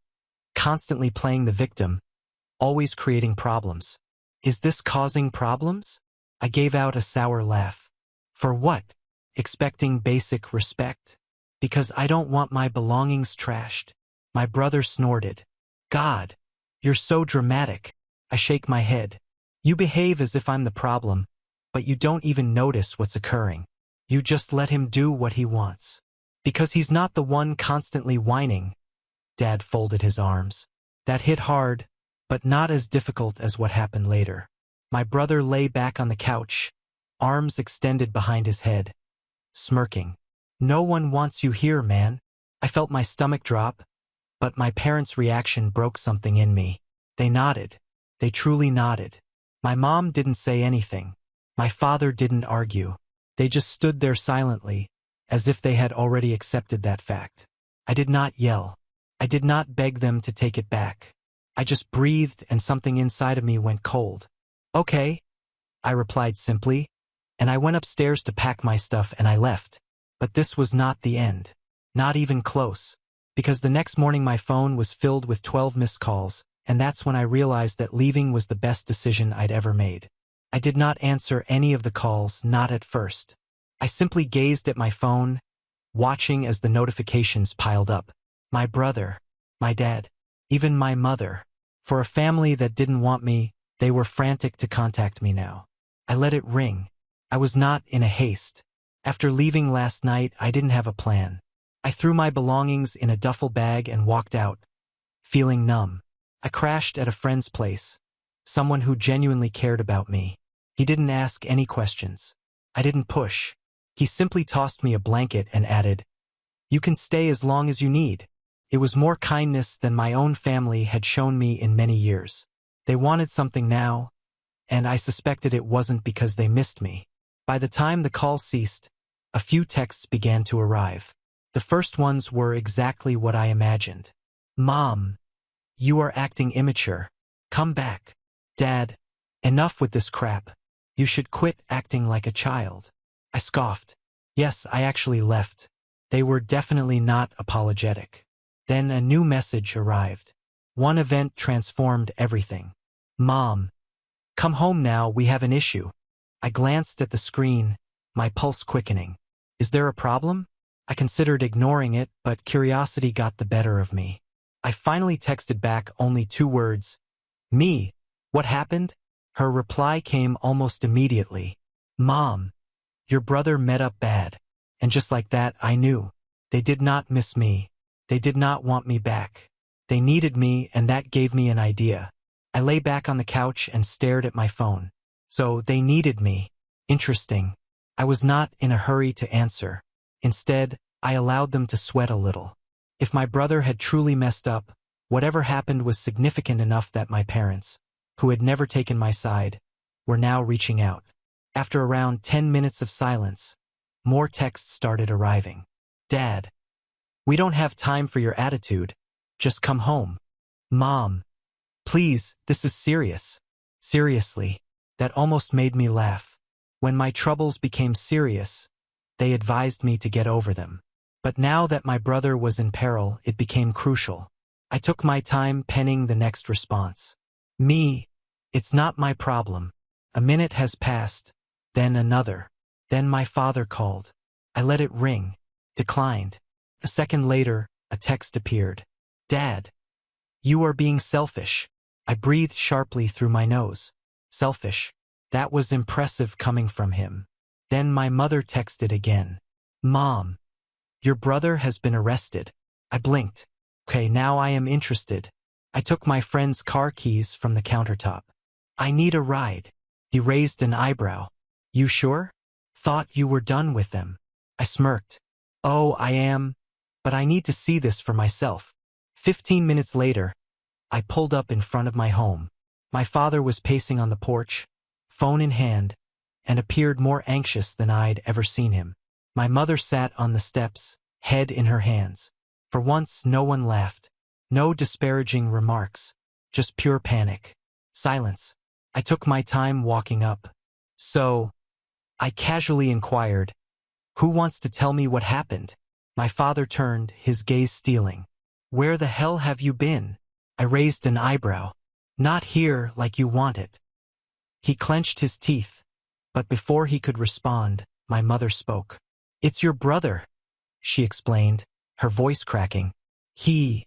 constantly playing the victim, always creating problems." "Is this causing problems?" I gave out a sour laugh. "For what? Expecting basic respect? Because I don't want my belongings trashed." My brother snorted. "God, you're so dramatic." I shake my head. "You behave as if I'm the problem, but you don't even notice what's occurring. You just let him do what he wants. Because he's not the one constantly whining." Dad folded his arms. That hit hard, but not as difficult as what happened later. My brother lay back on the couch, arms extended behind his head, smirking. "No one wants you here, man." I felt my stomach drop, but my parents' reaction broke something in me. They nodded. They truly nodded. My mom didn't say anything. My father didn't argue. They just stood there silently, as if they had already accepted that fact. I did not yell. I did not beg them to take it back. I just breathed, and something inside of me went cold. "Okay," I replied simply, and I went upstairs to pack my stuff, and I left. But this was not the end. Not even close. Because the next morning my phone was filled with 12 missed calls, and that's when I realized that leaving was the best decision I'd ever made. I did not answer any of the calls, not at first. I simply gazed at my phone, watching as the notifications piled up. My brother, my dad, even my mother. For a family that didn't want me, they were frantic to contact me now. I let it ring. I was not in a haste. After leaving last night, I didn't have a plan. I threw my belongings in a duffel bag and walked out, feeling numb. I crashed at a friend's place, someone who genuinely cared about me. He didn't ask any questions. I didn't push. He simply tossed me a blanket and added, "You can stay as long as you need." It was more kindness than my own family had shown me in many years. They wanted something now, and I suspected it wasn't because they missed me. By the time the call ceased, a few texts began to arrive. The first ones were exactly what I imagined. "Mom, you are acting immature. Come back." "Dad, enough with this crap. You should quit acting like a child." I scoffed. Yes, I actually left. They were definitely not apologetic. Then a new message arrived. One event transformed everything. "Mom, come home now, we have an issue." I glanced at the screen, my pulse quickening. Is there a problem? I considered ignoring it, but curiosity got the better of me. I finally texted back only 2 words. "Me, what happened?" Her reply came almost immediately. "Mom, your brother met up bad." And just like that, I knew. They did not miss me. They did not want me back. They needed me, and that gave me an idea. I lay back on the couch and stared at my phone. So they needed me. Interesting. I was not in a hurry to answer. Instead, I allowed them to sweat a little. If my brother had truly messed up, whatever happened was significant enough that my parents, who had never taken my side, were now reaching out. After around 10 minutes of silence, more texts started arriving. "Dad, we don't have time for your attitude. Just come home." "Mom, please, this is serious." Seriously, that almost made me laugh. When my troubles became serious, they advised me to get over them. But now that my brother was in peril, it became crucial. I took my time penning the next response. Me, it's not my problem. A minute has passed, then another. Then my father called. I let it ring, declined. A second later, a text appeared. Dad, you are being selfish. I breathed sharply through my nose. Selfish. That was impressive coming from him. Then my mother texted again. Mom, your brother has been arrested. I blinked. Okay, now I am interested. I took my friend's car keys from the countertop. I need a ride. He raised an eyebrow. You sure? Thought you were done with them. I smirked. Oh, I am, but I need to see this for myself. 15 minutes later, I pulled up in front of my home. My father was pacing on the porch, phone in hand, and appeared more anxious than I'd ever seen him. My mother sat on the steps, head in her hands. For once, no one laughed. No disparaging remarks. Just pure panic. Silence. I took my time walking up. So, I casually inquired, who wants to tell me what happened? My father turned, his gaze stealing. Where the hell have you been? I raised an eyebrow. Not here like you want it. He clenched his teeth, but before he could respond, my mother spoke. It's your brother, she explained, her voice cracking. He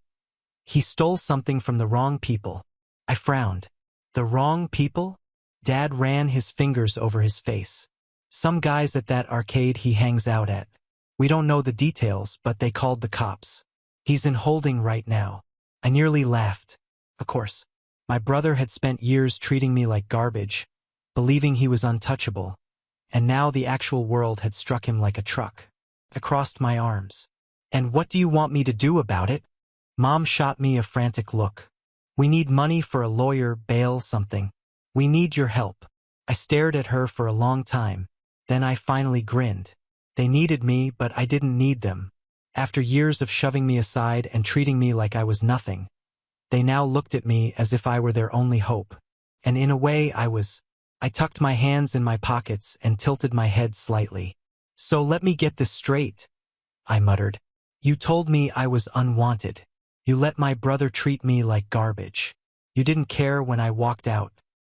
stole something from the wrong people. I frowned. The wrong people? Dad ran his fingers over his face. Some guys at that arcade he hangs out at. We don't know the details, but they called the cops. He's in holding right now. I nearly laughed. Of course. My brother had spent years treating me like garbage, believing he was untouchable, and now the actual world had struck him like a truck. I crossed my arms. And what do you want me to do about it? Mom shot me a frantic look. We need money for a lawyer, bail, something. We need your help. I stared at her for a long time. Then I finally grinned. They needed me, but I didn't need them. After years of shoving me aside and treating me like I was nothing, they now looked at me as if I were their only hope. And in a way I was. I tucked my hands in my pockets and tilted my head slightly. So let me get this straight, I muttered. You told me I was unwanted. You let my brother treat me like garbage. You didn't care when I walked out.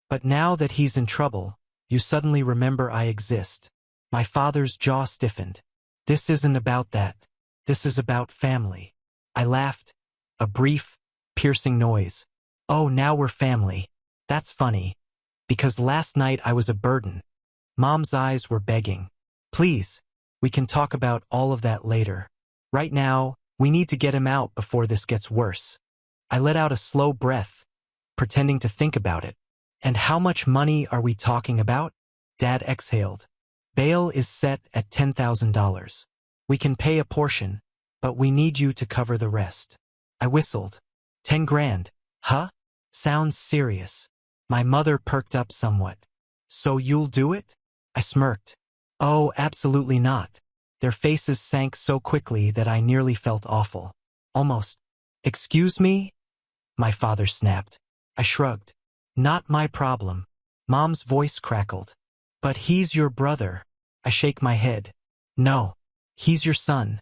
But now that he's in trouble, you suddenly remember I exist. My father's jaw stiffened. This isn't about that. This is about family. I laughed. A brief, piercing noise. Oh, now we're family. That's funny. Because last night I was a burden. Mom's eyes were begging. Please, we can talk about all of that later. Right now, we need to get him out before this gets worse. I let out a slow breath, pretending to think about it. And how much money are we talking about? Dad exhaled. Bail is set at $10,000. We can pay a portion, but we need you to cover the rest. I whistled. 10 grand. Huh? Sounds serious. My mother perked up somewhat. So you'll do it? I smirked. Oh, absolutely not. Their faces sank so quickly that I nearly felt awful. Almost. Excuse me? My father snapped. I shrugged. Not my problem. Mom's voice crackled. But he's your brother. I shake my head. No. He's your son.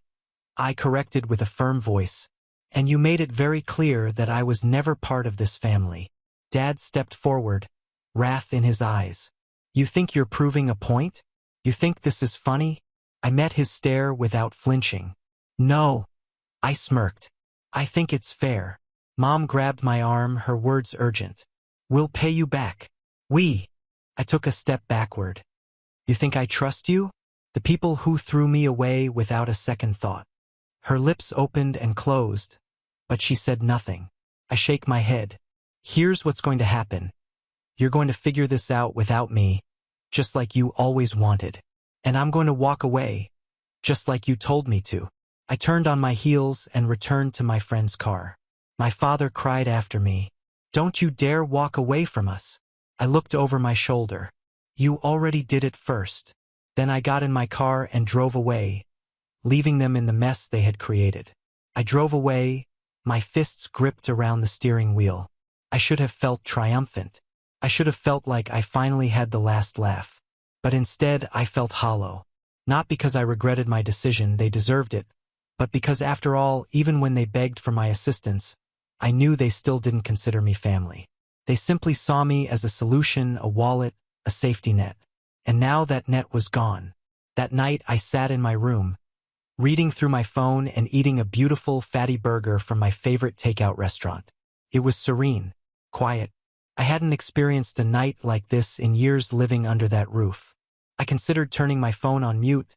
I corrected with a firm voice. And you made it very clear that I was never part of this family. Dad stepped forward, wrath in his eyes. You think you're proving a point? You think this is funny? I met his stare without flinching. No. I smirked. I think it's fair. Mom grabbed my arm, her words urgent. We'll pay you back. We. I took a step backward. You think I trust you? The people who threw me away without a second thought. Her lips opened and closed, but she said nothing. I shake my head. Here's what's going to happen. You're going to figure this out without me, just like you always wanted. And I'm going to walk away, just like you told me to. I turned on my heels and returned to my friend's car. My father cried after me. Don't you dare walk away from us. I looked over my shoulder. You already did it first. Then I got in my car and drove away, leaving them in the mess they had created. I drove away, my fists gripped around the steering wheel. I should have felt triumphant. I should have felt like I finally had the last laugh. But instead, I felt hollow. Not because I regretted my decision, they deserved it, but because after all, even when they begged for my assistance, I knew they still didn't consider me family. They simply saw me as a solution, a wallet, a safety net. And now that net was gone. That night, I sat in my room, reading through my phone and eating a beautiful, fatty burger from my favorite takeout restaurant. It was serene, quiet. I hadn't experienced a night like this in years living under that roof. I considered turning my phone on mute,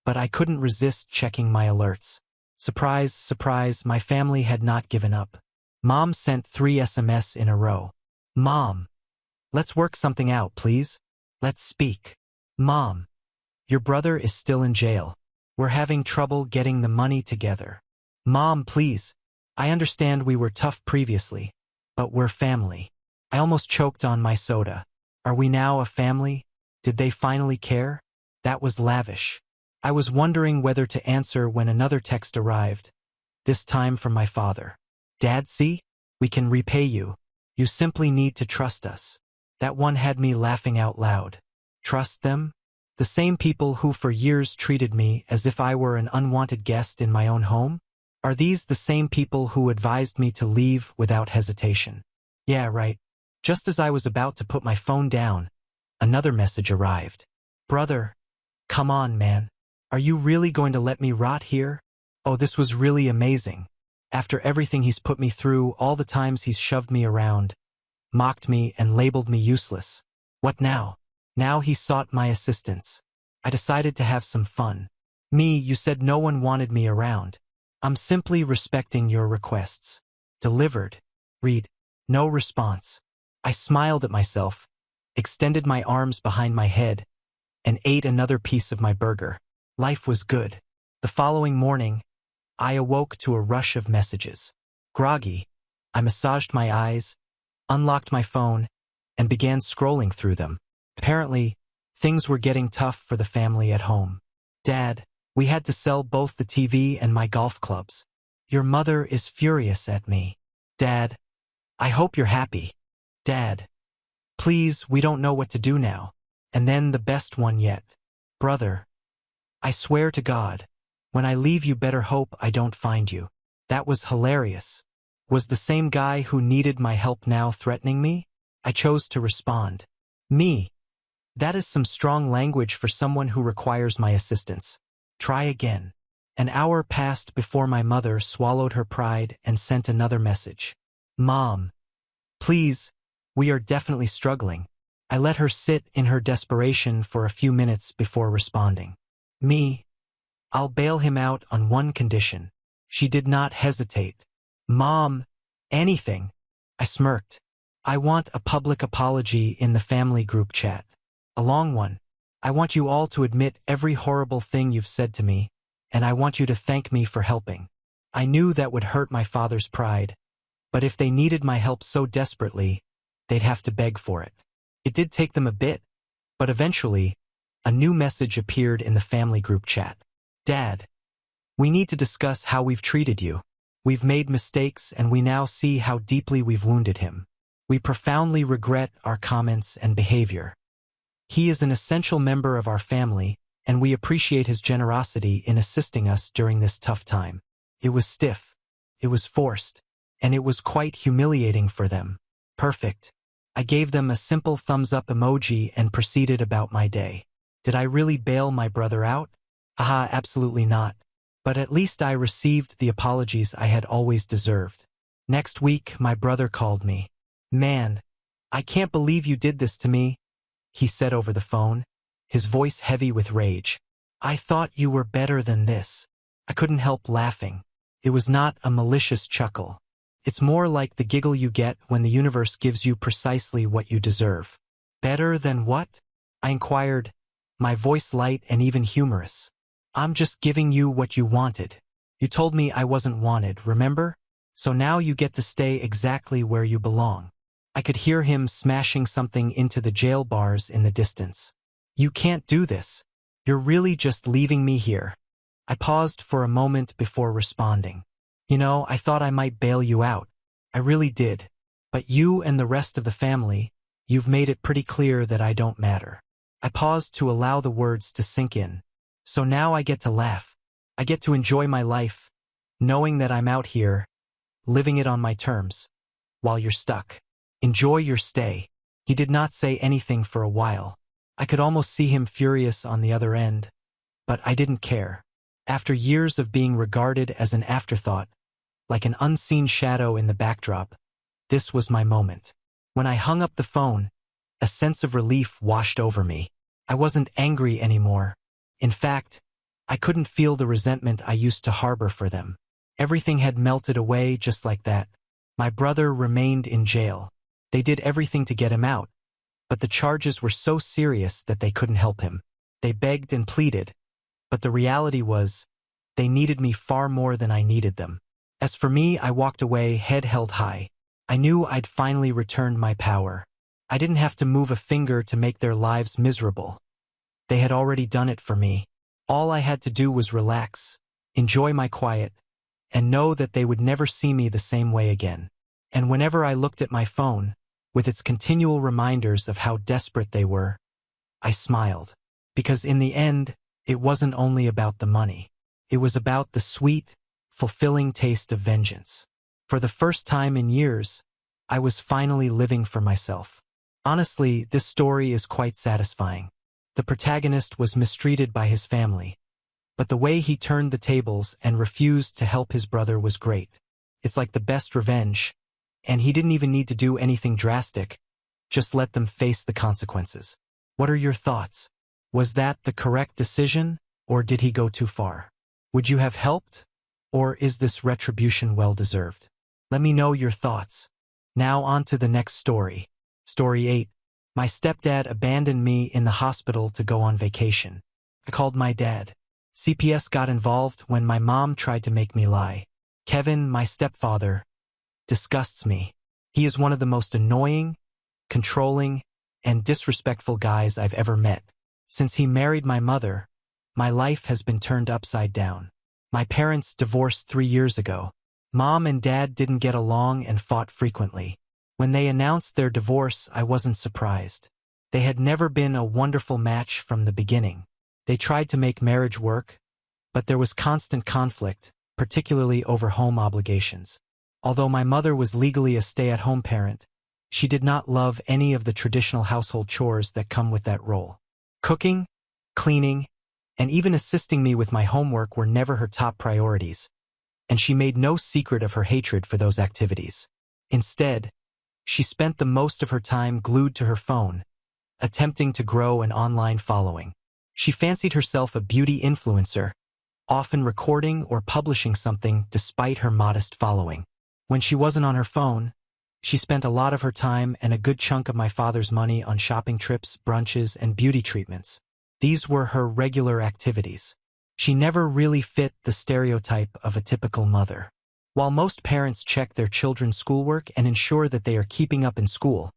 but I couldn't resist checking my alerts. Surprise, surprise, my family had not given up. Mom sent 3 SMS in a row. Mom, let's work something out, please. Let's speak. Mom, your brother is still in jail. We're having trouble getting the money together. Mom, please. I understand we were tough previously, but we're family. I almost choked on my soda. Are we now a family? Did they finally care? That was lavish. I was wondering whether to answer when another text arrived, this time from my father. Dad, see? We can repay you. You simply need to trust us. That one had me laughing out loud. Trust them? The same people who for years treated me as if I were an unwanted guest in my own home? Are these the same people who advised me to leave without hesitation? Yeah, right. Just as I was about to put my phone down, another message arrived. Brother, come on, man. Are you really going to let me rot here? Oh, this was really amazing. After everything he's put me through, all the times he's shoved me around, mocked me, and labeled me useless. What now? Now he sought my assistance. I decided to have some fun. Me, you said no one wanted me around. I'm simply respecting your requests. Delivered. Read. No response. I smiled at myself, extended my arms behind my head, and ate another piece of my burger. Life was good. The following morning, I awoke to a rush of messages. Groggy, I massaged my eyes, unlocked my phone, and began scrolling through them. Apparently, things were getting tough for the family at home. Dad, we had to sell both the TV and my golf clubs. Your mother is furious at me. Dad, I hope you're happy. Dad, please, we don't know what to do now. And then the best one yet. Brother, I swear to God, when I leave you better hope I don't find you. That was hilarious. Was the same guy who needed my help now threatening me? I chose to respond. Me. That is some strong language for someone who requires my assistance. Try again. An hour passed before my mother swallowed her pride and sent another message. Mom, please, we are definitely struggling. I let her sit in her desperation for a few minutes before responding. Me, I'll bail him out on one condition. She did not hesitate. Mom, anything. I smirked. I want a public apology in the family group chat. A long one. I want you all to admit every horrible thing you've said to me, and I want you to thank me for helping. I knew that would hurt my father's pride, but if they needed my help so desperately, they'd have to beg for it. It did take them a bit, but eventually, a new message appeared in the family group chat. Dad, we need to discuss how we've treated you. We've made mistakes and we now see how deeply we've wounded him. We profoundly regret our comments and behavior. He is an essential member of our family, and we appreciate his generosity in assisting us during this tough time. It was stiff, it was forced, and it was quite humiliating for them. Perfect. I gave them a simple thumbs-up emoji and proceeded about my day. Did I really bail my brother out? Haha, absolutely not. But at least I received the apologies I had always deserved. Next week, my brother called me. Man, I can't believe you did this to me, he said over the phone, his voice heavy with rage. I thought you were better than this. I couldn't help laughing. It was not a malicious chuckle. It's more like the giggle you get when the universe gives you precisely what you deserve. Better than what? I inquired, my voice light and even humorous. I'm just giving you what you wanted. You told me I wasn't wanted, remember? So now you get to stay exactly where you belong. I could hear him smashing something into the jail bars in the distance. You can't do this. You're really just leaving me here. I paused for a moment before responding. You know, I thought I might bail you out. I really did. But you and the rest of the family, You've made it pretty clear that I don't matter. I paused to allow the words to sink in. So now I get to laugh. I get to enjoy my life, knowing that I'm out here, living it on my terms, while you're stuck. Enjoy your stay. He did not say anything for a while. I could almost see him furious on the other end, but I didn't care. After years of being regarded as an afterthought, like an unseen shadow in the backdrop, this was my moment. When I hung up the phone, a sense of relief washed over me. I wasn't angry anymore. In fact, I couldn't feel the resentment I used to harbor for them. Everything had melted away just like that. My brother remained in jail. They did everything to get him out, but the charges were so serious that they couldn't help him. They begged and pleaded, but the reality was, they needed me far more than I needed them. As for me, I walked away, head held high. I knew I'd finally returned my power. I didn't have to move a finger to make their lives miserable. They had already done it for me. All I had to do was relax, enjoy my quiet, and know that they would never see me the same way again. And whenever I looked at my phone, with its continual reminders of how desperate they were, I smiled. Because in the end, it wasn't only about the money. It was about the sweet, fulfilling taste of vengeance. For the first time in years, I was finally living for myself. Honestly, this story is quite satisfying. The protagonist was mistreated by his family, but the way he turned the tables and refused to help his brother was great. It's like the best revenge, and he didn't even need to do anything drastic, just let them face the consequences. What are your thoughts? Was that the correct decision, or did he go too far? Would you have helped, or is this retribution well-deserved? Let me know your thoughts. Now on to the next story. Story 8. My stepdad abandoned me in the hospital to go on vacation. I called my dad. CPS got involved when my mom tried to make me lie. Kevin, my stepfather, disgusts me. He is one of the most annoying, controlling, and disrespectful guys I've ever met. Since he married my mother, my life has been turned upside down. My parents divorced 3 years ago. Mom and Dad didn't get along and fought frequently. When they announced their divorce, I wasn't surprised. They had never been a wonderful match from the beginning. They tried to make marriage work, but there was constant conflict, particularly over home obligations. Although my mother was legally a stay-at-home parent, she did not love any of the traditional household chores that come with that role. Cooking, cleaning, and even assisting me with my homework were never her top priorities, and she made no secret of her hatred for those activities. Instead, she spent the most of her time glued to her phone, attempting to grow an online following. She fancied herself a beauty influencer, often recording or publishing something despite her modest following. When she wasn't on her phone, she spent a lot of her time and a good chunk of my father's money on shopping trips, brunches, and beauty treatments. These were her regular activities. She never really fit the stereotype of a typical mother. While most parents check their children's schoolwork and ensure that they are keeping up in school,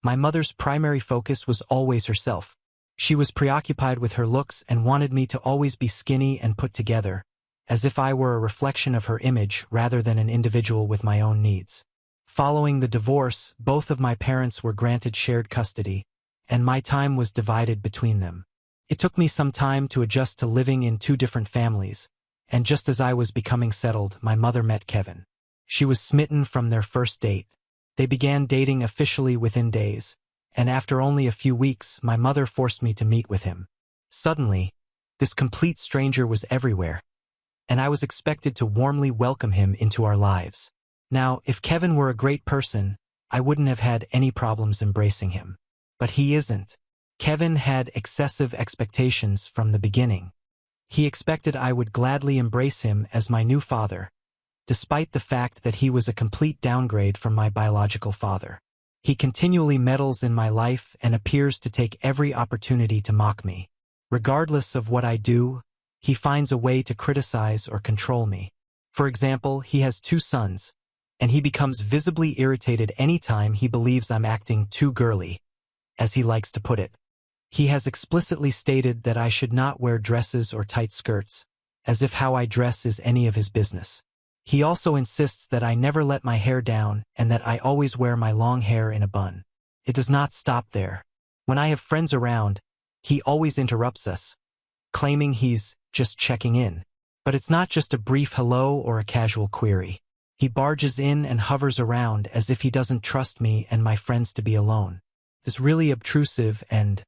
my mother's primary focus was always herself. She was preoccupied with her looks and wanted me to always be skinny and put together, as if I were a reflection of her image rather than an individual with my own needs. Following the divorce, both of my parents were granted shared custody, and my time was divided between them. It took me some time to adjust to living in 2 different families, and just as I was becoming settled, my mother met Kevin. She was smitten from their first date. They began dating officially within days, and after only a few weeks, my mother forced me to meet with him. Suddenly, this complete stranger was everywhere, and I was expected to warmly welcome him into our lives. Now, if Kevin were a great person, I wouldn't have had any problems embracing him. But he isn't. Kevin had excessive expectations from the beginning. He expected I would gladly embrace him as my new father, despite the fact that he was a complete downgrade from my biological father. He continually meddles in my life and appears to take every opportunity to mock me. Regardless of what I do, he finds a way to criticize or control me. For example, he has 2 sons, and he becomes visibly irritated anytime he believes I'm acting too girly, as he likes to put it. He has explicitly stated that I should not wear dresses or tight skirts, as if how I dress is any of his business. He also insists that I never let my hair down and that I always wear my long hair in a bun. it does not stop there. When I have friends around, he always interrupts us, claiming he's just checking in. But it's not just a brief hello or a casual query. He barges in and hovers around as if he doesn't trust me and my friends to be alone. It's really obtrusive and,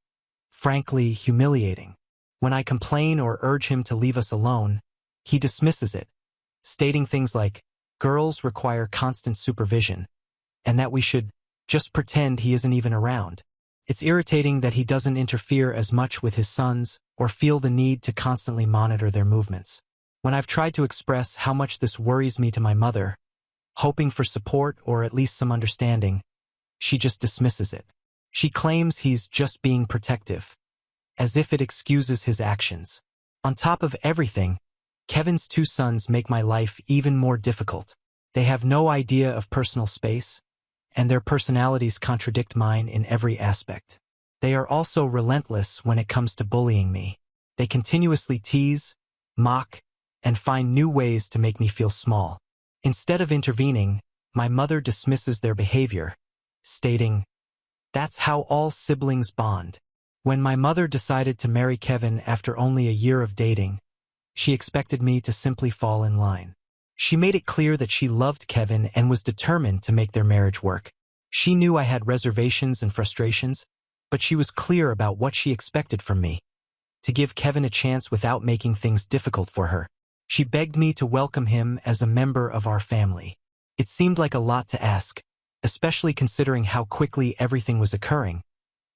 frankly, humiliating. When I complain or urge him to leave us alone, he dismisses it, stating things like, girls require constant supervision, and that we should just pretend he isn't even around. It's irritating that he doesn't interfere as much with his sons or feel the need to constantly monitor their movements. When I've tried to express how much this worries me to my mother, hoping for support or at least some understanding, she just dismisses it. She claims he's just being protective, as if it excuses his actions. On top of everything, Kevin's two sons make my life even more difficult. They have no idea of personal space, and their personalities contradict mine in every aspect. They are also relentless when it comes to bullying me. They continuously tease, mock, and find new ways to make me feel small. Instead of intervening, my mother dismisses their behavior, stating, "That's how all siblings bond." When my mother decided to marry Kevin after only a year of dating, she expected me to simply fall in line. She made it clear that she loved Kevin and was determined to make their marriage work. She knew I had reservations and frustrations, but she was clear about what she expected from me: to give Kevin a chance without making things difficult for her. She begged me to welcome him as a member of our family. It seemed like a lot to ask, especially considering how quickly everything was occurring,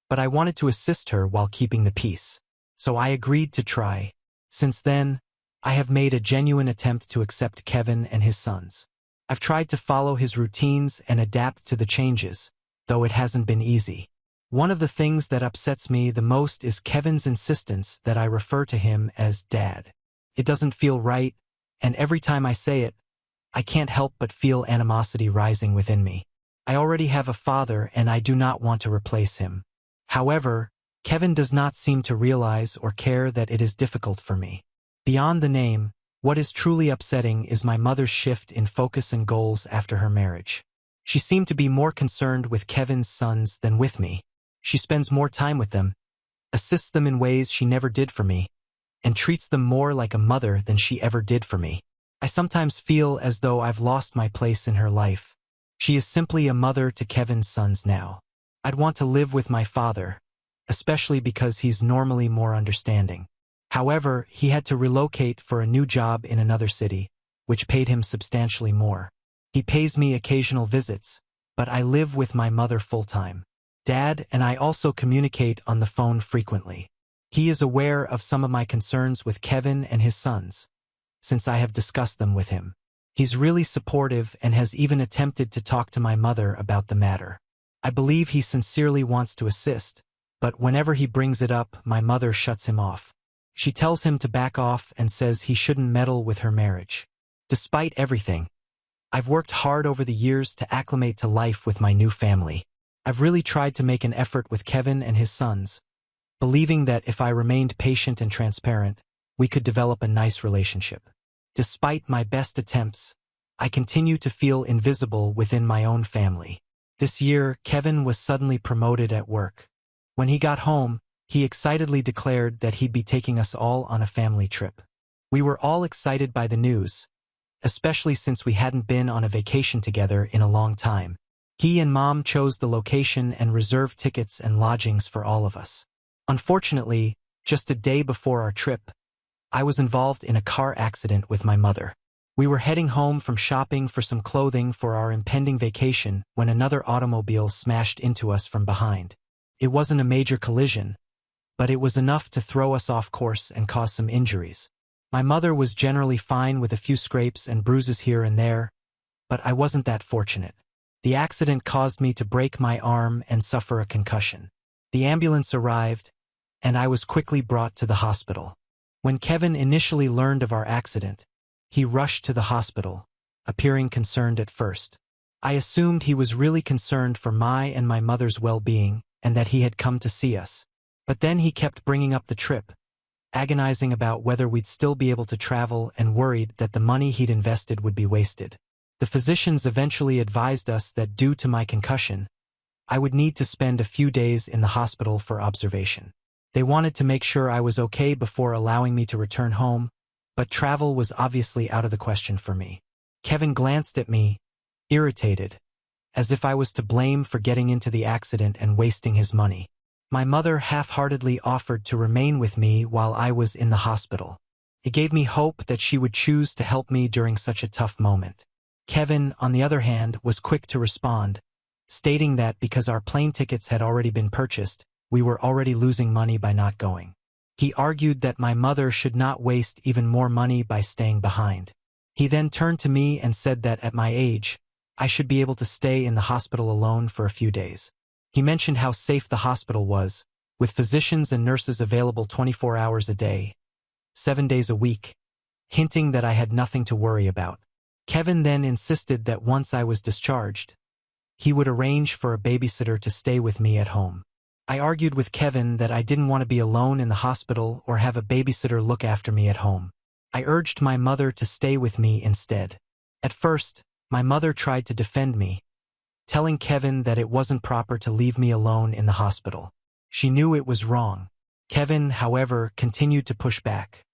but I wanted to assist her while keeping the peace. So I agreed to try. Since then, I have made a genuine attempt to accept Kevin and his sons. I've tried to follow his routines and adapt to the changes, though it hasn't been easy. One of the things that upsets me the most is Kevin's insistence that I refer to him as Dad. It doesn't feel right, and every time I say it, I can't help but feel animosity rising within me. I already have a father and I do not want to replace him. However, Kevin does not seem to realize or care that it is difficult for me. Beyond the name, what is truly upsetting is my mother's shift in focus and goals after her marriage. She seemed to be more concerned with Kevin's sons than with me. She spends more time with them, assists them in ways she never did for me, and treats them more like a mother than she ever did for me. I sometimes feel as though I've lost my place in her life. She is simply a mother to Kevin's sons now. I'd want to live with my father, especially because he's normally more understanding. However, he had to relocate for a new job in another city, which paid him substantially more. He pays me occasional visits, but I live with my mother full-time. Dad and I also communicate on the phone frequently. He is aware of some of my concerns with Kevin and his sons, since I have discussed them with him. He's really supportive and has even attempted to talk to my mother about the matter. I believe he sincerely wants to assist, but whenever he brings it up, my mother shuts him off. She tells him to back off and says he shouldn't meddle with her marriage. Despite everything, I've worked hard over the years to acclimate to life with my new family. I've really tried to make an effort with Kevin and his sons, believing that if I remained patient and transparent, we could develop a nice relationship. Despite my best attempts, I continue to feel invisible within my own family. This year, Kevin was suddenly promoted at work. When he got home, he excitedly declared that he'd be taking us all on a family trip. We were all excited by the news, especially since we hadn't been on a vacation together in a long time. He and Mom chose the location and reserved tickets and lodgings for all of us. Unfortunately, just a day before our trip, I was involved in a car accident with my mother. We were heading home from shopping for some clothing for our impending vacation when another automobile smashed into us from behind. It wasn't a major collision, but it was enough to throw us off course and cause some injuries. My mother was generally fine with a few scrapes and bruises here and there, but I wasn't that fortunate. The accident caused me to break my arm and suffer a concussion. The ambulance arrived, and I was quickly brought to the hospital. When Kevin initially learned of our accident, he rushed to the hospital, appearing concerned at first. I assumed he was really concerned for my and my mother's well-being and that he had come to see us. But then he kept bringing up the trip, agonizing about whether we'd still be able to travel and worried that the money he'd invested would be wasted. The physicians eventually advised us that due to my concussion, I would need to spend a few days in the hospital for observation. They wanted to make sure I was okay before allowing me to return home, but travel was obviously out of the question for me. Kevin glanced at me, irritated, as if I was to blame for getting into the accident and wasting his money. My mother half-heartedly offered to remain with me while I was in the hospital. It gave me hope that she would choose to help me during such a tough moment. Kevin, on the other hand, was quick to respond, stating that because our plane tickets had already been purchased, we were already losing money by not going. He argued that my mother should not waste even more money by staying behind. He then turned to me and said that at my age, I should be able to stay in the hospital alone for a few days. He mentioned how safe the hospital was, with physicians and nurses available 24 hours a day, 7 days a week, hinting that I had nothing to worry about. Kevin then insisted that once I was discharged, he would arrange for a babysitter to stay with me at home. I argued with Kevin that I didn't want to be alone in the hospital or have a babysitter look after me at home. I urged my mother to stay with me instead. At first, my mother tried to defend me, telling Kevin that it wasn't proper to leave me alone in the hospital. She knew it was wrong. Kevin, however, continued to push back.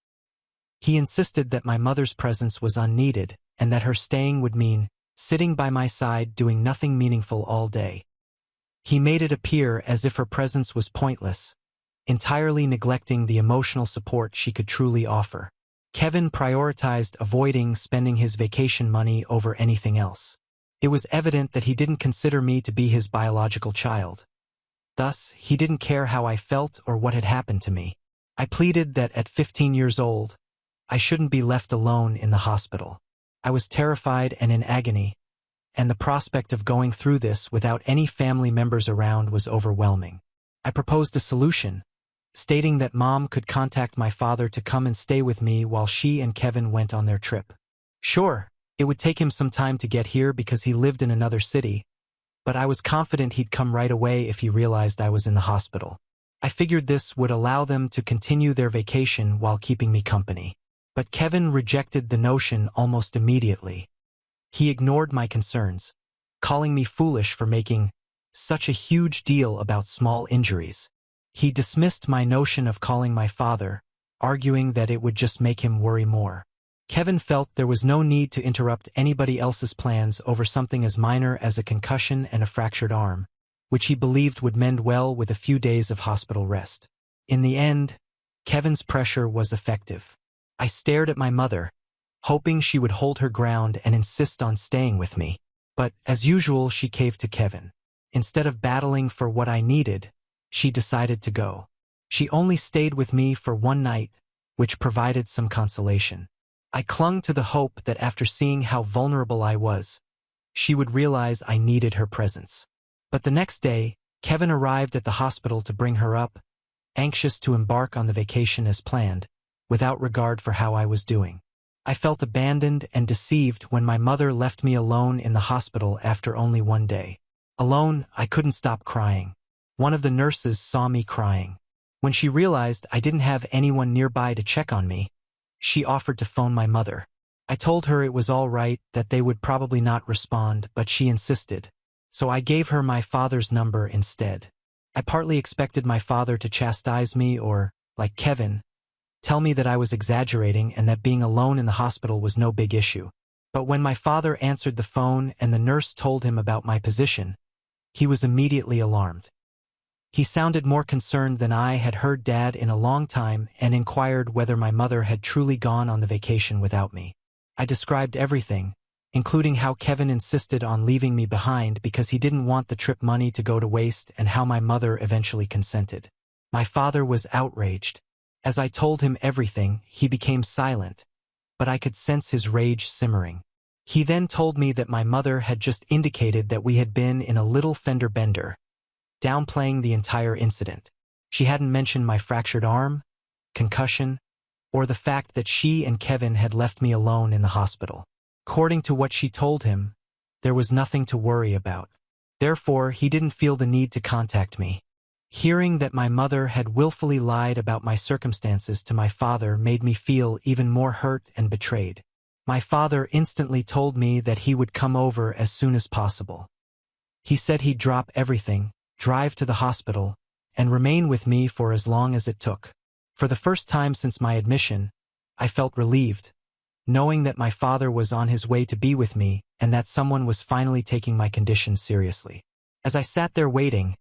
He insisted that my mother's presence was unneeded and that her staying would mean sitting by my side doing nothing meaningful all day. He made it appear as if her presence was pointless, entirely neglecting the emotional support she could truly offer. Kevin prioritized avoiding spending his vacation money over anything else. It was evident that he didn't consider me to be his biological child. Thus, he didn't care how I felt or what had happened to me. I pleaded that at 15 years old, I shouldn't be left alone in the hospital. I was terrified and in agony, and the prospect of going through this without any family members around was overwhelming. I proposed a solution, stating that Mom could contact my father to come and stay with me while she and Kevin went on their trip. Sure, it would take him some time to get here because he lived in another city, but I was confident he'd come right away if he realized I was in the hospital. I figured this would allow them to continue their vacation while keeping me company. But Kevin rejected the notion almost immediately. He ignored my concerns, calling me foolish for making such a huge deal about small injuries. He dismissed my notion of calling my father, arguing that it would just make him worry more. Kevin felt there was no need to interrupt anybody else's plans over something as minor as a concussion and a fractured arm, which he believed would mend well with a few days of hospital rest. In the end, Kevin's pressure was effective. I stared at my mother, hoping she would hold her ground and insist on staying with me. But, as usual, she caved to Kevin. Instead of battling for what I needed, she decided to go. She only stayed with me for one night, which provided some consolation. I clung to the hope that after seeing how vulnerable I was, she would realize I needed her presence. But the next day, Kevin arrived at the hospital to bring her up, anxious to embark on the vacation as planned, without regard for how I was doing. I felt abandoned and deceived when my mother left me alone in the hospital after only one day. Alone, I couldn't stop crying. One of the nurses saw me crying. When she realized I didn't have anyone nearby to check on me, she offered to phone my mother. I told her it was all right, that they would probably not respond, but she insisted, so I gave her my father's number instead. I partly expected my father to chastise me or, like Kevin, tell me that I was exaggerating and that being alone in the hospital was no big issue. But when my father answered the phone and the nurse told him about my position, he was immediately alarmed. He sounded more concerned than I had heard Dad in a long time and inquired whether my mother had truly gone on the vacation without me. I described everything, including how Kevin insisted on leaving me behind because he didn't want the trip money to go to waste and how my mother eventually consented. My father was outraged. As I told him everything, he became silent, but I could sense his rage simmering. He then told me that my mother had just indicated that we had been in a little fender bender, downplaying the entire incident. She hadn't mentioned my fractured arm, concussion, or the fact that she and Kevin had left me alone in the hospital. According to what she told him, there was nothing to worry about. Therefore, he didn't feel the need to contact me. Hearing that my mother had willfully lied about my circumstances to my father made me feel even more hurt and betrayed. My father instantly told me that he would come over as soon as possible. He said he'd drop everything, drive to the hospital, and remain with me for as long as it took. For the first time since my admission, I felt relieved, knowing that my father was on his way to be with me and that someone was finally taking my condition seriously. As I sat there waiting,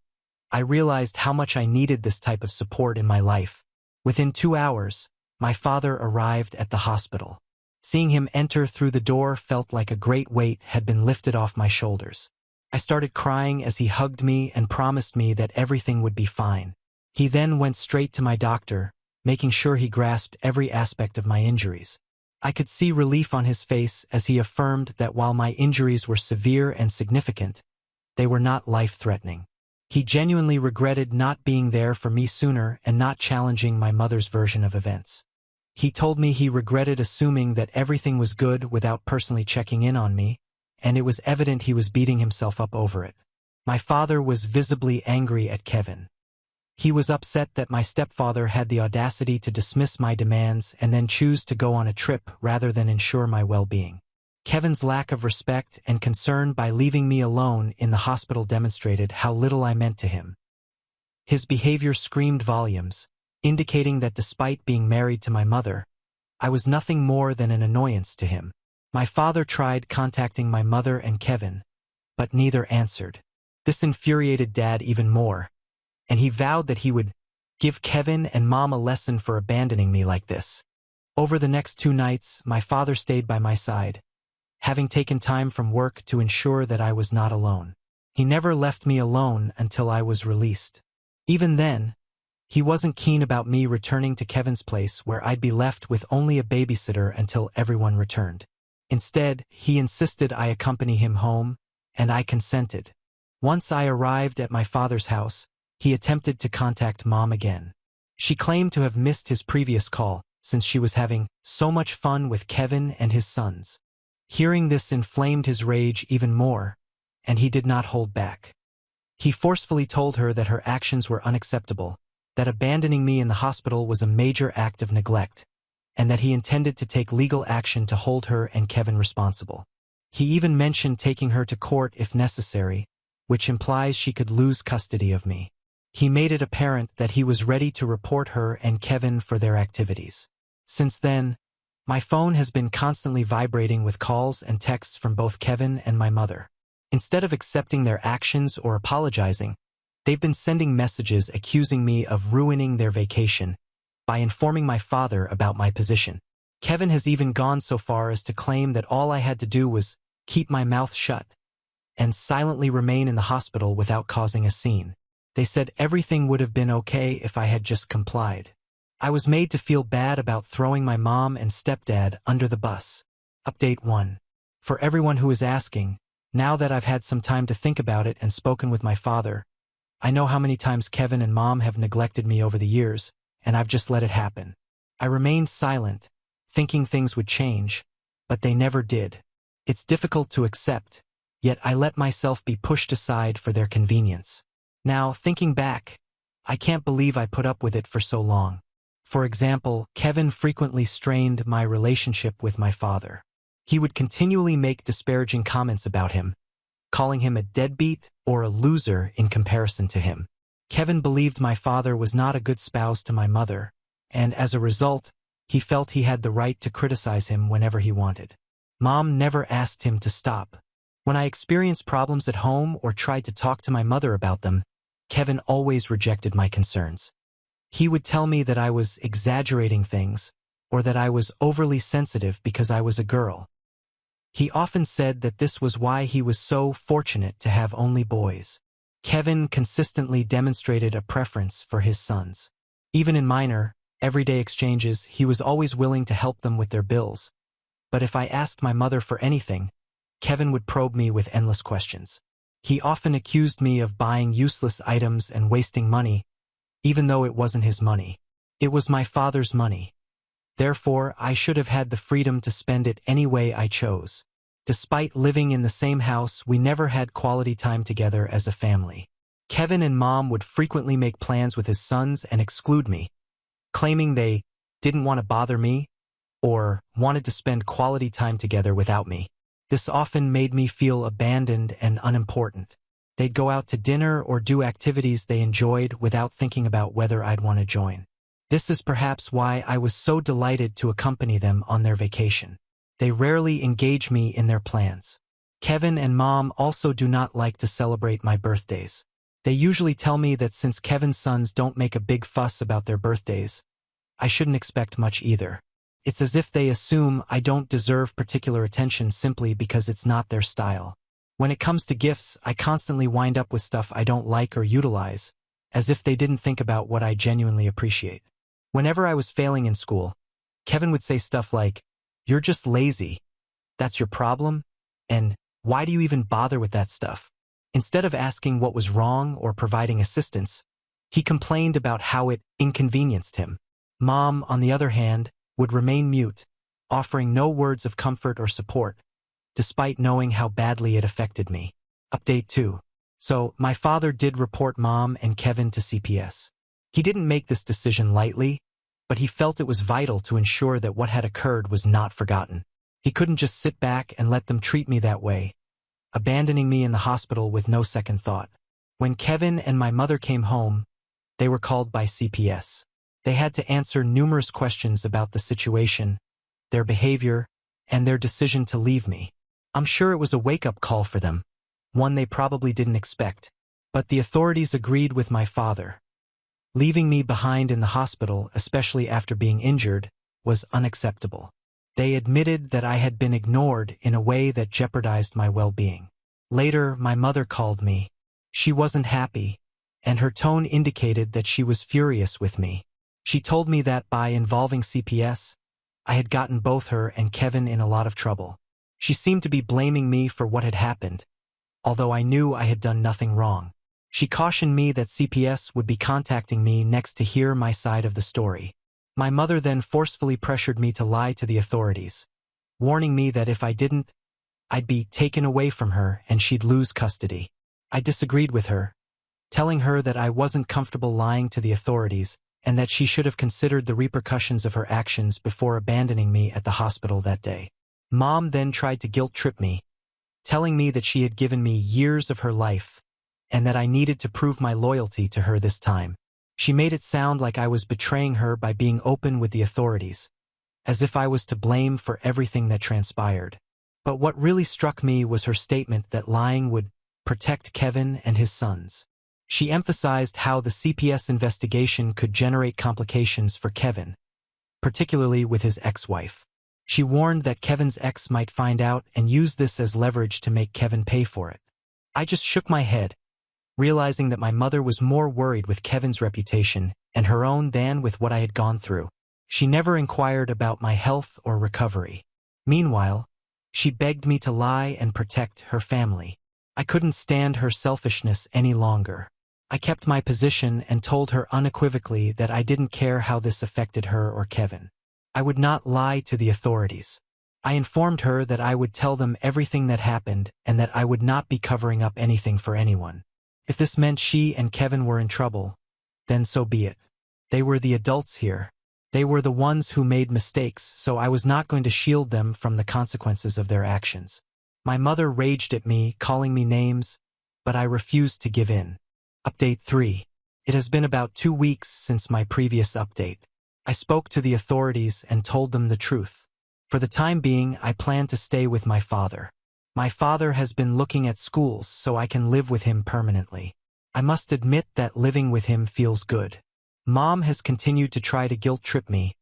I realized how much I needed this type of support in my life. Within 2 hours, my father arrived at the hospital. Seeing him enter through the door felt like a great weight had been lifted off my shoulders. I started crying as he hugged me and promised me that everything would be fine. He then went straight to my doctor, making sure he grasped every aspect of my injuries. I could see relief on his face as he affirmed that while my injuries were severe and significant, they were not life-threatening. He genuinely regretted not being there for me sooner and not challenging my mother's version of events. He told me he regretted assuming that everything was good without personally checking in on me, and it was evident he was beating himself up over it. My father was visibly angry at Kevin. He was upset that my stepfather had the audacity to dismiss my demands and then choose to go on a trip rather than ensure my well-being. Kevin's lack of respect and concern by leaving me alone in the hospital demonstrated how little I meant to him. His behavior screamed volumes, indicating that despite being married to my mother, I was nothing more than an annoyance to him. My father tried contacting my mother and Kevin, but neither answered. This infuriated Dad even more, and he vowed that he would give Kevin and Mom a lesson for abandoning me like this. Over the next 2 nights, my father stayed by my side, having taken time from work to ensure that I was not alone. He never left me alone until I was released. Even then, he wasn't keen about me returning to Kevin's place where I'd be left with only a babysitter until everyone returned. Instead, he insisted I accompany him home, and I consented. Once I arrived at my father's house, he attempted to contact Mom again. She claimed to have missed his previous call, since she was having so much fun with Kevin and his sons. Hearing this inflamed his rage even more, and he did not hold back. He forcefully told her that her actions were unacceptable, that abandoning me in the hospital was a major act of neglect, and that he intended to take legal action to hold her and Kevin responsible. He even mentioned taking her to court if necessary, which implies she could lose custody of me. He made it apparent that he was ready to report her and Kevin for their activities. Since then, my phone has been constantly vibrating with calls and texts from both Kevin and my mother. Instead of accepting their actions or apologizing, they've been sending messages accusing me of ruining their vacation by informing my father about my position. Kevin has even gone so far as to claim that all I had to do was keep my mouth shut and silently remain in the hospital without causing a scene. They said everything would have been okay if I had just complied. I was made to feel bad about throwing my mom and stepdad under the bus. Update 1. For everyone who is asking, now that I've had some time to think about it and spoken with my father, I know how many times Kevin and Mom have neglected me over the years, and I've just let it happen. I remained silent, thinking things would change, but they never did. It's difficult to accept, yet I let myself be pushed aside for their convenience. Now, thinking back, I can't believe I put up with it for so long. For example, Kevin frequently strained my relationship with my father. He would continually make disparaging comments about him, calling him a deadbeat or a loser in comparison to him. Kevin believed my father was not a good spouse to my mother, and as a result, he felt he had the right to criticize him whenever he wanted. Mom never asked him to stop. When I experienced problems at home or tried to talk to my mother about them, Kevin always rejected my concerns. He would tell me that I was exaggerating things, or that I was overly sensitive because I was a girl. He often said that this was why he was so fortunate to have only boys. Kevin consistently demonstrated a preference for his sons. Even in minor, everyday exchanges, he was always willing to help them with their bills. But if I asked my mother for anything, Kevin would probe me with endless questions. He often accused me of buying useless items and wasting money, even though it wasn't his money. It was my father's money. Therefore, I should have had the freedom to spend it any way I chose. Despite living in the same house, we never had quality time together as a family. Kevin and Mom would frequently make plans with his sons and exclude me, claiming they didn't want to bother me or wanted to spend quality time together without me. This often made me feel abandoned and unimportant. They'd go out to dinner or do activities they enjoyed without thinking about whether I'd want to join. This is perhaps why I was so delighted to accompany them on their vacation. They rarely engage me in their plans. Kevin and Mom also do not like to celebrate my birthdays. They usually tell me that since Kevin's sons don't make a big fuss about their birthdays, I shouldn't expect much either. It's as if they assume I don't deserve particular attention simply because it's not their style. When it comes to gifts, I constantly wind up with stuff I don't like or utilize, as if they didn't think about what I genuinely appreciate. Whenever I was failing in school, Kevin would say stuff like, "You're just lazy. That's your problem? And why do you even bother with that stuff?" Instead of asking what was wrong or providing assistance, he complained about how it inconvenienced him. Mom, on the other hand, would remain mute, offering no words of comfort or support, despite knowing how badly it affected me. Update 2. So, my father did report Mom and Kevin to CPS. He didn't make this decision lightly, but he felt it was vital to ensure that what had occurred was not forgotten. He couldn't just sit back and let them treat me that way, abandoning me in the hospital with no second thought. When Kevin and my mother came home, they were called by CPS. They had to answer numerous questions about the situation, their behavior, and their decision to leave me. I'm sure it was a wake-up call for them, one they probably didn't expect. But the authorities agreed with my father. Leaving me behind in the hospital, especially after being injured, was unacceptable. They admitted that I had been ignored in a way that jeopardized my well-being. Later, my mother called me. She wasn't happy, and her tone indicated that she was furious with me. She told me that by involving CPS, I had gotten both her and Kevin in a lot of trouble. She seemed to be blaming me for what had happened, although I knew I had done nothing wrong. She cautioned me that CPS would be contacting me next to hear my side of the story. My mother then forcefully pressured me to lie to the authorities, warning me that if I didn't, I'd be taken away from her and she'd lose custody. I disagreed with her, telling her that I wasn't comfortable lying to the authorities and that she should have considered the repercussions of her actions before abandoning me at the hospital that day. Mom then tried to guilt-trip me, telling me that she had given me years of her life and that I needed to prove my loyalty to her this time. She made it sound like I was betraying her by being open with the authorities, as if I was to blame for everything that transpired. But what really struck me was her statement that lying would protect Kevin and his sons. She emphasized how the CPS investigation could generate complications for Kevin, particularly with his ex-wife. She warned that Kevin's ex might find out and use this as leverage to make Kevin pay for it. I just shook my head, realizing that my mother was more worried with Kevin's reputation and her own than with what I had gone through. She never inquired about my health or recovery. Meanwhile, she begged me to lie and protect her family. I couldn't stand her selfishness any longer. I kept my position and told her unequivocally that I didn't care how this affected her or Kevin. I would not lie to the authorities. I informed her that I would tell them everything that happened and that I would not be covering up anything for anyone. If this meant she and Kevin were in trouble, then so be it. They were the adults here. They were the ones who made mistakes, so I was not going to shield them from the consequences of their actions. My mother raged at me, calling me names, but I refused to give in. Update 3. It has been about 2 weeks since my previous update. I spoke to the authorities and told them the truth. For the time being, I plan to stay with my father. My father has been looking at schools so I can live with him permanently. I must admit that living with him feels good. Mom has continued to try to guilt-trip me,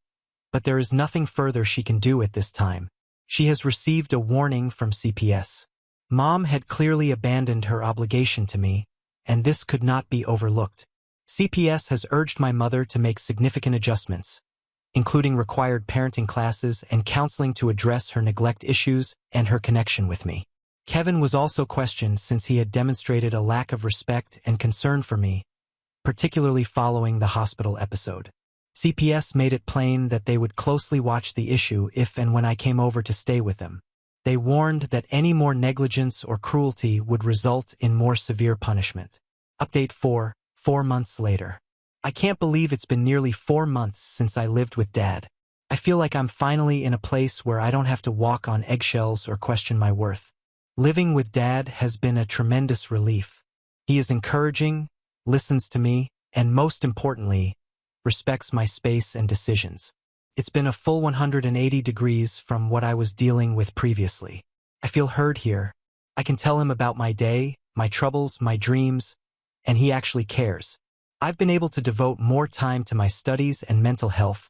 but there is nothing further she can do at this time. She has received a warning from CPS. Mom had clearly abandoned her obligation to me, and this could not be overlooked. CPS has urged my mother to make significant adjustments, including required parenting classes and counseling to address her neglect issues and her connection with me. Kevin was also questioned since he had demonstrated a lack of respect and concern for me, particularly following the hospital episode. CPS made it plain that they would closely watch the issue if and when I came over to stay with them. They warned that any more negligence or cruelty would result in more severe punishment. Update 4. 4 months later. I can't believe it's been nearly 4 months since I lived with Dad. I feel like I'm finally in a place where I don't have to walk on eggshells or question my worth. Living with Dad has been a tremendous relief. He is encouraging, listens to me, and most importantly, respects my space and decisions. It's been a full 180 degrees from what I was dealing with previously. I feel heard here. I can tell him about my day, my troubles, my dreams, and he actually cares. I've been able to devote more time to my studies and mental health,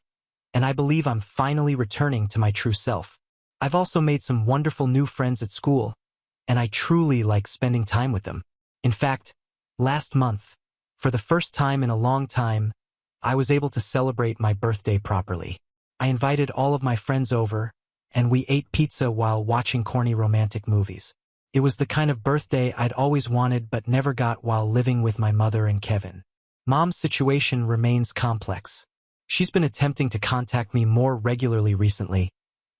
and I believe I'm finally returning to my true self. I've also made some wonderful new friends at school, and I truly like spending time with them. In fact, last month, for the first time in a long time, I was able to celebrate my birthday properly. I invited all of my friends over, and we ate pizza while watching corny romantic movies. It was the kind of birthday I'd always wanted but never got while living with my mother and Kevin. Mom's situation remains complex. She's been attempting to contact me more regularly recently,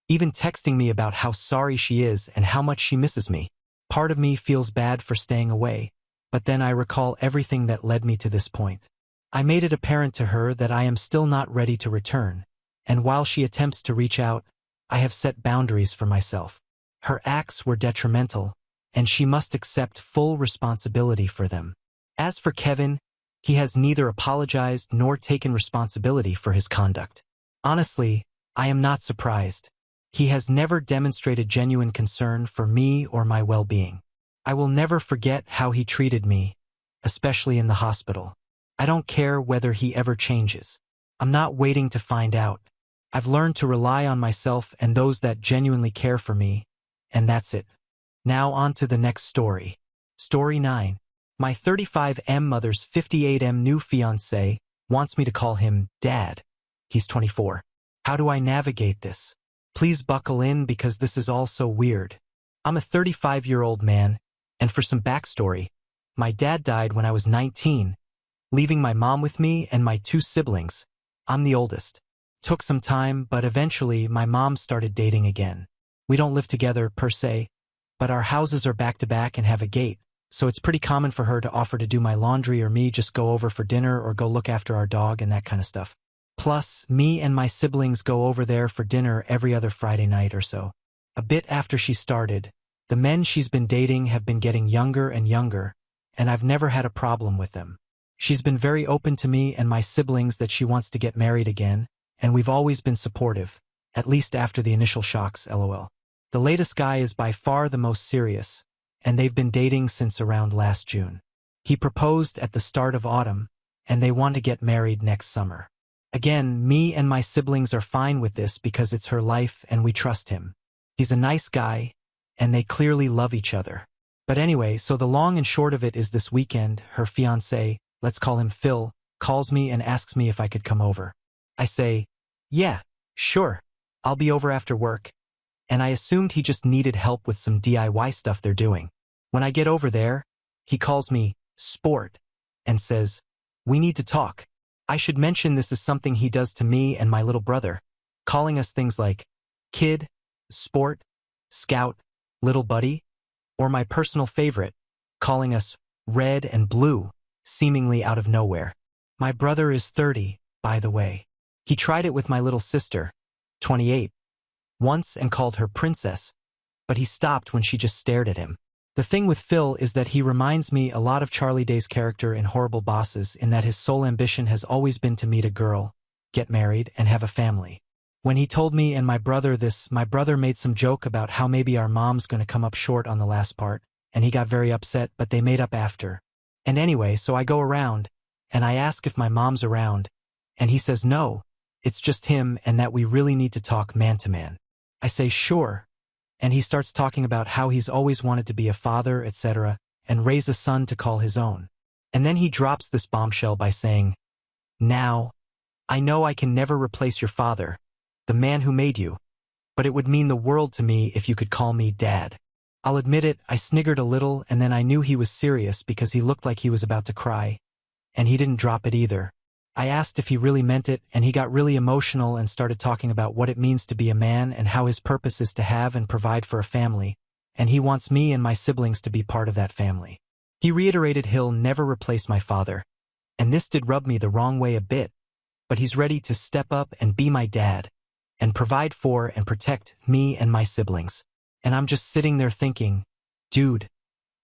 even texting me about how sorry she is and how much she misses me. Part of me feels bad for staying away, but then I recall everything that led me to this point. I made it apparent to her that I am still not ready to return, and while she attempts to reach out, I have set boundaries for myself. Her acts were detrimental, and she must accept full responsibility for them. As for Kevin, he has neither apologized nor taken responsibility for his conduct. Honestly, I am not surprised. He has never demonstrated genuine concern for me or my well-being. I will never forget how he treated me, especially in the hospital. I don't care whether he ever changes. I'm not waiting to find out. I've learned to rely on myself and those that genuinely care for me, and that's it. Now on to the next story. Story 9. My 35M mother's 58M new fiancé wants me to call him Dad. He's 24. How do I navigate this? Please buckle in because this is all so weird. I'm a 35-year-old man, and for some backstory, my dad died when I was 19, leaving my mom with me and my 2 siblings. I'm the oldest. Took some time, but eventually my mom started dating again. We don't live together per se, but our houses are back to back and have a gate, so it's pretty common for her to offer to do my laundry or me just go over for dinner or go look after our dog and that kind of stuff. Plus, me and my siblings go over there for dinner every other Friday night or so. A bit after she started, the men she's been dating have been getting younger and younger, and I've never had a problem with them. She's been very open to me and my siblings that she wants to get married again, and we've always been supportive, at least after the initial shocks, lol. The latest guy is by far the most serious, and they've been dating since around last June. He proposed at the start of autumn, and they want to get married next summer. Again, me and my siblings are fine with this because it's her life and we trust him. He's a nice guy, and they clearly love each other. But anyway, so the long and short of it is this weekend, her fiancé, let's call him Phil, calls me and asks me if I could come over. I say, yeah, sure, I'll be over after work. And I assumed he just needed help with some DIY stuff they're doing. When I get over there, he calls me Sport and says, we need to talk. I should mention this is something he does to me and my little brother, calling us things like kid, sport, scout, little buddy, or my personal favorite, calling us red and blue, seemingly out of nowhere. My brother is 30, by the way. He tried it with my little sister, 28, once and called her princess, but he stopped when she just stared at him. The thing with Phil is that he reminds me a lot of Charlie Day's character in Horrible Bosses in that his sole ambition has always been to meet a girl, get married, and have a family. When he told me and my brother this, my brother made some joke about how maybe our mom's gonna come up short on the last part, and he got very upset, but they made up after. And anyway, so I go around, and I ask if my mom's around, and he says no, it's just him and that we really need to talk man to man. I say sure, and he starts talking about how he's always wanted to be a father, etc., and raise a son to call his own. And then he drops this bombshell by saying, now, I know I can never replace your father, the man who made you, but it would mean the world to me if you could call me Dad. I'll admit it, I sniggered a little and then I knew he was serious because he looked like he was about to cry, and he didn't drop it either. I asked if he really meant it, and he got really emotional and started talking about what it means to be a man and how his purpose is to have and provide for a family, and he wants me and my siblings to be part of that family. He reiterated he'll never replace my father, and this did rub me the wrong way a bit, but he's ready to step up and be my dad, and provide for and protect me and my siblings. And I'm just sitting there thinking, dude,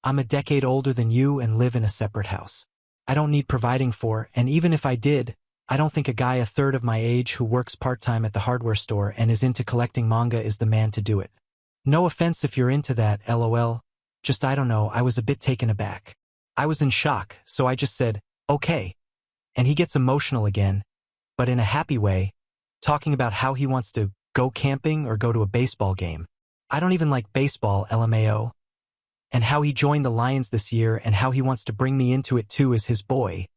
I'm a decade older than you and live in a separate house. I don't need providing for, and even if I did, I don't think a guy a third of my age who works part-time at the hardware store and is into collecting manga is the man to do it. No offense if you're into that, lol. Just I don't know, I was a bit taken aback. I was in shock, so I just said, okay. And he gets emotional again, but in a happy way, talking about how he wants to go camping or go to a baseball game. I don't even like baseball, LMAO. And how he joined the Lions this year and how he wants to bring me into it too as his boy,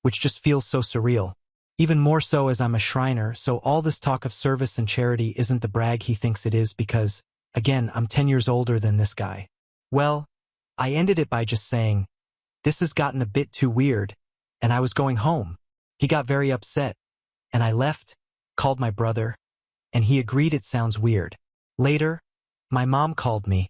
which just feels so surreal. Even more so as I'm a Shriner, so all this talk of service and charity isn't the brag he thinks it is because, again, I'm 10 years older than this guy. Well, I ended it by just saying, this has gotten a bit too weird, and I was going home. He got very upset, and I left, called my brother, and he agreed it sounds weird. Later, my mom called me,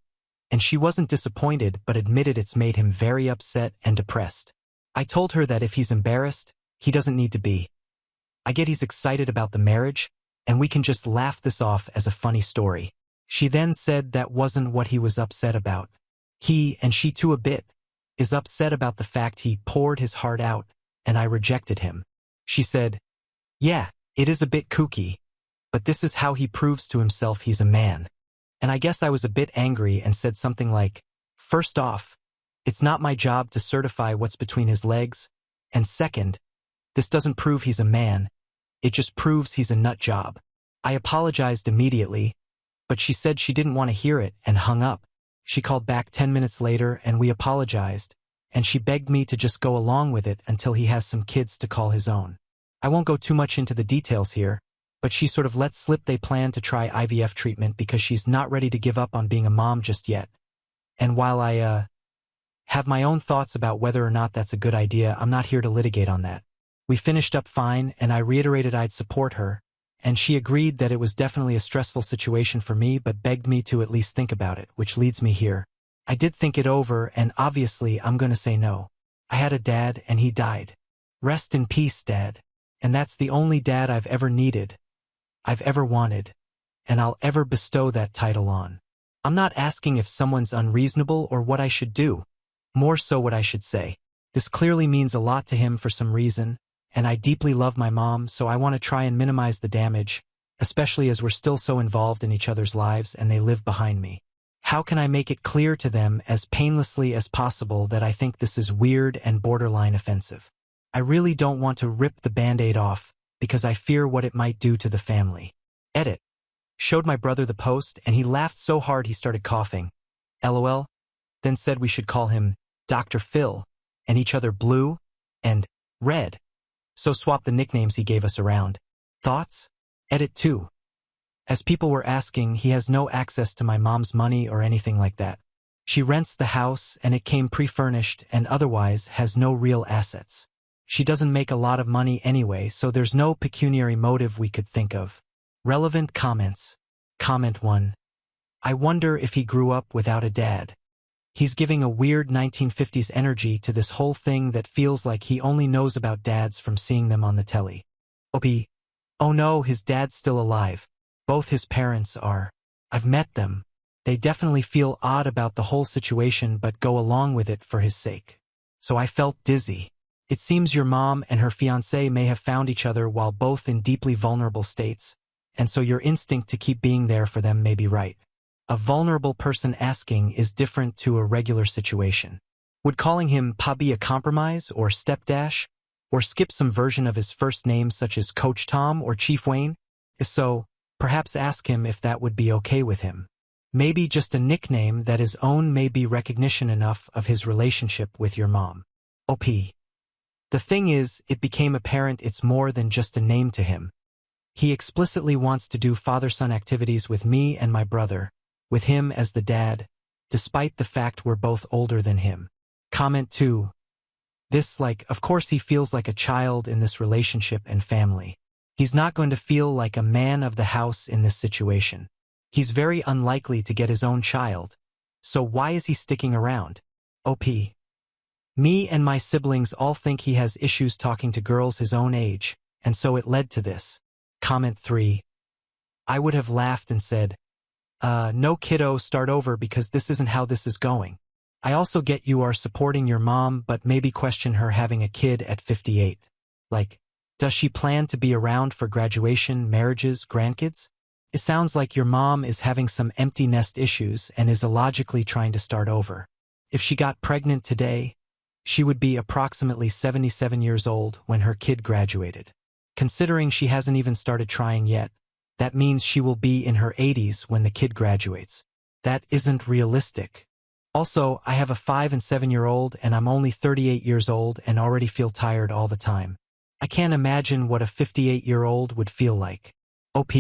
and she wasn't disappointed but admitted it's made him very upset and depressed. I told her that if he's embarrassed, he doesn't need to be. I get he's excited about the marriage, and we can just laugh this off as a funny story. She then said that wasn't what he was upset about. He, and she too a bit, is upset about the fact he poured his heart out, and I rejected him. She said, yeah, it is a bit kooky, but this is how he proves to himself he's a man. And I guess I was a bit angry and said something like, first off, it's not my job to certify what's between his legs, and second, this doesn't prove he's a man, it just proves he's a nut job. I apologized immediately, but she said she didn't want to hear it and hung up. She called back 10 minutes later and we apologized, and she begged me to just go along with it until he has some kids to call his own. I won't go too much into the details here, but she sort of let slip they plan to try IVF treatment because she's not ready to give up on being a mom just yet. And while I, have my own thoughts about whether or not that's a good idea, I'm not here to litigate on that. We finished up fine, and I reiterated I'd support her, and she agreed that it was definitely a stressful situation for me but begged me to at least think about it, which leads me here. I did think it over, and obviously I'm gonna say no. I had a dad, and he died. Rest in peace, Dad. And that's the only dad I've ever needed, I've ever wanted, and I'll ever bestow that title on. I'm not asking if someone's unreasonable or what I should do, more so what I should say. This clearly means a lot to him for some reason, and I deeply love my mom, so I want to try and minimize the damage, especially as we're still so involved in each other's lives and they live behind me. How can I make it clear to them as painlessly as possible that I think this is weird and borderline offensive? I really don't want to rip the Band-Aid off, because I fear what it might do to the family. Edit. Showed my brother the post, and he laughed so hard he started coughing. LOL. Then said we should call him Dr. Phil, and each other Blue and Red. So swap the nicknames he gave us around. Thoughts? Edit 2. As people were asking, he has no access to my mom's money or anything like that. She rents the house, and it came pre-furnished and otherwise has no real assets. She doesn't make a lot of money anyway, so there's no pecuniary motive we could think of. Relevant comments. Comment 1. I wonder if he grew up without a dad. He's giving a weird 1950s energy to this whole thing that feels like he only knows about dads from seeing them on the telly. OP. Oh no, his dad's still alive. Both his parents are. I've met them. They definitely feel odd about the whole situation but go along with it for his sake. So I felt dizzy. It seems your mom and her fiancé may have found each other while both in deeply vulnerable states, and so your instinct to keep being there for them may be right. A vulnerable person asking is different to a regular situation. Would calling him Pa be a compromise or stepdash? Or skip some version of his first name such as Coach Tom or Chief Wayne? If so, perhaps ask him if that would be okay with him. Maybe just a nickname that his own may be recognition enough of his relationship with your mom. OP. The thing is, it became apparent it's more than just a name to him. He explicitly wants to do father-son activities with me and my brother, with him as the dad, despite the fact we're both older than him. Comment 2. This, of course he feels like a child in this relationship and family. He's not going to feel like a man of the house in this situation. He's very unlikely to get his own child. So why is he sticking around? OP. Me and my siblings all think he has issues talking to girls his own age, and so it led to this. Comment 3. I would have laughed and said, no kiddo, start over because this isn't how this is going. I also get you are supporting your mom, but maybe question her having a kid at 58. Like, does she plan to be around for graduation, marriages, grandkids? It sounds like your mom is having some empty nest issues and is illogically trying to start over. If she got pregnant today, she would be approximately 77 years old when her kid graduated. Considering she hasn't even started trying yet, that means she will be in her 80s when the kid graduates. That isn't realistic. Also, I have a 5 and 7-year-old and I'm only 38 years old and already feel tired all the time. I can't imagine what a 58-year-old would feel like. OP.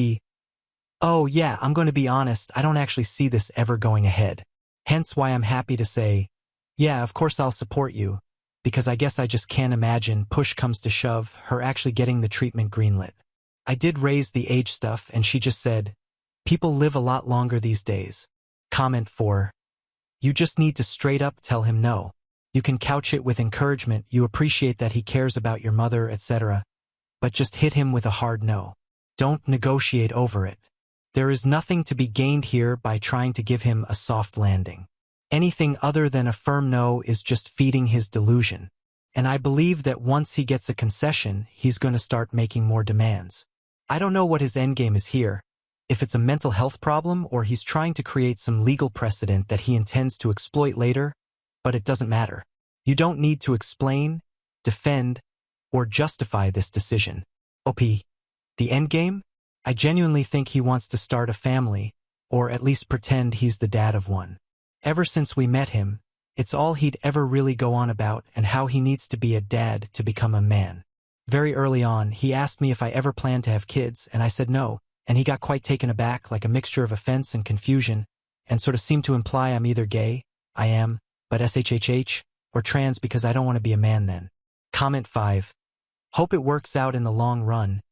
Oh yeah, I'm going to be honest, I don't actually see this ever going ahead. Hence why I'm happy to say, yeah, of course I'll support you, because I guess I just can't imagine, push comes to shove, her actually getting the treatment greenlit. I did raise the age stuff and she just said, people live a lot longer these days. Comment 4. You just need to straight up tell him no. You can couch it with encouragement, you appreciate that he cares about your mother, etc. But just hit him with a hard no. Don't negotiate over it. There is nothing to be gained here by trying to give him a soft landing. Anything other than a firm no is just feeding his delusion. And I believe that once he gets a concession, he's going to start making more demands. I don't know what his endgame is here, if it's a mental health problem or he's trying to create some legal precedent that he intends to exploit later, but it doesn't matter. You don't need to explain, defend, or justify this decision. OP. The endgame? I genuinely think he wants to start a family, or at least pretend he's the dad of one. Ever since we met him, it's all he'd ever really go on about and how he needs to be a dad to become a man. Very early on, he asked me if I ever planned to have kids, and I said no, and he got quite taken aback, like a mixture of offense and confusion, and sort of seemed to imply I'm either gay, I am, but SHHH, or trans because I don't want to be a man then. Comment 5. Hope it works out in the long run,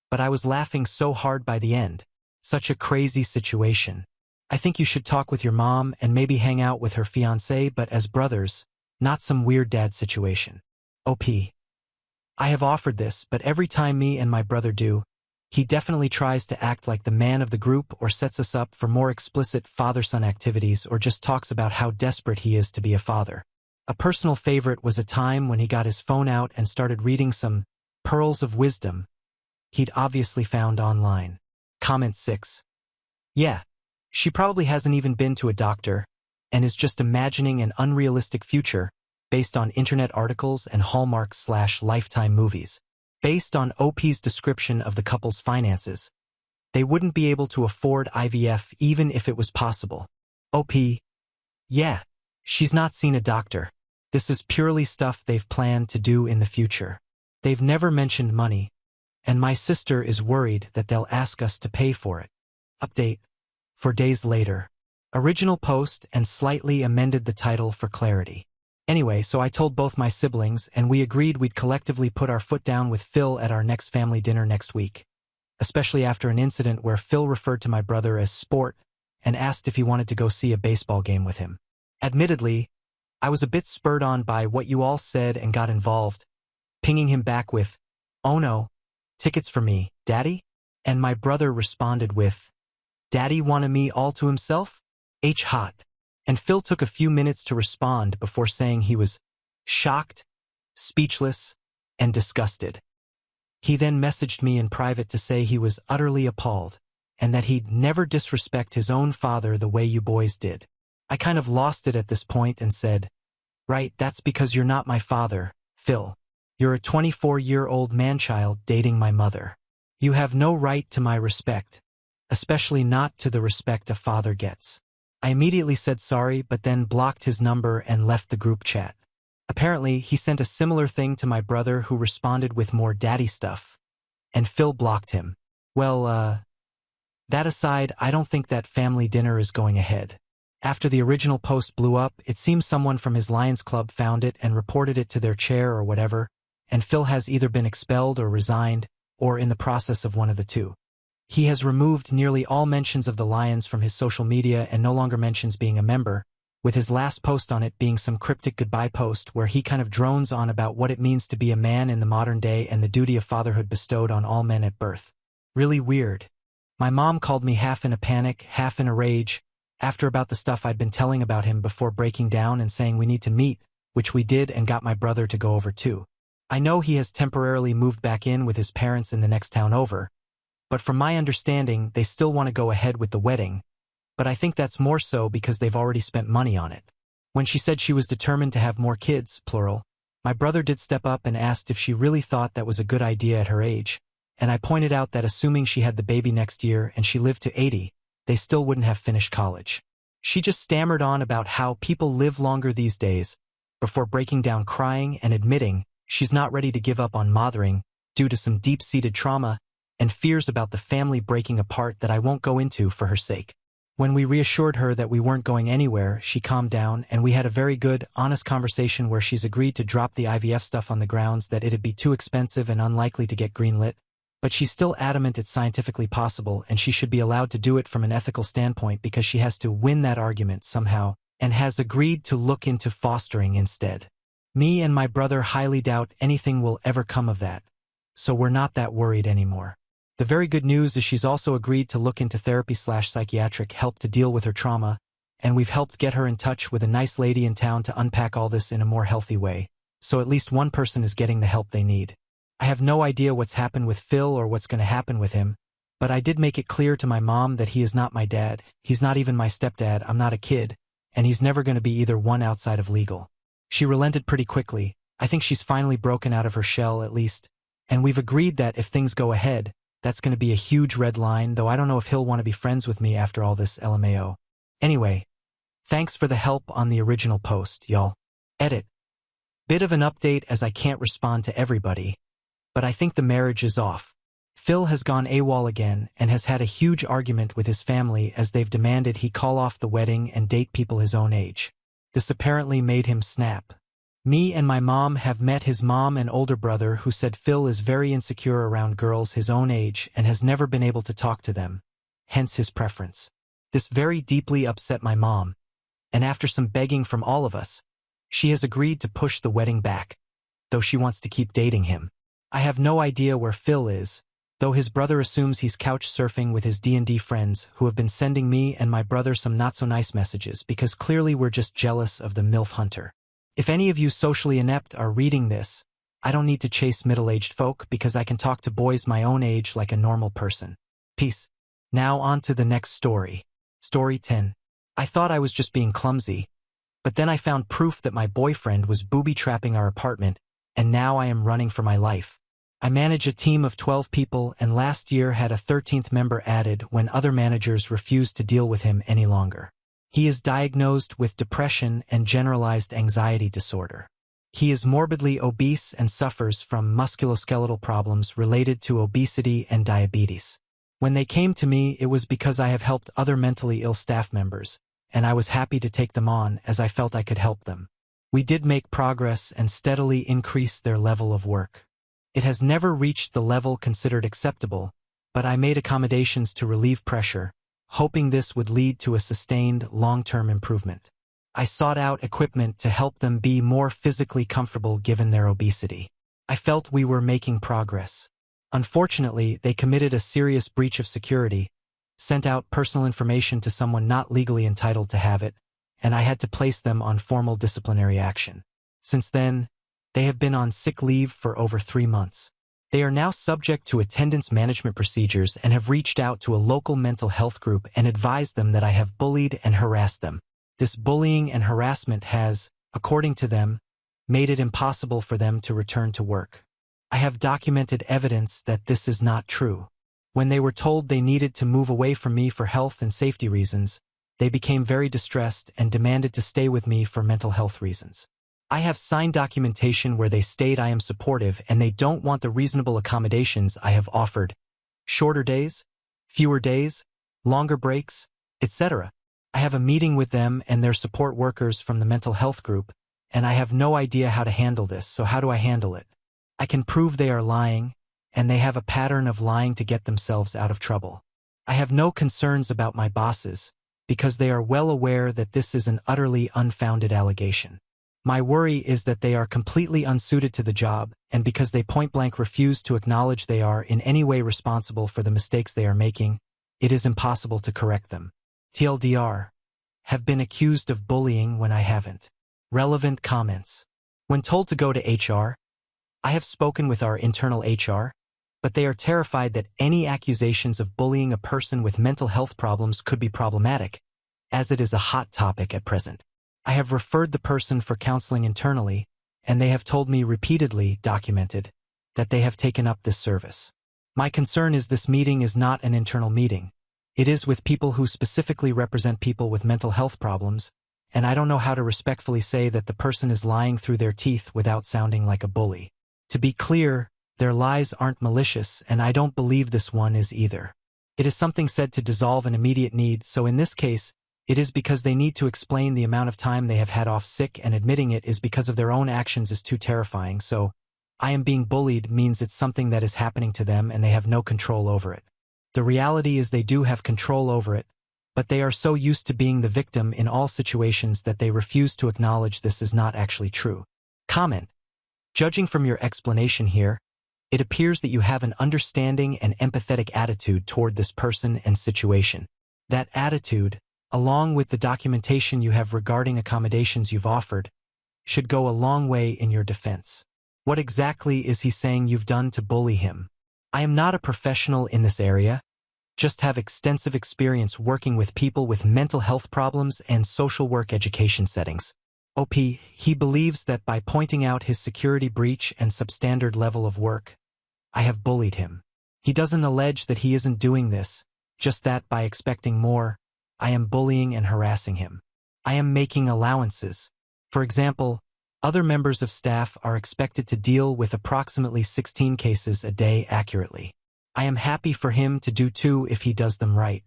but I was laughing so hard by the end. Such a crazy situation. I think you should talk with your mom and maybe hang out with her fiancé, but as brothers, not some weird dad situation. OP. I have offered this, but every time me and my brother do, he definitely tries to act like the man of the group or sets us up for more explicit father-son activities or just talks about how desperate he is to be a father. A personal favorite was a time when he got his phone out and started reading some pearls of wisdom he'd obviously found online. Comment 6. Yeah, she probably hasn't even been to a doctor and is just imagining an unrealistic future based on internet articles and Hallmark/Lifetime movies. Based on OP's description of the couple's finances, they wouldn't be able to afford IVF even if it was possible. OP. Yeah, she's not seen a doctor. This is purely stuff they've planned to do in the future. They've never mentioned money, and my sister is worried that they'll ask us to pay for it. Update. 4 days later. Original post and slightly amended the title for clarity. Anyway, so I told both my siblings and we agreed we'd collectively put our foot down with Phil at our next family dinner next week. Especially after an incident where Phil referred to my brother as sport and asked if he wanted to go see a baseball game with him. Admittedly, I was a bit spurred on by what you all said and got involved, pinging him back with, "Oh no, tickets for me, Daddy?" And my brother responded with, "Daddy wanted me all to himself? H hot." And Phil took a few minutes to respond before saying he was shocked, speechless, and disgusted. He then messaged me in private to say he was utterly appalled and that he'd never disrespect his own father the way you boys did. I kind of lost it at this point and said, "Right, that's because you're not my father, Phil. You're a 24-year-old man-child dating my mother. You have no right to my respect, especially not to the respect a father gets." I immediately said sorry, but then blocked his number and left the group chat. Apparently, he sent a similar thing to my brother who responded with more daddy stuff, and Phil blocked him. Well, that aside, I don't think that family dinner is going ahead. After the original post blew up, it seems someone from his Lions Club found it and reported it to their chair or whatever, and Phil has either been expelled or resigned, or in the process of one of the two. He has removed nearly all mentions of the Lions from his social media and no longer mentions being a member, with his last post on it being some cryptic goodbye post where he kind of drones on about what it means to be a man in the modern day and the duty of fatherhood bestowed on all men at birth. Really weird. My mom called me half in a panic, half in a rage, after about the stuff I'd been telling about him before breaking down and saying we need to meet, which we did and got my brother to go over too. I know he has temporarily moved back in with his parents in the next town over, but from my understanding, they still want to go ahead with the wedding, but I think that's more so because they've already spent money on it. When she said she was determined to have more kids, plural, my brother did step up and asked if she really thought that was a good idea at her age, and I pointed out that assuming she had the baby next year and she lived to 80, they still wouldn't have finished college. She just stammered on about how people live longer these days, before breaking down crying and admitting she's not ready to give up on mothering due to some deep-seated trauma and fears about the family breaking apart that I won't go into for her sake. When we reassured her that we weren't going anywhere, she calmed down and we had a very good, honest conversation where she's agreed to drop the IVF stuff on the grounds that it'd be too expensive and unlikely to get greenlit, but she's still adamant it's scientifically possible and she should be allowed to do it from an ethical standpoint because she has to win that argument somehow and has agreed to look into fostering instead. Me and my brother highly doubt anything will ever come of that, so we're not that worried anymore. The very good news is she's also agreed to look into therapy/psychiatric help to deal with her trauma, and we've helped get her in touch with a nice lady in town to unpack all this in a more healthy way, so at least one person is getting the help they need. I have no idea what's happened with Phil or what's going to happen with him, but I did make it clear to my mom that he is not my dad, he's not even my stepdad, I'm not a kid, and he's never going to be either one outside of legal. She relented pretty quickly. I think she's finally broken out of her shell at least, and we've agreed that if things go ahead, that's going to be a huge red line, though I don't know if he'll want to be friends with me after all this LMAO. Anyway, thanks for the help on the original post, y'all. Edit. Bit of an update as I can't respond to everybody, but I think the marriage is off. Phil has gone AWOL again and has had a huge argument with his family as they've demanded he call off the wedding and date people his own age. This apparently made him snap. Me and my mom have met his mom and older brother who said Phil is very insecure around girls his own age and has never been able to talk to them, hence his preference. This very deeply upset my mom, and after some begging from all of us, she has agreed to push the wedding back, though she wants to keep dating him. I have no idea where Phil is, though his brother assumes he's couch surfing with his D&D friends who have been sending me and my brother some not-so-nice messages because clearly we're just jealous of the MILF hunter. If any of you socially inept are reading this, I don't need to chase middle-aged folk because I can talk to boys my own age like a normal person. Peace. Now on to the next story. Story 10. I thought I was just being clumsy, but then I found proof that my boyfriend was booby-trapping our apartment, and now I am running for my life. I manage a team of 12 people and last year had a 13th member added when other managers refused to deal with him any longer. He is diagnosed with depression and generalized anxiety disorder. He is morbidly obese and suffers from musculoskeletal problems related to obesity and diabetes. When they came to me, it was because I have helped other mentally ill staff members, and I was happy to take them on as I felt I could help them. We did make progress and steadily increase their level of work. It has never reached the level considered acceptable, but I made accommodations to relieve pressure, hoping this would lead to a sustained, long-term improvement. I sought out equipment to help them be more physically comfortable given their obesity. I felt we were making progress. Unfortunately, they committed a serious breach of security, sent out personal information to someone not legally entitled to have it, and I had to place them on formal disciplinary action. Since then, they have been on sick leave for over 3 months. They are now subject to attendance management procedures and have reached out to a local mental health group and advised them that I have bullied and harassed them. This bullying and harassment has, according to them, made it impossible for them to return to work. I have documented evidence that this is not true. When they were told they needed to move away from me for health and safety reasons, they became very distressed and demanded to stay with me for mental health reasons. I have signed documentation where they state I am supportive and they don't want the reasonable accommodations I have offered. Shorter days, fewer days, longer breaks, etc. I have a meeting with them and their support workers from the mental health group, and I have no idea how to handle this, so how do I handle it? I can prove they are lying, and they have a pattern of lying to get themselves out of trouble. I have no concerns about my bosses, because they are well aware that this is an utterly unfounded allegation. My worry is that they are completely unsuited to the job, and because they point-blank refuse to acknowledge they are in any way responsible for the mistakes they are making, it is impossible to correct them. TLDR, have been accused of bullying when I haven't. Relevant comments. When told to go to HR, I have spoken with our internal HR, but they are terrified that any accusations of bullying a person with mental health problems could be problematic, as it is a hot topic at present. I have referred the person for counseling internally, and they have told me repeatedly, documented, that they have taken up this service. My concern is this meeting is not an internal meeting. It is with people who specifically represent people with mental health problems, and I don't know how to respectfully say that the person is lying through their teeth without sounding like a bully. To be clear, their lies aren't malicious, and I don't believe this one is either. It is something said to dissolve an immediate need, so in this case, it is because they need to explain the amount of time they have had off sick, and admitting it is because of their own actions is too terrifying, so I am being bullied means it's something that is happening to them and they have no control over it. The reality is they do have control over it, but they are so used to being the victim in all situations that they refuse to acknowledge this is not actually true. Comment. Judging from your explanation here, it appears that you have an understanding and empathetic attitude toward this person and situation. That attitude, along with the documentation you have regarding accommodations you've offered, should go a long way in your defense. What exactly is he saying you've done to bully him? I am not a professional in this area, just have extensive experience working with people with mental health problems and social work education settings. OP, he believes that by pointing out his security breach and substandard level of work, I have bullied him. He doesn't allege that he isn't doing this, just that by expecting more, I am bullying and harassing him. I am making allowances. For example, other members of staff are expected to deal with approximately 16 cases a day accurately. I am happy for him to do 2 if he does them right.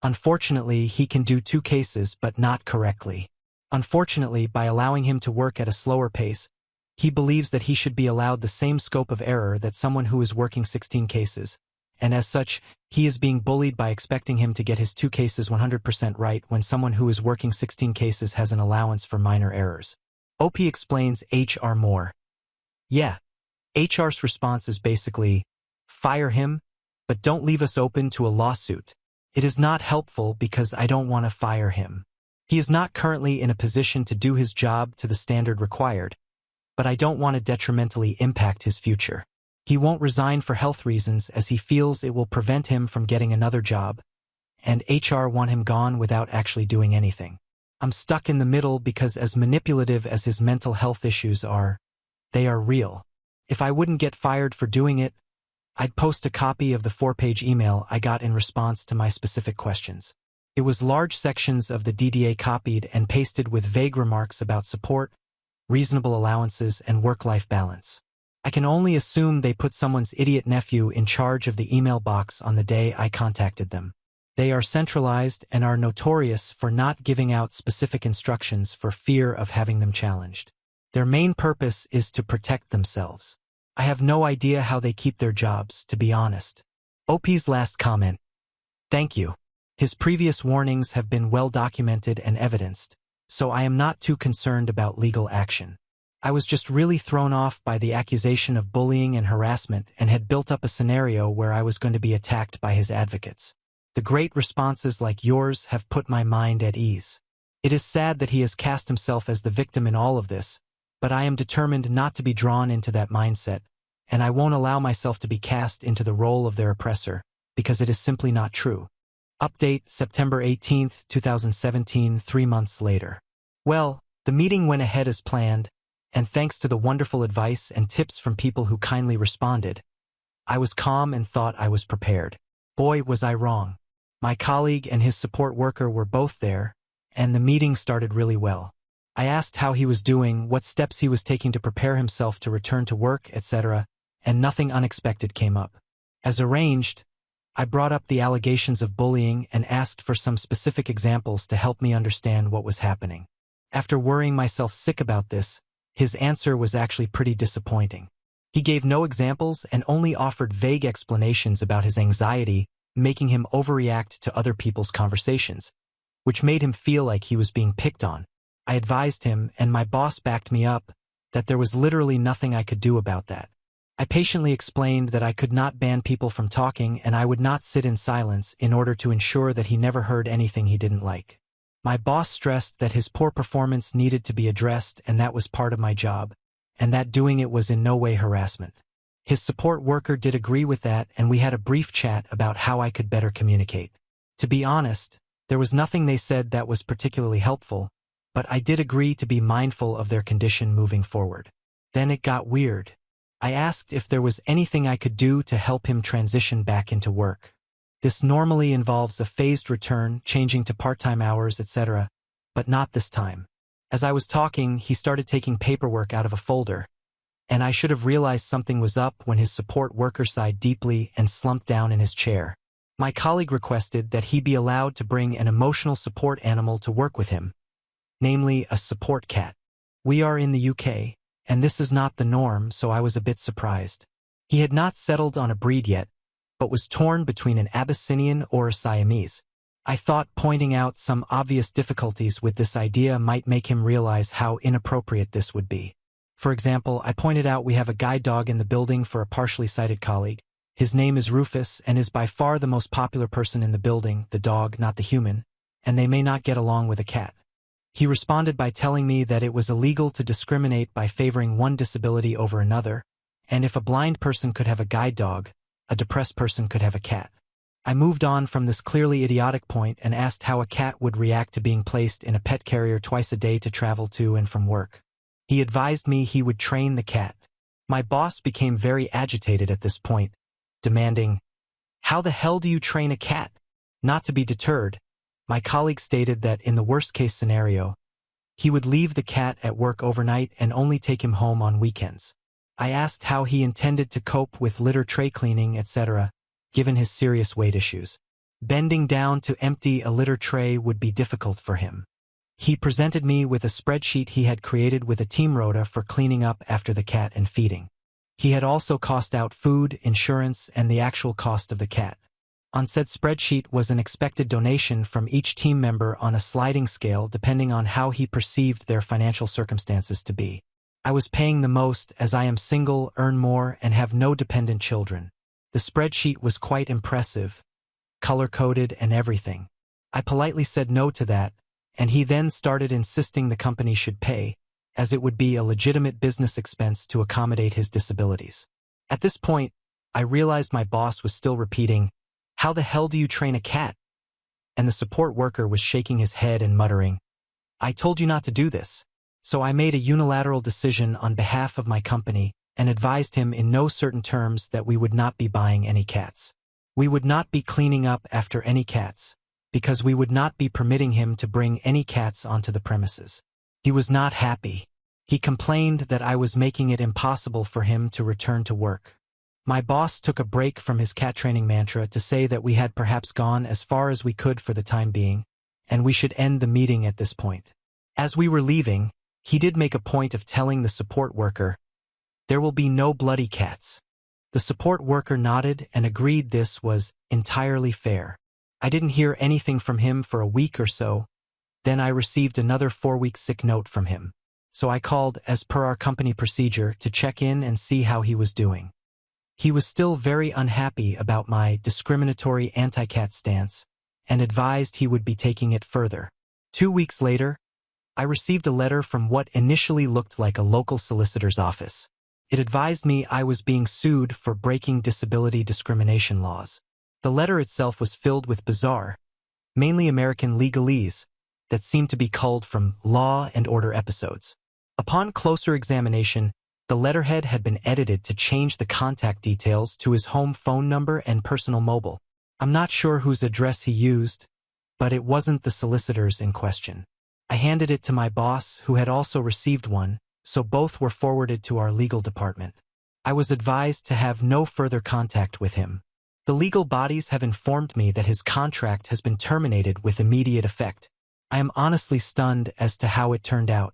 Unfortunately, he can do 2 cases but not correctly. Unfortunately, by allowing him to work at a slower pace, he believes that he should be allowed the same scope of error that someone who is working 16 cases, and as such, he is being bullied by expecting him to get his 2 cases 100% right when someone who is working 16 cases has an allowance for minor errors. OP explains HR more. Yeah, HR's response is basically, fire him, but don't leave us open to a lawsuit. It is not helpful because I don't want to fire him. He is not currently in a position to do his job to the standard required, but I don't want to detrimentally impact his future. He won't resign for health reasons as he feels it will prevent him from getting another job, and HR want him gone without actually doing anything. I'm stuck in the middle because as manipulative as his mental health issues are, they are real. If I wouldn't get fired for doing it, I'd post a copy of the 4-page email I got in response to my specific questions. It was large sections of the DDA copied and pasted with vague remarks about support, reasonable allowances, and work-life balance. I can only assume they put someone's idiot nephew in charge of the email box on the day I contacted them. They are centralized and are notorious for not giving out specific instructions for fear of having them challenged. Their main purpose is to protect themselves. I have no idea how they keep their jobs, to be honest. OP's last comment. Thank you. His previous warnings have been well documented and evidenced, so I am not too concerned about legal action. I was just really thrown off by the accusation of bullying and harassment and had built up a scenario where I was going to be attacked by his advocates. The great responses like yours have put my mind at ease. It is sad that he has cast himself as the victim in all of this, but I am determined not to be drawn into that mindset, and I won't allow myself to be cast into the role of their oppressor, because it is simply not true. Update, September 18, 2017, 3 months later. Well, the meeting went ahead as planned, and thanks to the wonderful advice and tips from people who kindly responded, I was calm and thought I was prepared. Boy, was I wrong. My colleague and his support worker were both there, and the meeting started really well. I asked how he was doing, what steps he was taking to prepare himself to return to work, etc., and nothing unexpected came up. As arranged, I brought up the allegations of bullying and asked for some specific examples to help me understand what was happening. After worrying myself sick about this, his answer was actually pretty disappointing. He gave no examples and only offered vague explanations about his anxiety, making him overreact to other people's conversations, which made him feel like he was being picked on. I advised him, and my boss backed me up, that there was literally nothing I could do about that. I patiently explained that I could not ban people from talking and I would not sit in silence in order to ensure that he never heard anything he didn't like. My boss stressed that his poor performance needed to be addressed and that was part of my job, and that doing it was in no way harassment. His support worker did agree with that, and we had a brief chat about how I could better communicate. To be honest, there was nothing they said that was particularly helpful, but I did agree to be mindful of their condition moving forward. Then it got weird. I asked if there was anything I could do to help him transition back into work. This normally involves a phased return, changing to part-time hours, etc., but not this time. As I was talking, he started taking paperwork out of a folder, and I should have realized something was up when his support worker sighed deeply and slumped down in his chair. My colleague requested that he be allowed to bring an emotional support animal to work with him, namely a support cat. We are in the UK, and this is not the norm, so I was a bit surprised. He had not settled on a breed yet, but was torn between an Abyssinian or a Siamese. I thought pointing out some obvious difficulties with this idea might make him realize how inappropriate this would be. For example, I pointed out we have a guide dog in the building for a partially sighted colleague. His name is Rufus and is by far the most popular person in the building, the dog, not the human, and they may not get along with a cat. He responded by telling me that it was illegal to discriminate by favoring one disability over another, and if a blind person could have a guide dog, a depressed person could have a cat. I moved on from this clearly idiotic point and asked how a cat would react to being placed in a pet carrier twice a day to travel to and from work. He advised me he would train the cat. My boss became very agitated at this point, demanding, "How the hell do you train a cat?" Not to be deterred, my colleague stated that in the worst-case scenario, he would leave the cat at work overnight and only take him home on weekends. I asked how he intended to cope with litter tray cleaning, etc., given his serious weight issues. Bending down to empty a litter tray would be difficult for him. He presented me with a spreadsheet he had created with a team rota for cleaning up after the cat and feeding. He had also cost out food, insurance, and the actual cost of the cat. On said spreadsheet was an expected donation from each team member on a sliding scale depending on how he perceived their financial circumstances to be. I was paying the most as I am single, earn more, and have no dependent children. The spreadsheet was quite impressive, color-coded and everything. I politely said no to that, and he then started insisting the company should pay, as it would be a legitimate business expense to accommodate his disabilities. At this point, I realized my boss was still repeating, "How the hell do you train a cat?" And the support worker was shaking his head and muttering, "I told you not to do this." So I made a unilateral decision on behalf of my company and advised him in no certain terms that we would not be buying any cats. We would not be cleaning up after any cats, because we would not be permitting him to bring any cats onto the premises. He was not happy. He complained that I was making it impossible for him to return to work. My boss took a break from his cat training mantra to say that we had perhaps gone as far as we could for the time being, and we should end the meeting at this point. As we were leaving, he did make a point of telling the support worker, "There will be no bloody cats." The support worker nodded and agreed this was entirely fair. I didn't hear anything from him for a week or so. Then I received another 4-week sick note from him. So I called, as per our company procedure, to check in and see how he was doing. He was still very unhappy about my discriminatory anti-cat stance and advised he would be taking it further. 2 weeks later, I received a letter from what initially looked like a local solicitor's office. It advised me I was being sued for breaking disability discrimination laws. The letter itself was filled with bizarre, mainly American legalese, that seemed to be culled from Law and Order episodes. Upon closer examination, the letterhead had been edited to change the contact details to his home phone number and personal mobile. I'm not sure whose address he used, but it wasn't the solicitor's in question. I handed it to my boss, who had also received one, so both were forwarded to our legal department. I was advised to have no further contact with him. The legal bodies have informed me that his contract has been terminated with immediate effect. I am honestly stunned as to how it turned out.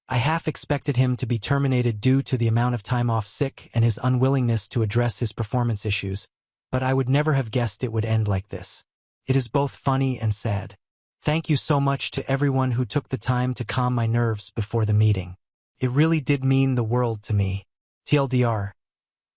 I half expected him to be terminated due to the amount of time off sick and his unwillingness to address his performance issues, but I would never have guessed it would end like this. It is both funny and sad. Thank you so much to everyone who took the time to calm my nerves before the meeting. It really did mean the world to me. TLDR.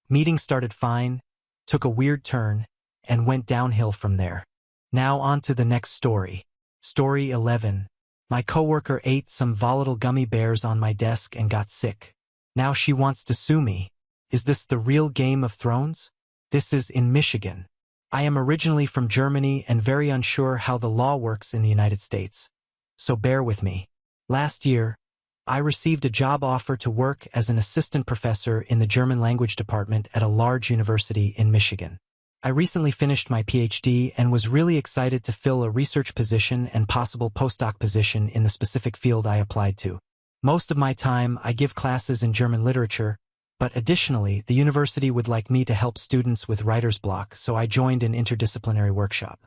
Meeting started fine, took a weird turn, and went downhill from there. Now on to the next story. Story 11. My coworker ate some volatile gummy bears on my desk and got sick. Now she wants to sue me. Is this the real Game of Thrones? This is in Michigan. I am originally from Germany and very unsure how the law works in the United States. So bear with me. Last year, I received a job offer to work as an assistant professor in the German language department at a large university in Michigan. I recently finished my PhD and was really excited to fill a research position and possible postdoc position in the specific field I applied to. Most of my time, I give classes in German literature, but additionally, the university would like me to help students with writer's block, so I joined an interdisciplinary workshop.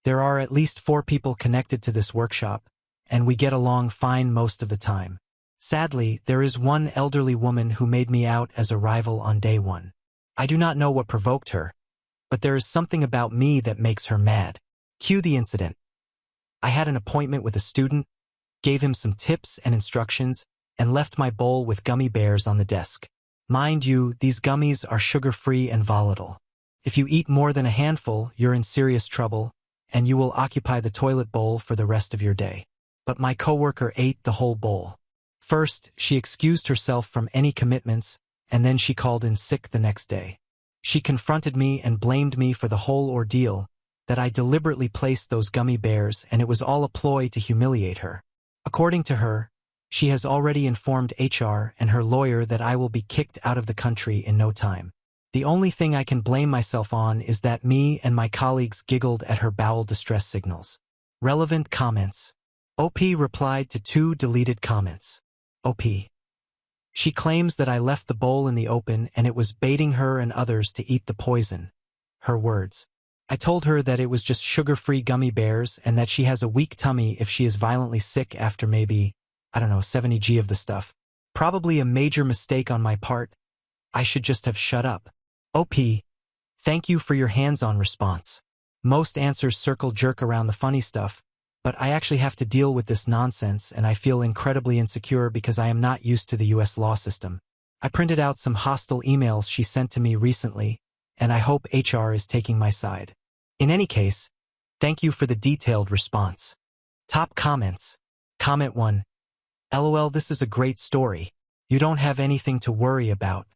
There are at least 4 people connected to this workshop, and we get along fine most of the time. Sadly, there is one elderly woman who made me out as a rival on day 1. I do not know what provoked her, but there is something about me that makes her mad. Cue the incident. I had an appointment with a student, gave him some tips and instructions, and left my bowl with gummy bears on the desk. Mind you, these gummies are sugar-free and volatile. If you eat more than a handful, you're in serious trouble, and you will occupy the toilet bowl for the rest of your day. But my coworker ate the whole bowl. First, she excused herself from any commitments, and then she called in sick the next day. She confronted me and blamed me for the whole ordeal, that I deliberately placed those gummy bears and it was all a ploy to humiliate her. According to her, she has already informed HR and her lawyer that I will be kicked out of the country in no time. The only thing I can blame myself on is that me and my colleagues giggled at her bowel distress signals. Relevant comments. OP replied to 2 deleted comments. OP. She claims that I left the bowl in the open and it was baiting her and others to eat the poison. Her words. I told her that it was just sugar-free gummy bears and that she has a weak tummy if she is violently sick after maybe, 70 g of the stuff. Probably a major mistake on my part. I should just have shut up. OP. Thank you for your hands-on response. Most answers circle jerk around the funny stuff, but I actually have to deal with this nonsense and I feel incredibly insecure because I am not used to the US law system. I printed out some hostile emails she sent to me recently, and I hope HR is taking my side. In any case, thank you for the detailed response. Top comments. Comment 1. LOL, this is a great story. You don't have anything to worry about.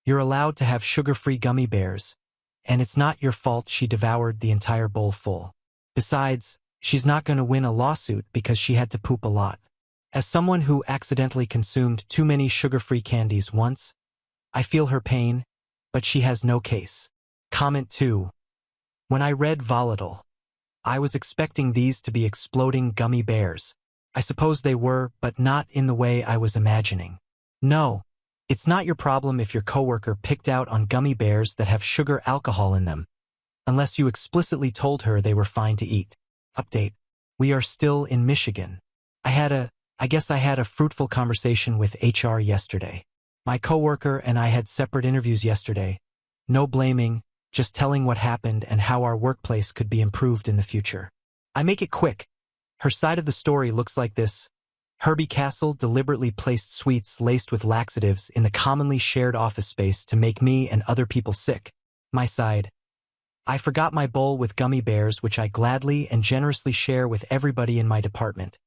You're allowed to have sugar-free gummy bears, and it's not your fault she devoured the entire bowl full. Besides, she's not going to win a lawsuit because she had to poop a lot. As someone who accidentally consumed too many sugar-free candies once, I feel her pain, but she has no case. Comment 2. When I read volatile, I was expecting these to be exploding gummy bears. I suppose they were, but not in the way I was imagining. No, it's not your problem if your coworker picked out on gummy bears that have sugar alcohol in them, unless you explicitly told her they were fine to eat. Update. We are still in Michigan. I guess I had a fruitful conversation with HR yesterday. My coworker and I had separate interviews yesterday. No blaming, just telling what happened and how our workplace could be improved in the future. I make it quick. Her side of the story looks like this. Herbie Castle deliberately placed sweets laced with laxatives in the commonly shared office space to make me and other people sick. My side. I forgot my bowl with gummy bears, which I gladly and generously share with everybody in my department,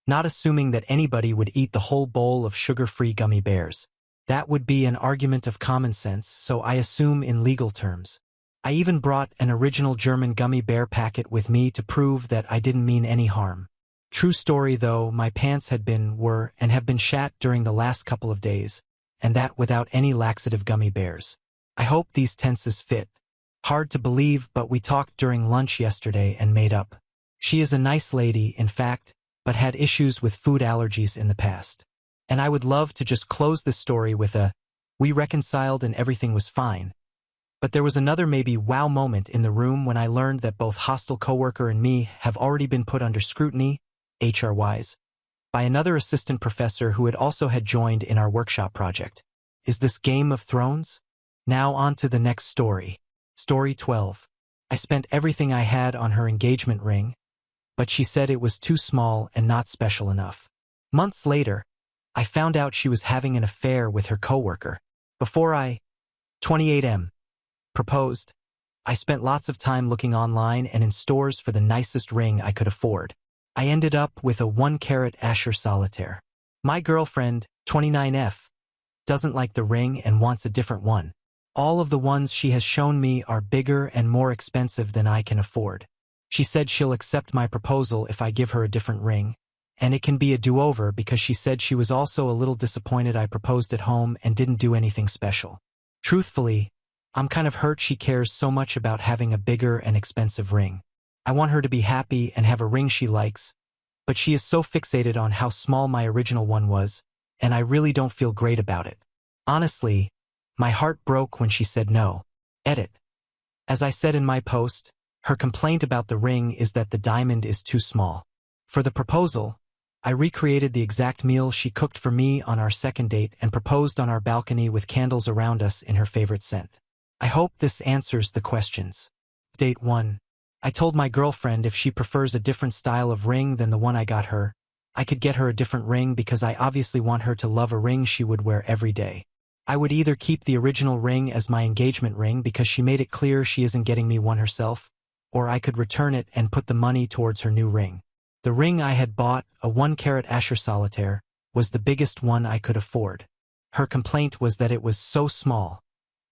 not assuming that anybody would eat the whole bowl of sugar-free gummy bears. That would be an argument of common sense, so I assume in legal terms. I even brought an original German gummy bear packet with me to prove that I didn't mean any harm. True story though, my pants were and have been shat during the last couple of days, and that without any laxative gummy bears. I hope these tenses fit. Hard to believe, but we talked during lunch yesterday and made up. She is a nice lady, in fact, but had issues with food allergies in the past. And I would love to just close this story with we reconciled and everything was fine. But there was another maybe wow moment in the room when I learned that both hostile coworker and me have already been put under scrutiny, HR-wise, by another assistant professor who had joined in our workshop project. Is this Game of Thrones? Now on to the next story. Story 12. I spent everything I had on her engagement ring, but she said it was too small and not special enough. Months later, I found out she was having an affair with her coworker. Before I, 28M, proposed, I spent lots of time looking online and in stores for the nicest ring I could afford. I ended up with a 1-carat Asher solitaire. My girlfriend, 29F, doesn't like the ring and wants a different one. All of the ones she has shown me are bigger and more expensive than I can afford. She said she'll accept my proposal if I give her a different ring, and it can be a do-over because she said she was also a little disappointed I proposed at home and didn't do anything special. Truthfully, I'm kind of hurt she cares so much about having a bigger and expensive ring. I want her to be happy and have a ring she likes, but she is so fixated on how small my original one was, and I really don't feel great about it. Honestly, my heart broke when she said no. Edit. As I said in my post, her complaint about the ring is that the diamond is too small. For the proposal, I recreated the exact meal she cooked for me on our second date and proposed on our balcony with candles around us in her favorite scent. I hope this answers the questions. Date 1. I told my girlfriend if she prefers a different style of ring than the one I got her, I could get her a different ring because I obviously want her to love a ring she would wear every day. I would either keep the original ring as my engagement ring because she made it clear she isn't getting me one herself, or I could return it and put the money towards her new ring. The ring I had bought, a 1-carat Asher solitaire, was the biggest one I could afford. Her complaint was that it was so small,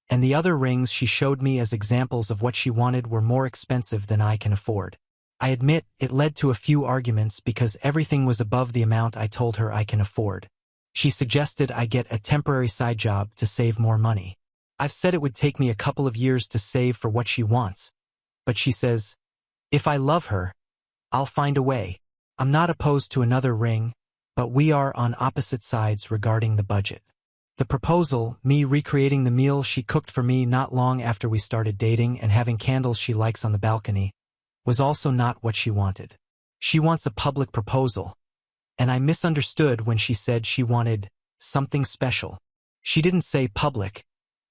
and the other rings she showed me as examples of what she wanted were more expensive than I can afford. I admit it led to a few arguments because everything was above the amount I told her I can afford. She suggested I get a temporary side job to save more money. I've said it would take me a couple of years to save for what she wants, but she says, if I love her, I'll find a way. I'm not opposed to another ring, but we are on opposite sides regarding the budget. The proposal, me recreating the meal she cooked for me not long after we started dating and having candles she likes on the balcony, was also not what she wanted. She wants a public proposal, and I misunderstood when she said she wanted something special. She didn't say public,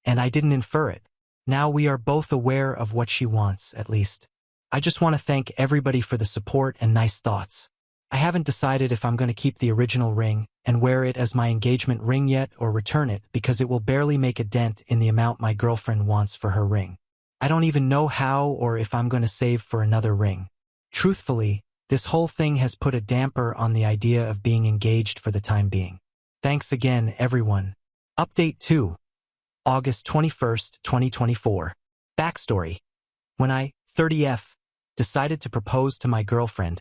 and I didn't infer it. Now we are both aware of what she wants, at least. I just want to thank everybody for the support and nice thoughts. I haven't decided if I'm going to keep the original ring and wear it as my engagement ring yet or return it because it will barely make a dent in the amount my girlfriend wants for her ring. I don't even know how or if I'm going to save for another ring. Truthfully, this whole thing has put a damper on the idea of being engaged for the time being. Thanks again, everyone. Update 2. August 21st, 2024. Backstory. When I, 30F, decided to propose to my girlfriend,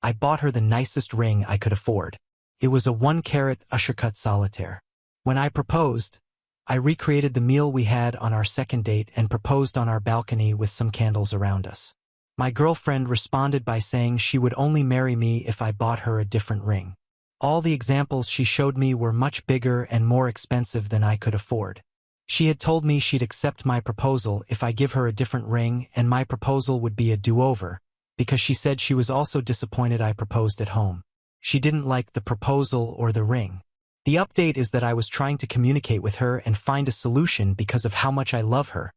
I bought her the nicest ring I could afford. It was a 1-carat Ushercut solitaire. When I proposed, I recreated the meal we had on our second date and proposed on our balcony with some candles around us. My girlfriend responded by saying she would only marry me if I bought her a different ring. All the examples she showed me were much bigger and more expensive than I could afford. She had told me she'd accept my proposal if I give her a different ring and my proposal would be a do-over, because she said she was also disappointed I proposed at home. She didn't like the proposal or the ring. The update is that I was trying to communicate with her and find a solution because of how much I love her.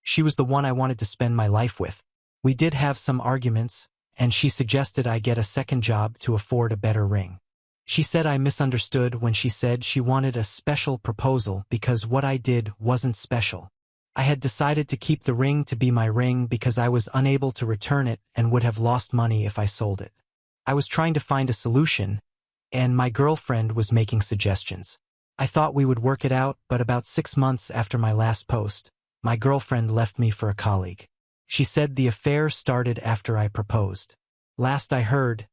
She was the one I wanted to spend my life with. We did have some arguments, and she suggested I get a second job to afford a better ring. She said I misunderstood when she said she wanted a special proposal because what I did wasn't special. I had decided to keep the ring to be my ring because I was unable to return it and would have lost money if I sold it. I was trying to find a solution, and my girlfriend was making suggestions. I thought we would work it out, but about 6 months after my last post, my girlfriend left me for a colleague. She said the affair started after I proposed. Last I heard,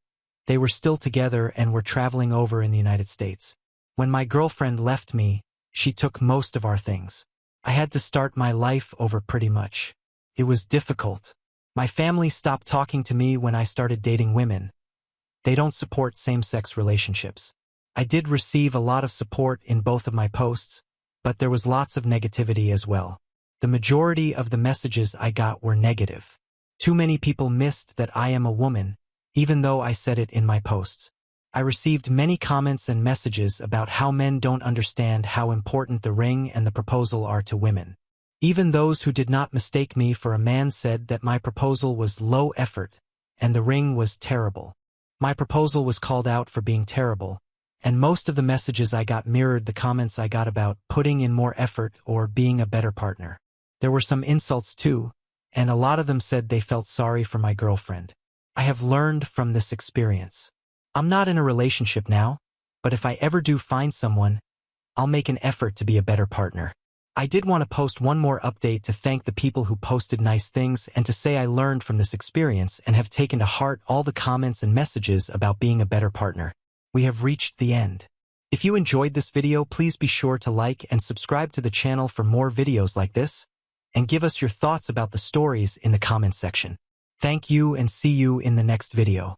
they were still together and were traveling over in the United States. When my girlfriend left me, she took most of our things. I had to start my life over pretty much. It was difficult. My family stopped talking to me when I started dating women. They don't support same-sex relationships. I did receive a lot of support in both of my posts, but there was lots of negativity as well. The majority of the messages I got were negative. Too many people missed that I am a woman, even though I said it in my posts. I received many comments and messages about how men don't understand how important the ring and the proposal are to women. Even those who did not mistake me for a man said that my proposal was low effort and the ring was terrible. My proposal was called out for being terrible, and most of the messages I got mirrored the comments I got about putting in more effort or being a better partner. There were some insults too, and a lot of them said they felt sorry for my girlfriend. I have learned from this experience. I'm not in a relationship now, but if I ever do find someone, I'll make an effort to be a better partner. I did want to post one more update to thank the people who posted nice things and to say I learned from this experience and have taken to heart all the comments and messages about being a better partner. We have reached the end. If you enjoyed this video, please be sure to like and subscribe to the channel for more videos like this, and give us your thoughts about the stories in the comments section. Thank you and see you in the next video.